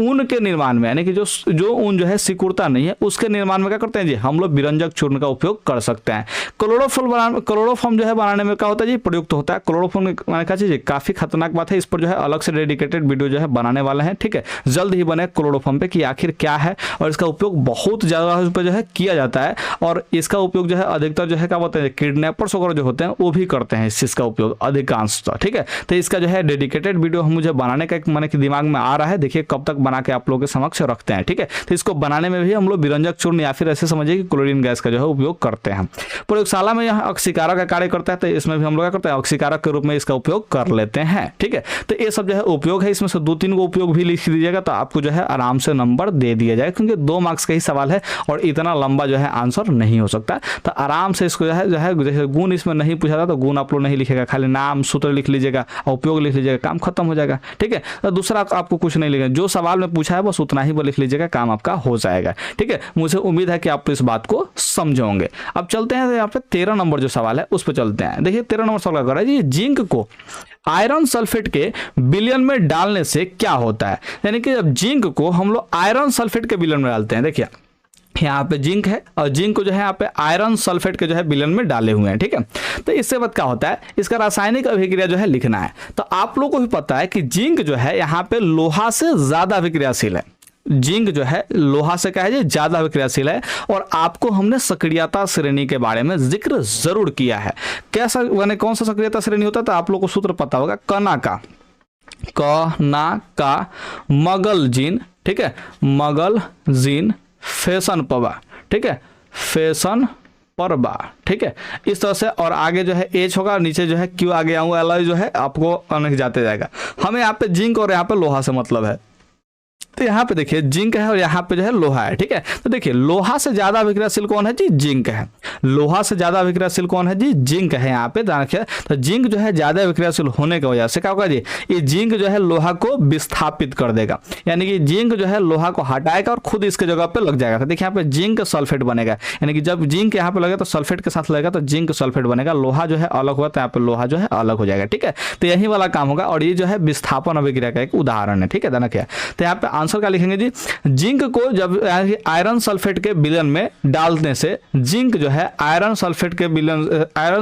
ऊन के निर्माण में, यानी कि जो ऊन जो है सिकुड़ता नहीं है उसके निर्माण में क्या करते हैं जी, हम लोग विरंजक चूर्ण का उपयोग कर सकते हैं। क्लोरोफॉर्म जो है बनाने में क्या होता है जी, प्रयुक्त होता है। क्लोरोफॉर्म मैंने कहा चीज काफी खतरनाक बात है, इस पर जो है अलग से डेडिकेटेड वीडियो जो है बनाने वाले हैं, ठीक है। जल्द ही बने क्लोरोफॉर्म पे कि आखिर क्या है और इसका उपयोग बहुत ज्यादा उस पर जो है किया जाता है। और इसका उपयोग जो है अधिकतर जो है क्या बोलते हैं किडनैपर्स वगैरह जो होते हैं वो भी करते हैं इस चीज का उपयोग अधिकांशतः, ठीक है। तो इसका जो है डेडिकेटेड वीडियो हम मुझे बनाने का एक मन के दिमाग में आ रहा है, देखिए कब तक बना के आप लोगों के समक्ष रखते हैं, ठीक है। तो इसको बनाने में भी हम लोग विरंजक चूर्ण या फिर ऐसे समझिए कि क्लोरीन गैस का जो है उपयोग करते हैं। प्रयोगशाला में यहाँ अक्सीकारक का कार्य करता है तो इसमें भी हम लोग क्या करते हैं अक्सीकारक के रूप में इसका उपयोग कर लेते हैं, ठीक है। तो ये सब जो है उपयोग है, इसमें से 2-3 को उपयोग भी लिख दीजिएगा तो आपको जो है आराम से नंबर दे दिया जाए, क्योंकि 2 मार्क्स का ही सवाल है और इतना लंबा जो है आंसर नहीं हो सकता। तो आराम से इसको जो है जैसे गुण इसमें नहीं पूछा था तो गुण आप लोग नहीं लिखेगा, खाली नाम सूत्र लिख लीजिएगा और उपयोग लिख लीजिएगा, काम खत्म हो जाएगा, ठीक है। तो दूसरा आपको कुछ नहीं लिखना, जो सवाल में पूछा है बस उतना ही वो लिख लीजिएगा, काम आपका हो जाएगा, ठीक है। मुझे उम्मीद है कि आप इस बात को समझोगे। अब चलते हैं यहाँ पे 13 नंबर जो सवाल है उस पर चलते हैं। देखिए 13 नंबर सवाल कर रहा है जी, जिंक को आयरन सल्फेट के विलयन में डालने से क्या होता है। यानी कि जब जिंक को हम लोग आयरन सल्फेट के विलयन में डालते हैं, देखिए यहाँ पे जिंक है और जिंक को जो है यहाँ पे आयरन सल्फेट के जो है विलयन में डाले हुए हैं, ठीक है। तो इससे बाद क्या होता है, इसका रासायनिक अभिक्रिया जो है लिखना है। तो आप लोगों को भी पता है कि जिंक जो है यहाँ पे लोहा से ज्यादा अभिक्रियाशील है। जिंक जो है लोहा से क्या है जी ज्यादा अभिक्रियाशील है। और आपको हमने सक्रियता श्रेणी के बारे में जिक्र जरूर किया है। कैसा यानी कौन सा सक्रियता श्रेणी होता है, तो आप लोगों को सूत्र पता होगा, कना का मगल जीन, ठीक है, मगल जीन फैशन पबा, ठीक है, फैशन परबा, ठीक है, इस तरह से। और आगे जो है एच होगा, नीचे जो है क्यू आगे आऊंगा, एलॉय जो है आपको अनेक जाते जाएगा। हमें यहाँ पे जिंक और यहाँ पे लोहा से मतलब है। तो यहाँ पे देखिए जिंक है और यहाँ पे जो है लोहा है, ठीक है। तो देखिए लोहा से ज्यादा अभिक्रियाशील कौन है जी, जिंक है। लोहा से ज्यादा अभिक्रियाशील कौन है जी, जिंक है। यहाँ पे देखिए तो जिंक जो है ज्यादा अभिक्रियाशील होने की वजह से क्या होगा जी, ये जिंक जो है लोहा को विस्थापित कर देगा, यानी कि जिंक जो है लोहा को हटाएगा और खुद इसके जगह पे लग जाएगा। तो देखिए यहाँ पे जिंक सल्फेट बनेगा, यानी कि जब जिंक यहाँ पे लगेगा तो सल्फेट के साथ लगेगा तो जिंक सल्फेट बनेगा। लोहा जो है अलग हुआ तो यहाँ पे लोहा जो है अलग हो जाएगा, ठीक है। तो यही वाला काम होगा और ये जो है विस्थापन अभिक्रिया का एक उदाहरण है, ठीक है। क्या तो यहाँ पे आंसर क्या लिखेंगे जी, जिंक को जब आयरन सल्फेट के विलयन में डालने से जिंक जो है आयरन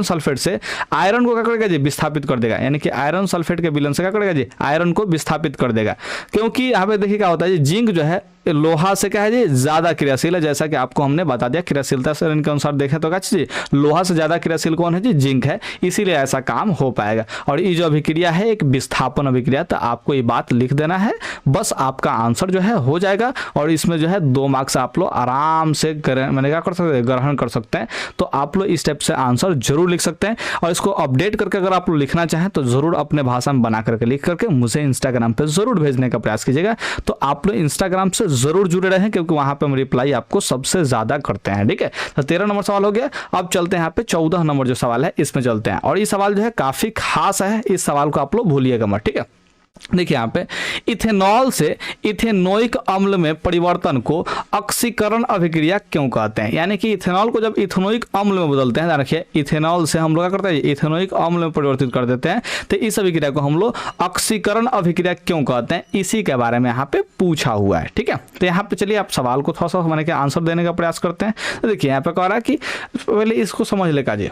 सल्फेट से आयरन को क्या करेगा जी, विस्थापित कर देगा। यानी कि आयरन सल्फेट के विलयन से क्या करेगा जी, आयरन को विस्थापित कर देगा। क्योंकि यहाँ पे देखिए क्या होता है जी, जिंक जो है लोहा से क्या है जी ज्यादा क्रियाशील है, जैसा कि आपको हमने बता दिया क्रियाशीलता श्रेणी के अनुसार देखें तो क्या जी लोहा से ज्यादा क्रियाशील कौन है जी, जिंक है, इसीलिए ऐसा काम हो पाएगा। और ये जो अभिक्रिया है एक विस्थापन अभिक्रिया, तो आपको ये बात लिख देना है, बस आपका आंसर जो है हो जाएगा। और इसमें जो है 2 मार्क्स आप लोग आराम से मैंने क्या कर सकते हैं, ग्रहण कर सकते हैं। तो आप लोग इस टाइप से आंसर जरूर लिख सकते हैं। और इसको अपडेट करके अगर आप लोग लिखना चाहें तो जरूर अपने भाषा में बना करके लिख करके मुझे इंस्टाग्राम पे जरूर भेजने का प्रयास कीजिएगा। तो आप लोग इंस्टाग्राम से जरूर जुड़े रहें, क्योंकि वहां पे हम रिप्लाई आपको सबसे ज्यादा करते हैं, ठीक है। तो 13 नंबर सवाल हो गया। अब चलते हैं यहाँ पे 14 नंबर जो सवाल है इसमें चलते हैं। और ये सवाल जो है काफी खास है, इस सवाल को आप लोग भूलिएगा मत, ठीक है। देखिए यहाँ पे इथेनॉल से इथेनोइक अम्ल में परिवर्तन को ऑक्सीकरण अभिक्रिया क्यों कहते हैं। यानी कि इथेनॉल को जब इथेनोइक अम्ल में बदलते हैं, ध्यान रखिए, इथेनॉल से हम लोग क्या करते हैं, इथेनोइक अम्ल में परिवर्तित कर देते हैं, तो इस अभिक्रिया को हम लोग ऑक्सीकरण अभिक्रिया क्यों कहते हैं, इसी के बारे में यहाँ पे पूछा हुआ है। ठीक है, तो यहाँ पे चलिए आप सवाल को थोड़ा सा मैंने क्या आंसर देने का प्रयास करते हैं। तो देखिए यहाँ पे कह रहा है कि पहले इसको समझ ले काजिए,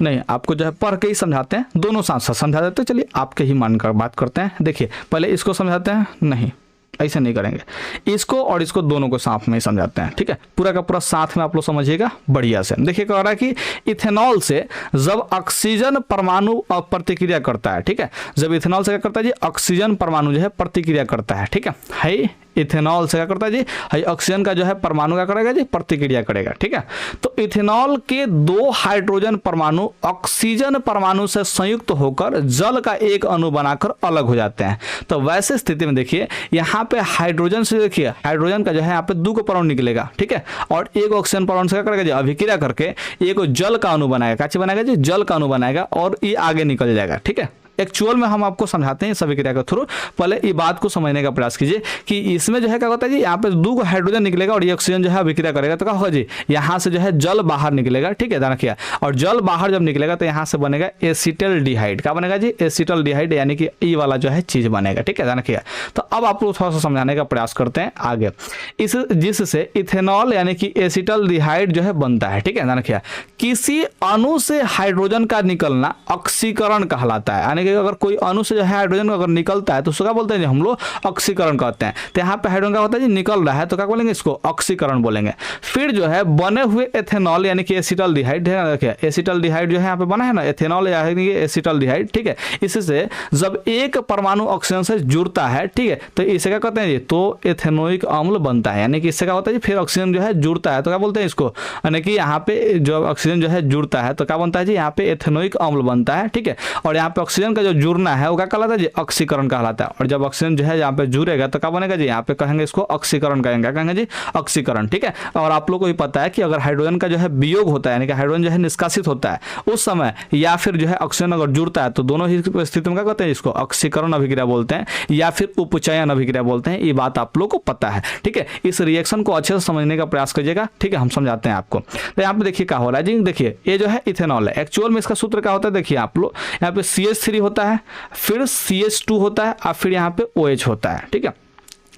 नहीं आपको जो है पढ़ के ही समझाते हैं, दोनों साथ साथ समझा देते हैं। चलिए आपके ही मन कर बात करते हैं। देखिए पहले इसको समझाते हैं, नहीं ऐसे नहीं करेंगे, इसको और इसको दोनों को साथ में ही समझाते हैं। ठीक है, पूरा का पूरा साथ में आप लोग समझिएगा बढ़िया से। देखिए कह रहा है कि इथेनॉल से जब ऑक्सीजन परमाणु प्रतिक्रिया करता है, ठीक है, जब इथेनॉल से क्या करता है जी, ऑक्सीजन परमाणु जो है प्रतिक्रिया करता है। ठीक है इथेनॉल से क्या करता है जी, हाई ऑक्सीजन का जो है परमाणु क्या करेगा जी, प्रतिक्रिया करेगा। ठीक है, तो इथेनॉल के 2 हाइड्रोजन परमाणु ऑक्सीजन परमाणु से संयुक्त होकर जल का एक अणु बनाकर अलग हो जाते हैं। तो वैसे स्थिति में देखिए यहाँ पे हाइड्रोजन से, देखिए हाइड्रोजन का जो है यहाँ पे 2 परमाणु निकलेगा। ठीक है, और एक ऑक्सीजन परमाणु से क्या करेगा जी, अभिक्रिया करके एक जल का अणु बनाएगा। क्या चीज बनाएगा जी, जल का अणु बनाएगा और ये आगे निकल जाएगा। ठीक है, एक्चुअल में हम आपको समझाते हैं इस अभिक्रिया के थ्रू। पहले ये बात को समझने का प्रयास कीजिए कि इसमें जो है क्या होता है जी, यहाँ पे 2 हाइड्रोजन निकलेगा और ये ऑक्सीजन जो है अभिक्रिया करेगा, तो क्या होगा जी, यहाँ से जो है जल बाहर निकलेगा। ठीक है, ध्यान रखिए, और जल बाहर जब निकलेगा तो यहाँ से बनेगा एसिटल्डिहाइड। क्या बनेगा जी, एसिटल्डिहाइड, यानी कि ई वाला जो है चीज बनेगा। ठीक है, ध्यान रखिए। तो अब आप लोग थोड़ा सा समझाने का प्रयास करते हैं आगे, इस जिससे इथेनॉल यानी कि एसिटल्डिहाइड जो है बनता है। ठीक है, ध्यान रखिए, किसी अणु से हाइड्रोजन का निकलना ऑक्सीकरण कहलाता है। यानी कि अगर कोई अणु से जो है हाइड्रोजन अगर निकलता है तो उसको क्या बोलते हैं जी, हम लोग ऑक्सीकरण कहते हैं। तो यहाँ पे हाइड्रोजन क्या होता है जी, निकल रहा है, तो क्या बोलेंगे, इसको ऑक्सीकरण बोलेंगे। फिर जो है बने हुए एथेनॉल यानी कि एसिटल्डिहाइड, एसिटल्डिहाइड जो है यहाँ पे बना है ना, एथेनॉल यानी एसिटल्डिहाइड। ठीक है, इससे जब एक परमाणु ऑक्सीजन से जुड़ता है, ठीक है, तो इसे क्या कहते हैं जी, तो एथेनोइक अम्ल बनता है। यानी कि इससे क्या होता है जी, फिर ऑक्सीजन जो है जुड़ता है, तो क्या बोलते हैं इसको, यानी कि यहाँ पे जो ऑक्सीजन जो है जुड़ता है तो क्या बनता है जी, यहाँ पे एथेनोइक अम्ल बनता है। ठीक है, और यहाँ पे ऑक्सीजन का जो जुड़ना है वो क्या कहलाता है जी, ऑक्सीकरण कहलाता है। और जब ऑक्सीजन जो है यहाँ पे जुड़ेगा तो क्या बनेगा जी, यहाँ पे कहेंगे इसको ऑक्सीकरण कहेंगे। क्या कहेंगे जी, ऑक्सीकरण। ठीक है, और आप लोग को भी पता है कि अगर हाइड्रोजन का जो है वियोग होता है, यानी कि हाइड्रोजन जो है निष्कासित होता है उस समय, या फिर जो है ऑक्सीजन अगर जुड़ता है, तो दोनों ही स्थिति में क्या कहते हैं, इसको ऑक्सीकरण अभिक्रिया बोलते हैं या फिर उपचयन अभिक्रिया बोलते हैं। ये बात आप लोग को पता है। ठीक है, इस रिएक्शन को अच्छे से समझने का प्रयास कीजिएगा। ठीक है, हम समझाते हैं आपको। तो यहाँ पे देखिए क्या हो रहा है जी, देखिए ये जो है इथेनॉल है, एक्चुअल में इसका सूत्र क्या होता है, देखिए आप लोग यहाँ पे CH3 होता है, फिर CH2 होता है और फिर यहाँ पे OH होता है। ठीक है,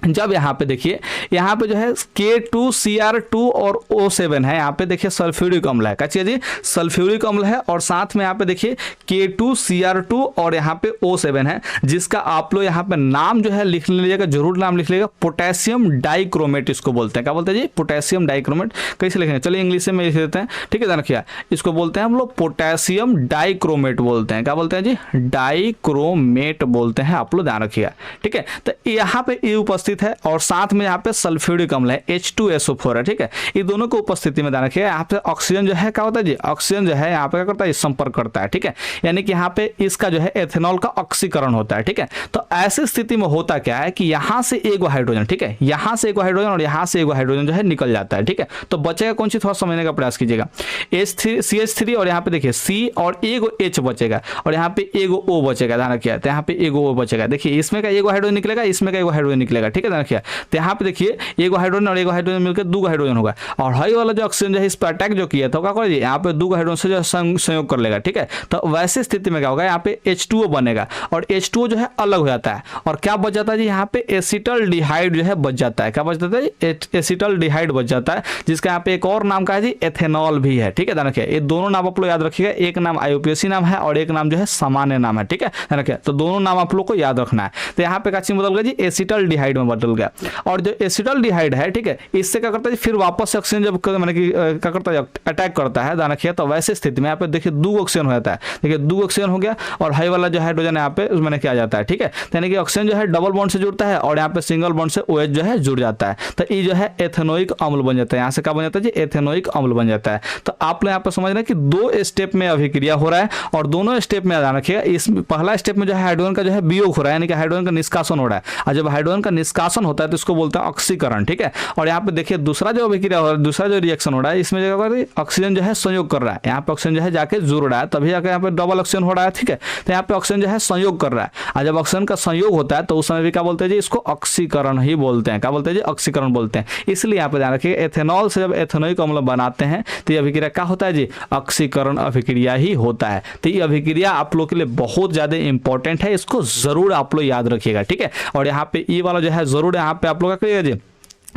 जब यहाँ पे देखिए, यहाँ पे जो है K2Cr2 और O7 है, यहाँ पे देखिए सल्फ्यूरिक अम्ल है। क्या चीज जी, सल्फ्यूरिक अम्ल है, और साथ में यहाँ पे देखिए K2Cr2 और यहाँ पे O7 है, जिसका आप लोग यहाँ पे नाम जो है लिख लीजिएगा, जरूर नाम लिख लीजिएगा, पोटेशियम डाइक्रोमेट इसको बोलते हैं। क्या बोलते हैं जी, पोटेशियम डाइक्रोमेट। कैसे लिखेंगे, चलिए इंग्लिश में लिख देते हैं। ठीक है, ध्यान रखिए, इसको बोलते हैं हम लोग पोटेशियम डाइक्रोमेट बोलते हैं। क्या बोलते हैं जी, डाइक्रोमेट बोलते हैं, आप लोग ध्यान रखिएगा। ठीक है, तो यहाँ पे ये उपस्थित है, और साथ में यहाँ पे सल्फ्यूरिक अम्ल है, H2SO4 है। ठीक है, ये दोनों को उपस्थिति में ध्यान रखिए। यहाँ पे ऑक्सीजन जो है क्या होता है जी, ऑक्सीजन जो है यहाँ पे क्या करता है, संपर्क करता है। ठीक है, यानी कि यहाँ पे इसका जो है एथेनॉल का ऑक्सीकरण होता है। ठीक है, तो ऐसी स्थिति में होता क्या है कि यहाँ से एक हाइड्रोजन, ठीक है, यहाँ से एक हाइड्रोजन और यहाँ से एक हाइड्रोजन जो है निकल जाता है। ठीक है, तो बचेगा कौन सी, थोड़ा समझने का प्रयास कीजिएगा, CH3 और यहाँ पे देखिए C और एगो H बचेगा, और यहाँ पे एगो O बचेगा। ध्यान रखिए, तो यहाँ पे एगो O बचेगा। देखिए इसमें का एगो हाइड्रोजन निकलेगा, इसमें का एगो हाइड्रोजन निकलेगा। ठीक है, देखिए, तो यहाँ पे देखिए एगो हाइड्रोजन और एगो हाइड्रोजन मिलकर 2 हाइड्रोजन होगा, और हाई वाला जो ऑक्सीजन जो है इस पर अटैक जो किया था, क्या करेगा यहाँ पे 2 हाइड्रोजन से जो संयोग कर लेगा। ठीक है, तो वैसे स्थिति में क्या होगा, यहाँ पे H2O बनेगा, और H2O जो है अलग हो जाता है, और क्या बच जाता है जी, यहाँ पे एसिटल्डिहाइड जो है बच जाता है। क्या बच जाता है, एसिटल्डिहाइड बच जाता है, जिसका यहाँ पे एक और नाम का है जी, एथेनॉल भी है। ठीक है, ध्यान रखिए, ये दोनों नाम आप लोग याद रखिएगा, एक नाम IUPAC नाम है और एक नाम जो है सामान्य नाम है। ठीक है, ध्यान रखिए, तो दोनों नाम आप लोग को याद रखना है। तो यहाँ पे क्या चीज बदल गया जी, एसिटल्डिहाइड में बदल गया, और जो एसिटल्डिहाइड है, ठीक है, इससे क्या करता है, फिर वापस से ऑक्सीजन जब मैंने कि क्या करता है, अटैक करता है, ध्यान रखिए। तो वैसे स्थिति में यहाँ पे देखिए 2 ऑक्सीजन हो जाता है। देखिए 2 ऑक्सीजन हो गया, और हाई वाला जो हाइड्रोजन यहाँ पे मैंने क्या जाता है। ठीक है, यानी कि ऑक्सीजन जो है डबल बॉन्ड से जुड़ता है, और यहाँ पे सिंगल बॉन्ड से OH जो है जुड़ जाता है, तो ये जो है एथेनोइक अम्ल बन जाता है। यहाँ से क्या बन जाता है जी, एथेनोइक अम्ल बन जाता है। तो आप लोग यहाँ पे समझ रहे हैं कि 2 स्टेप में अभिक्रिया हो रहा है, और दोनों स्टेप में ध्यान रखिएगा, इस पहला स्टेप में जो है हाइड्रोजन का जो है वियोग हो रहा है, यानी कि हाइड्रोजन का निष्कासन हो रहा है, और जब हाइड्रोजन का निष्कासन होता है तो इसको बोलते हैं ऑक्सीकरण, ठीक है। और यहाँ पे देखिए दूसरा जो अभिक्रिया हो रहा है, दूसरा जो रिएक्शन हो रहा है, इसमें जो ऑक्सीजन जो है संयोग कर रहा है, यहाँ पे ऑक्सीजन जो है जाके जुड़ रहा है, तभी जाकर यहाँ पे डबल ऑक्सीजन हो रहा है, ठीक है। तो यहाँ पे ऑक्सीजन जो है संयोग कर रहा है, और जब ऑक्सीजन का संयोग होता है तो उस समय भी क्या बोलते हैं जी, इसको ऑक्सीकरण ही बोलते हैं। क्या बोलते हैं जी, ऑक्सीकरण बोलते हैं। इसलिए यहाँ पे ध्यान रखिए, एथेनॉल से जब एथेनोइक अम्ल बनाते हैं तो ये अभिक्रिया क्या होता है जी, ऑक्सीकरण अभिक्रिया ही होता है। तो ये अभिक्रिया आप लोग के लिए बहुत ज्यादा इंपॉर्टेंट है, इसको जरूर आप लोग याद रखिएगा, ठीक है। और यहाँ पे ई वाला जो है जरूर यहाँ पे आप लोग क्या करिएगा जी,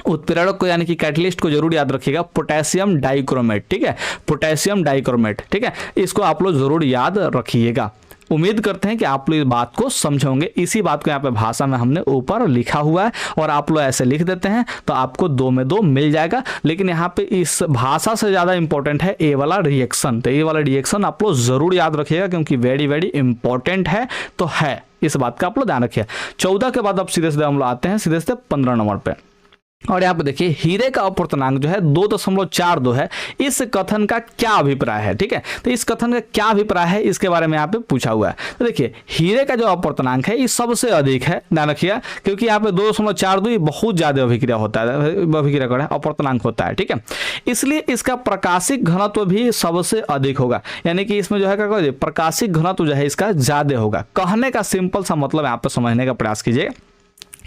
उत्प्रेरक को यानी कि कैटलिस्ट को जरूर याद रखिएगा, पोटेशियम डाइक्रोमेट, ठीक है, पोटेशियम डाइक्रोमेट, ठीक है, इसको आप लोग जरूर याद रखिएगा। उम्मीद करते हैं कि आप लोग इस बात को समझोगे। इसी बात को यहाँ पे भाषा में हमने ऊपर लिखा हुआ है, और आप लोग ऐसे लिख देते हैं तो आपको 2 में 2 मिल जाएगा। लेकिन यहाँ पे इस भाषा से ज़्यादा इंपॉर्टेंट है ए वाला रिएक्शन। तो ए वाला रिएक्शन आप लोग जरूर याद रखिएगा, क्योंकि वेरी वेरी इंपॉर्टेंट है, तो है, इस बात का आप लोग ध्यान रखिए। 14 के बाद अब सीधे सीधे हम लोग आते हैं सीधे सीधे 15 नंबर पे। और यहाँ पे देखिए हीरे का अपवर्तनांक जो है 2.42 है। इस कथन का क्या अभिप्राय है, ठीक है। तो इस कथन का क्या अभिप्राय है, इसके बारे में यहाँ पे पूछा हुआ है। तो देखिए हीरे का जो अपवर्तनांक है ये सबसे अधिक है, ध्यान रखिए, क्योंकि यहाँ पे 2.42 बहुत ज्यादा अभिक्रिया होता है, अभिक्रिया का अपवर्तनांक होता है, ठीक है। इसलिए इसका प्रकाशिक घनत्व भी सबसे अधिक होगा, यानी कि इसमें जो है क्या, प्रकाशिक घनत्व जो है इसका ज्यादा होगा। कहने का सिंपल सा मतलब यहाँ पे समझने का प्रयास कीजिए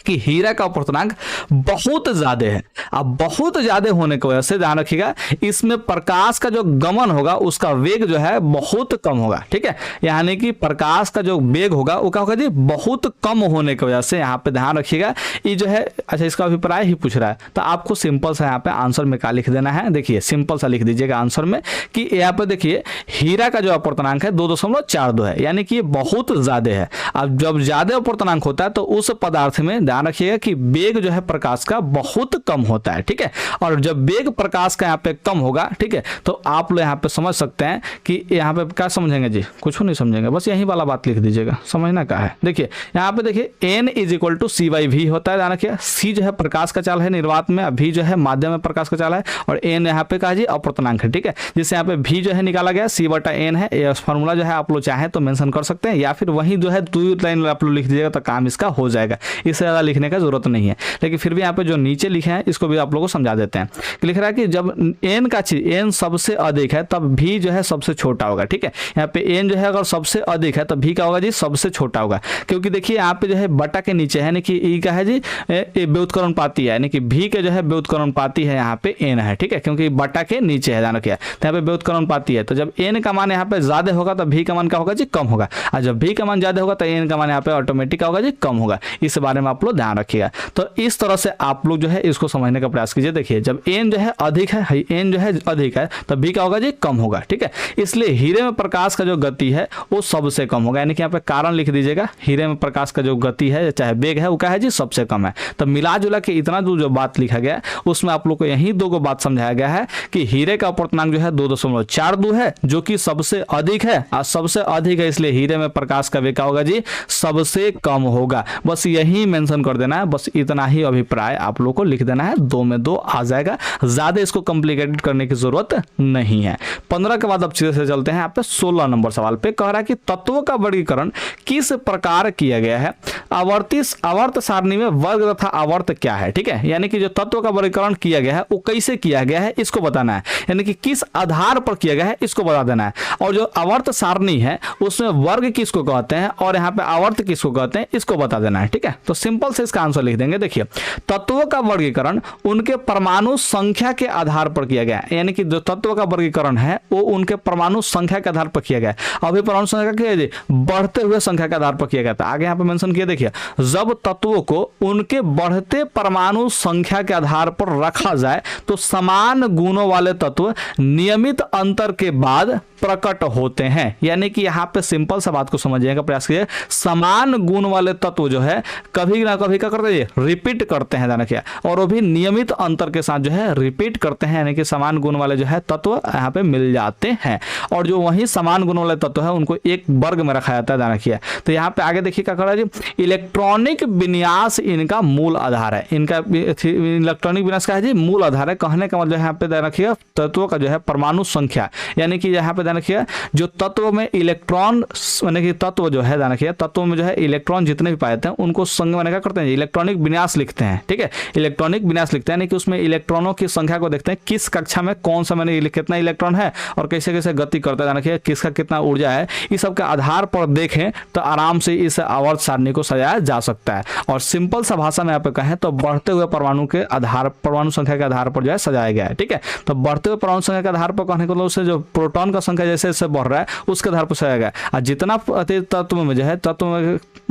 कि हीरा का अपवर्तनांक बहुत ज्यादा है। अब बहुत ज्यादा होने की वजह से ध्यान रखिएगा, इसमें प्रकाश का जो गमन होगा उसका वेग जो है बहुत कम होगा, ठीक है। यानी कि प्रकाश का जो वेग होगा वो क्या होगा जी, बहुत कम होने की वजह से। यहाँ पे ध्यान रखिएगा, ये जो है, अच्छा इसका अभिप्राय ही पूछ रहा है, तो आपको सिंपल सा यहाँ पे आंसर में क्या लिख देना है, देखिए सिंपल सा लिख दीजिएगा आंसर में कि यहाँ पे देखिए हीरा का जो अपवर्तनांक है 2.42 है, यानी कि ये बहुत ज्यादा है। अब जब ज्यादा अपवर्तनांक होता है तो उस पदार्थ में ध्यान रखिएगा कि वेग जो है प्रकाश का बहुत कम होता है, ठीक है। और जब वेग प्रकाश का यहाँ पे कम होगा, ठीक है, तो आप लोग यहाँ पे समझ सकते हैं कि यहाँ पे क्या समझेंगे जी, कुछ नहीं समझेंगे, बस यही वाला बात लिख दीजिएगा, समझना क्या है। देखिए यहाँ पे देखिए N = C/V होता है, ध्यान रखिए। C जो है प्रकाश का चाल है निर्वात में, V जो है माध्यम में प्रकाश का चाल है, और N यहाँ पे कहा जी अपवर्तनांक है, ठीक है। जिससे यहाँ पे V जो है निकाला गया, C/N है। ये फॉर्मूला जो है आप लोग चाहें तो मेंशन कर सकते हैं, या फिर वही जो है 2 लाइन आप लोग लिख दीजिएगा तो काम इसका हो जाएगा, इससे ज्यादा लिखने का जरूरत नहीं है। लेकिन फिर भी यहाँ पे जो नीचे लिखे हैं इसको भी आप लोगों को समझा देते हैं। लिख रहा है कि जब n का चीज n सबसे अधिक है तब v जो है सबसे छोटा होगा, ठीक है। यहाँ पे n जो है अगर सबसे अधिक है तब v क्या होगा जी, सबसे छोटा होगा। क्योंकि देखिए यहाँ पे जो है बटा के नीचे है, यानी कि ई का है जी व्युत्क्रमणपाती है, यानी कि v के जो है व्युत्क्रमणपाती है, यहाँ पे n है, ठीक है, क्योंकि बटा के नीचे है, ध्यान रखिए। तो यहाँ पे व्युत्क्रमणपाती है, तो जब n का मान यहाँ पे ज्यादा होगा तब v का मान क्या होगा जी, कम होगा। और जब v का मान ज्यादा होगा तो n का मान यहाँ पे ऑटोमेटिक क्या होगा जी, कम होगा। इस बारे में आप लोग ध्यान रखिएगा। तो इस तरह से आप लोग जो है इसको समझने का प्रयास कीजिए। देखिए जब n जो है अधिक है, n जो है अधिक है, तब भी क्या होगा जी, कम होगा, ठीक है। इसलिए हीरे में प्रकाश का जो गति है वो सबसे कम होगा, यानी कि यहाँ पे कारण लिख दीजिएगा, हीरे में प्रकाश का जो गति है चाहे वेग है वो क्या है जी, सबसे कम है। तो मिला जुला के इतना जो बात लिखा गया उसमें आप लोग को यही 2 बात समझाया गया है कि हीरे का अपवर्तनांक जो है 2.42 है, जो कि सबसे अधिक है, और सबसे अधिक है इसलिए हीरे में प्रकाश का वेग क्या होगा जी, सबसे कम होगा। बस यही मेंशन कर देना है, बस इतना ही अभिप्राय आप लोग को लिख देना है, 2 में 2 आ जाएगा, ज्यादा इसको कॉम्प्लिकेटेड करने की जरूरत नहीं है। 15 के बाद अब सीधे से चलते हैं यहाँ पे 16 नंबर सवाल पे। कह रहा है कि तत्वों का वर्गीकरण किस प्रकार किया गया है, आवर्त सारणी में वर्ग तथा आवर्त क्या है, ठीक है। यानी कि जो तत्व का वर्गीकरण किया गया है वो कैसे किया गया है इसको बताना है, यानी कि किस आधार पर किया गया है इसको बता देना है। और जो आवर्त सारणी है उसमें वर्ग किसको कहते हैं और यहाँ पे आवर्त किसको कहते हैं इसको बता देना है, ठीक है। तो सिंपल से इसका आंसर लिख देंगे। देखिए तत्वों का वर्गीकरण उनके परमाणु संख्या के आधार पर किया गया है, यानी कि जो तत्व का वर्गीकरण है वो उनके परमाणु संख्या के आधार पर किया गया है। अभी परमाणु संख्या क्या बढ़ते हुए संख्या के आधार पर किया गया था, आगे यहाँ पे मेंशन किया। देखिए जब तत्वों को उनके बढ़ते परमाणु संख्या के आधार पर रखा जाए तो समान गुणों वाले तत्व नियमित अंतर के बाद प्रकट होते हैं। यानी कि यहाँ पे सिंपल सा बात को समझने का प्रयास कीजिए, समान गुण वाले तत्व जो है कभी ना कभी क्या करते हैं, रिपीट करते हैं, जाना क्या, और वो भी नियमित अंतर के साथ जो है रिपीट करते हैं, यानी कि समान गुण वाले जो है तत्व यहाँ पे मिल जाते हैं। और जो वही समान गुण वाले तत्व है उनको एक वर्ग में रखा जाता है, जाना क्या। तो यहाँ पे आगे देखिए क्या कर रहा है जी, इलेक्ट्रॉनिक विन्यास इनका मूल आधार है, इनका इलेक्ट्रॉनिक विन्यास का है जी मूल आधार है। कहने का मतलब यहाँ पे ध्यान रखिएगा तत्वों का जो है परमाणु संख्या, यानी कि यहाँ पे ध्यान रखिए जो तत्व में इलेक्ट्रॉन, यानी कि तत्व जो है ध्यान रखिए तत्व में जो है इलेक्ट्रॉन जितने भी पाए थे उनको संग मैंने क्या करते हैं, इलेक्ट्रॉनिक विन्यास लिखते हैं। ठीक है, इलेक्ट्रॉनिक विन्यास लिखते हैं, यानी कि उसमें इलेक्ट्रॉनों की संख्या को देखते हैं, किस कक्षा में कौन सा मैंने कितना इलेक्ट्रॉन है और कैसे कैसे गति करता है, देखिए किसका कितना ऊर्जा है, इस सब के आधार पर देखें तो आराम से इस आवर्त सारणी को सजाया जा सकता है। और सिंपल सा भाषा में आप कहें तो बढ़ते हुए परमाणु के आधार, परमाणु संख्या के आधार पर जो है सजाया गया है। ठीक है, तो बढ़ते हुए परमाणु संख्या के आधार पर कहने को उससे जो प्रोटॉन का संख्या जैसे जैसे बढ़ रहा है उसके आधार पर सजाया गया है। और जितना तत्व में जो है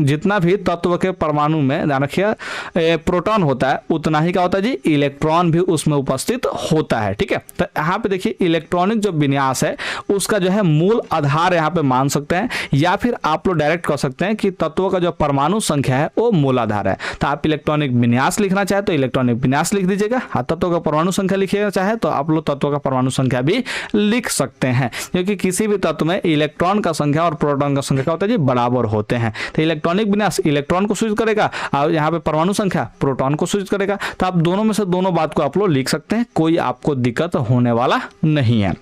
जितना भी तत्व के परमाणु में ध्यान रखिए प्रोटॉन होता है उतना ही क्या होता है जी, इलेक्ट्रॉन भी उसमें उपस्थित होता है। ठीक है, तो यहाँ पे देखिए इलेक्ट्रॉनिक जो विन्यास है उसका जो है मूल आधार यहाँ पे मान सकते हैं, या फिर आप लोग डायरेक्ट कह सकते हैं कि तत्वों का जो परमाणु संख्या है वो मूल आधार है। तो आप इलेक्ट्रॉनिक विन्यास लिखना चाहे तो इलेक्ट्रॉनिक विन्यास लिख दीजिएगा, तत्वों का परमाणु संख्या लिखिएगा चाहे तो आप लोग तत्वों का परमाणु संख्या भी लिख सकते हैं, क्योंकि किसी भी तत्व में इलेक्ट्रॉन का संख्या और प्रोटॉन का संख्या क्या होता है जी, बराबर होते हैं। तो इलेक्ट्रॉनिक विन्यास इलेक्ट्रॉन को सूचित करेगा और यहाँ पे परमाणु संख्या प्रोटॉन को सूचित करेगा। तो आप दोनों में से दोनों बात को आप लोग लिख सकते हैं, कोई आपको दिक्कत होने वाला नहीं है।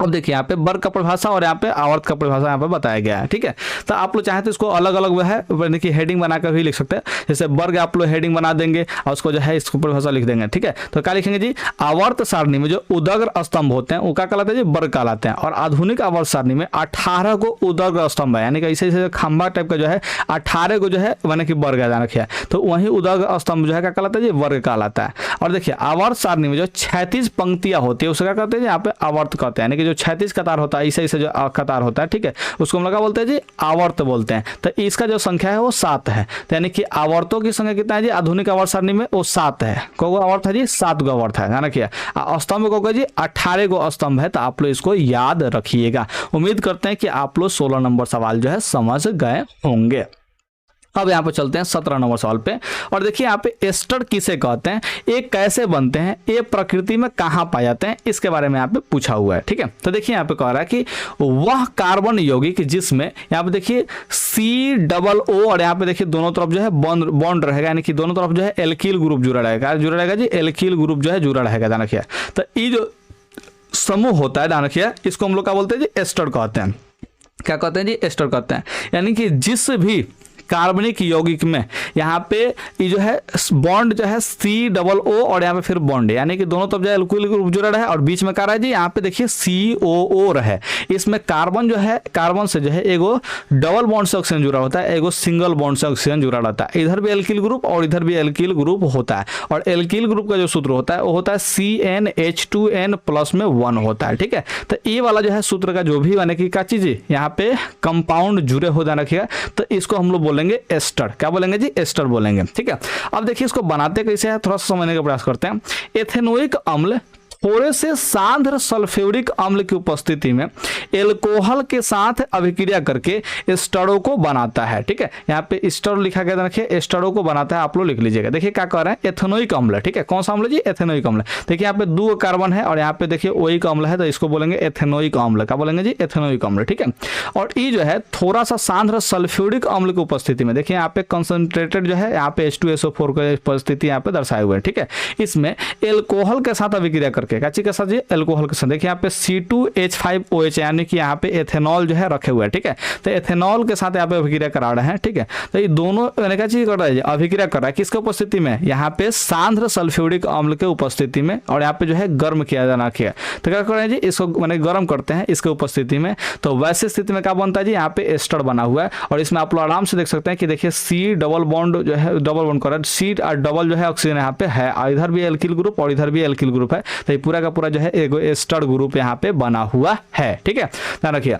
अब देखिए यहाँ पे वर्ग का परिभाषा और यहाँ पे आवर्त का परिभाषा यहाँ पे बताया गया है। ठीक है, तो आप लोग चाहे तो इसको अलग अलग वह है देखिए हेडिंग बनाकर भी लिख सकते हैं, जैसे वर्ग आप लोग हेडिंग बना देंगे और उसको जो है इसको परिभाषा लिख देंगे। ठीक है, तो क्या लिखेंगे जी, आवर्त सारणी में जो उदग्र स्तंभ होते हैं वो क्या कहलाते हैं जी, वर्ग कहलाते हैं। और आधुनिक आवर्त सारणी में 18 को उदग्र स्तंभ है, यानी कि ऐसे खंभा टाइप का जो है 18 को जो है माने कि वर्ग ध्यान रखिए, तो वही उदग्र स्तंभ जो है क्या कहलाता है जी, वर्ग कहलाता है। और देखिए आवर्त सारणी में जो 36 पंक्तियां होती है उसका क्या कहते हैं, यहाँ पे आवर्त कहते हैं, यानी कि जो 36 कतार होता है ऐसे जो कतार होता है। ठीक है, उसको हम लोग क्या बोलते हैं जी, आवर्त बोलते हैं। तो इसका जो संख्या है वो 7 है, तो यानी कि आवर्तों की संख्या कितना है जी, आधुनिक आवर्त सारणी में वो 7 है। को आवर्त है जी, 7 गो आवर्त है, ध्यान रखिए। स्तंभ को होगा जी 18 गो स्तंभ है, तो आप लोग इसको याद रखिएगा। उम्मीद करते हैं कि आप लोग 16 नंबर सवाल जो है समझ गए होंगे। अब यहाँ पे चलते हैं 17 नंबर सवाल पे, और देखिए यहाँ पे एस्टर किसे कहते हैं, ये कैसे बनते हैं, ये प्रकृति में कहाँ पाए जाते हैं, इसके बारे में यहाँ पे पूछा हुआ है। ठीक है, तो देखिए यहाँ पे कह रहा है कि वह कार्बन यौगिक जिसमें यहाँ पे देखिए COO और यहाँ पे देखिए दोनों तरफ जो है बॉन्ड रहेगा, यानी कि दोनों तरफ जो है एल्किल ग्रुप जुड़ा रहेगा जी, एल्किल ग्रुप जो है जुड़ा रहेगा, ध्यान रखिए। तो ये जो समूह होता है ध्यान रखिए, इसको हम लोग क्या बोलते हैं जी, एस्टर कहते हैं। क्या कहते हैं जी, एस्टर कहते हैं। यानी कि जिस भी कार्बनिक यौगिक में यहाँ पे ये जो है बॉन्ड जो है COO और यहाँ पे फिर बॉन्ड है, यानी कि दोनों तरफ जो है एल्किल ग्रुप जुड़ा रहा है और बीच में क्या रहा है जी, यहाँ पे देखिए COO रहे। इसमें कार्बन जो है, कार्बन से जो है एगो डबल बॉन्ड से ऑक्सीजन जुड़ा होता है, एगो सिंगल बॉन्ड से ऑक्सीजन जुड़ा रहता है। इधर भी एल्किल ग्रुप और इधर भी एल्किल ग्रुप होता है, और एल्किल ग्रुप का जो सूत्र होता है वो होता है CnH2n प्लस में 1 होता है। ठीक है, तो ये वाला जो है सूत्र का जो भी यानी कि क्या चीज यहाँ पे कंपाउंड जुड़े हो ध्यान रखिएगा, तो इसको हम लोग बोलेंगे एस्टर। क्या बोलेंगे जी, एस्टर बोलेंगे। ठीक है, अब देखिए इसको बनाते कैसे है, थोड़ा सा समझने का प्रयास करते हैं। एथेनोइक अम्ल थोड़े से सांद्र सल्फ्यूरिक अम्ल की उपस्थिति में एल्कोहल के साथ अभिक्रिया करके एस्टरों को बनाता है। ठीक है, यहाँ पे एस्टर लिखा गया, देखिए एस्टरों को बनाता है, आप लोग लिख लीजिएगा। देखिए क्या कह रहे हैं, एथेनोइक अम्ल। ठीक है, कौन सा अम्ल जी, एथेनोइक अम्ल। देखिए यहाँ पे 2 कार्बन है और यहाँ पे देखिए ओइक अम्ल है, तो इसको बोलेंगे एथेनोइक अम्ल। क्या बोलेंगे जी, एथेनोइक अम्ल। ठीक है, और ये जो है थोड़ा सा सांद्र सल्फ्यूरिक अम्ल की उपस्थिति में देखिए यहाँ पे कंसंट्रेटेड जो है यहाँ पे H2SO4 की उपस्थिति यहाँ पे दर्शाए हुए हैं। ठीक है, इसमें एल्कोहल के साथ अभिक्रिया करके काची के साथ जी, एल्कोहल के साथ देखिए यहाँ पे C2H5OH यानी कि यहाँ पे एथेनॉल जो है रखे हुए हैं। ठीक है, तो एथेनॉल के साथ यहाँ पे अभिक्रिया करा रहे हैं। ठीक है, तो ये दोनों क्या चीज कर रहा है, अभिक्रिया कर रहा है किसके उपस्थिति में, यहाँ पे सांद्र सल्फ्यूरिक अम्ल के उपस्थिति में, और यहाँ पे जो है गर्म किया जाना किया। तो क्या कर रहे हैं जी, इसको मैंने गर्म करते हैं इसके उपस्थिति में, तो वैसे स्थिति में क्या बनता है जी, यहाँ पे एस्टर बना हुआ है। और इसमें आप लोग आराम से देख सकते हैं कि देखिए C डबल बॉन्ड जो है, डबल बॉन्ड कर रहा है, C डबल जो है ऑक्सीजन यहाँ पे है, इधर भी एल्किल ग्रुप और इधर भी एल्किल ग्रुप है, तो पूरा का पूरा जो है एगो एस्टर ग्रुप यहाँ पे बना हुआ है। ठीक है, ध्यान रखिए।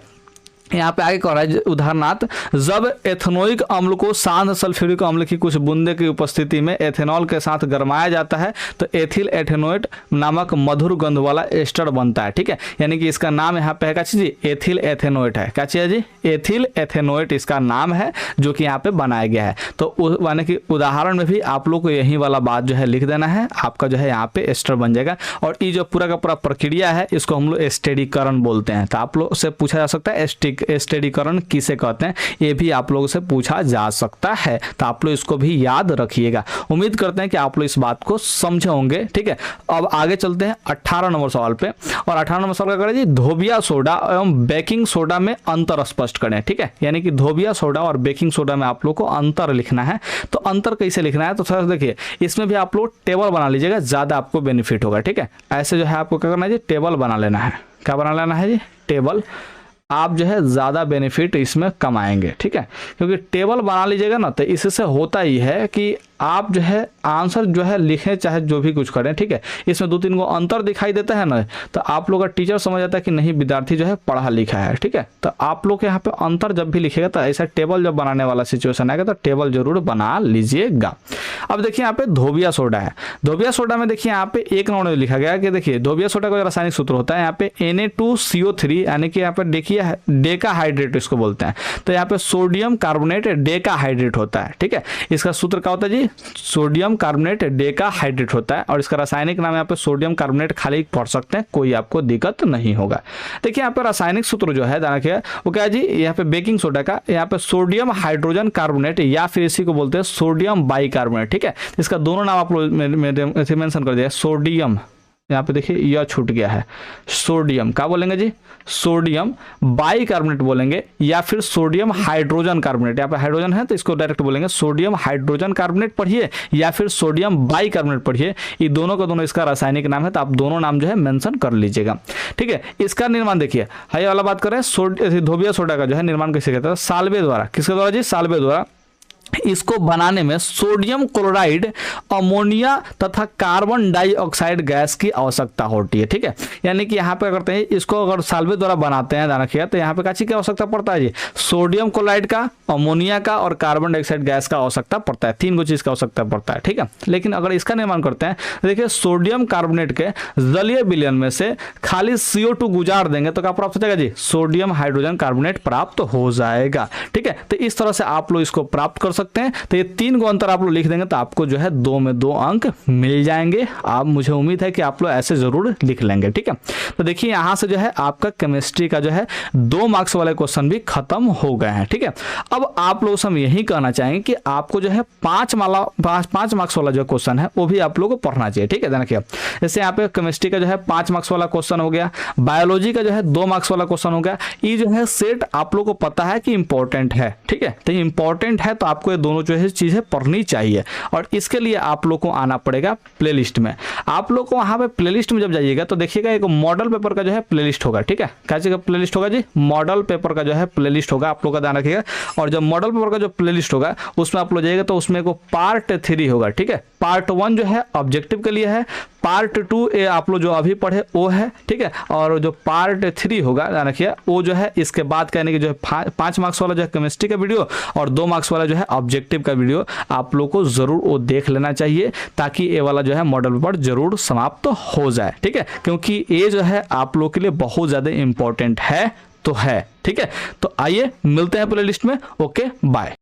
यहाँ पे आगे कह रहा है उदाहरणार्थ, जब एथेनोइक अम्ल को सांद्र सल्फ्यूरिक अम्ल की कुछ बूंदे की उपस्थिति में एथेनॉल के साथ गरमाया जाता है तो एथिल एथेनोएट नामक मधुर गंध वाला एस्टर बनता है। ठीक है, यानी कि इसका नाम यहाँ पे है क्या चीज, एथिल एथेनोएट है। क्या चीज जी, एथिल एथेनोएट इसका नाम है जो कि यहाँ पे बनाया गया है। तो यानी कि उदाहरण में भी आप लोग को यही वाला बात जो है लिख देना है, आपका जो है यहाँ पे एस्टर बन जाएगा। और ये जो पूरा का पूरा प्रक्रिया है इसको हम लोग एस्टेरीकरण बोलते हैं। तो आप लोग से पूछा जा सकता है आंतरिक स्टेरीकरण किसे कहते हैं, ये भी आप लोगों से पूछा जा सकता है, तो आप लोग इसको भी याद रखिएगा। उम्मीद करते हैं कि आप लोग इस बात को समझे होंगे। ठीक है, अब आगे चलते हैं 18 नंबर सवाल पे, और 18 नंबर सवाल क्या करें जी, धोबिया सोडा एवं बेकिंग सोडा में अंतर स्पष्ट करें। ठीक है, यानी कि धोबिया सोडा और बेकिंग सोडा में आप लोग को अंतर लिखना है। तो अंतर कैसे लिखना है, तो सर देखिए इसमें भी आप लोग टेबल बना लीजिएगा, ज्यादा आपको बेनिफिट होगा। ठीक है, ऐसे जो है आपको क्या करना है जी, टेबल बना लेना है। क्या बना लेना है जी, टेबल। आप जो है ज़्यादा बेनिफिट इसमें कमाएंगे। ठीक है, क्योंकि टेबल बना लीजिएगा ना, तो इससे होता ही है कि आप जो है आंसर जो है लिखें चाहे जो भी कुछ करें। ठीक है, इसमें 2-3 को अंतर दिखाई देता है ना, तो आप लोग का टीचर समझ जाता है कि नहीं विद्यार्थी जो है पढ़ा लिखा है। ठीक है, तो आप लोग के यहाँ पे अंतर जब भी लिखेगा तो ऐसा टेबल जब बनाने वाला सिचुएशन आएगा तो टेबल जरूर बना लीजिएगा। अब देखिए यहाँ पे धोबिया सोडा है, धोबिया सोडा में देखिए यहाँ पे 1 नंबर में लिखा गया कि देखिए धोबिया सोडा का रासायनिक सूत्र होता है यहाँ पे Na2CO3, यानी कि यहाँ पे देखिए डेका हाइड्रेट इसको बोलते हैं, तो यहाँ पे सोडियम कार्बोनेट डेका हाइड्रेट होता है। ठीक है, इसका सूत्र क्या होता है जी, सोडियम कार्बोनेट डेका हाइड्रेट होता है, और इसका रासायनिक नाम यहाँ पे सोडियम कार्बोनेट खाली पढ़ सकते हैं, कोई आपको दिक्कत नहीं होगा। देखिए यहाँ पे रासायनिक सूत्र जो है देखिए वो क्या है जी, यहाँ पे बेकिंग सोडा का यहाँ पे सोडियम हाइड्रोजन कार्बोनेट या फिर इसी को बोलते हैं सोडियम बाइकार्बोनेट। ठीक है, इसका दोनों नाम आप लोग मेंशन कर दिया, सोडियम, यहाँ पे देखिए यह छूट गया है, सोडियम क्या बोलेंगे जी, सोडियम बाइकार्बोनेट बोलेंगे, या फिर सोडियम हाइड्रोजन कार्बोनेट, यहाँ पे हाइड्रोजन है तो इसको डायरेक्ट बोलेंगे सोडियम हाइड्रोजन कार्बोनेट पढ़िए या फिर सोडियम बाइकार्बोनेट पढ़िए, ये दोनों का दोनों इसका रासायनिक नाम है, तो आप दोनों नाम जो है मेंशन कर लीजिएगा। ठीक है, इसका निर्माण देखिए, हाई वाला बात करें, धोबिया सोडा का जो है निर्माण कैसे कहते हैं, साल्वे द्वारा। किसके द्वारा जी, साल्वे द्वारा। इसको बनाने में सोडियम क्लोराइड, अमोनिया तथा कार्बन डाइऑक्साइड गैस की आवश्यकता होती है। ठीक है, यानी कि यहाँ पे करते हैं इसको अगर साल्वे द्वारा बनाते हैं ध्यान रखिएगा, तो यहाँ पे काची की आवश्यकता पड़ता है जी, सोडियम क्लोराइड का, अमोनिया का और कार्बन डाइऑक्साइड गैस का आवश्यकता पड़ता है, 3 चीज का आवश्यकता पड़ता है। ठीक है, लेकिन अगर इसका निर्माण करते हैं देखिए सोडियम कार्बोनेट के जलीय विलयन में से खाली CO2 गुजार देंगे तो क्या प्राप्त हो जाएगा जी, सोडियम हाइड्रोजन कार्बोनेट प्राप्त हो जाएगा। ठीक है, तो इस तरह से आप लोग इसको प्राप्त कर सकते हैं। तो ये 3 को अंतर आप लोग लिख देंगे तो आपको जो है 2 में 2 अंक मिल जाएंगे। आप मुझे उम्मीद है कि आप लोग ऐसे जरूर लिख लेंगे। ठीक है, तो देखिए यहां से जो है आपका केमिस्ट्री का जो है 2 मार्क्स वाले क्वेश्चन भी खत्म हो गए हैं। ठीक है, अब आप लोग से हम यही कहना चाहेंगे कि आपको जो है 5 मार्क्स वाला जो क्वेश्चन है वो भी आप लोगों को पढ़ना चाहिए। ठीक है, देखिए जैसे यहाँ पे केमिस्ट्री का जो है 5 मार्क्स वाला क्वेश्चन हो गया, बायोलॉजी का जो है 2 मार्क्स वाला क्वेश्चन हो गया। ये जो है सेट आप लोग को पता है कि इंपॉर्टेंट है। ठीक है, तो इंपॉर्टेंट है तो आपको ये दोनों जो है चीजें पढ़नी चाहिए, और इसके लिए आप लोग को आना पड़ेगा प्लेलिस्ट में। आप लोग को वहां पे प्लेलिस्ट में जब जाइएगा तो देखिएगा एक मॉडल पेपर का जो है प्लेलिस्ट होगा। ठीक है, कैसे का प्लेलिस्ट होगा जी, मॉडल पेपर का जो है प्लेलिस्ट होगा, आप लोग का ध्यान रखिएगा। और जब मॉडल पेपर का जो प्लेलिस्ट होगा उसमें आप लोग जाइएगा तो उसमें को पार्ट 3 होगा। ठीक है, पार्ट 1 जो है ऑब्जेक्टिव के लिए है, पार्ट 2 ये आप लोग जो अभी पढ़े वो है। ठीक है, और जो पार्ट 3 होगा ध्यान रखिए वो जो है इसके बाद कहने की जो है 5 मार्क्स वाला जो है केमिस्ट्री का वीडियो और 2 मार्क्स वाला जो है ऑब्जेक्टिव का वीडियो आप लोग को जरूर वो देख लेना चाहिए, ताकि ये वाला जो है मॉडल पेपर जरूर समाप्त हो जाए। ठीक है, क्योंकि ये जो है आप लोग के लिए बहुत ज्यादा इंपॉर्टेंट है तो है। ठीक है, तो आइए मिलते हैं प्लेलिस्ट में। Okay, bye.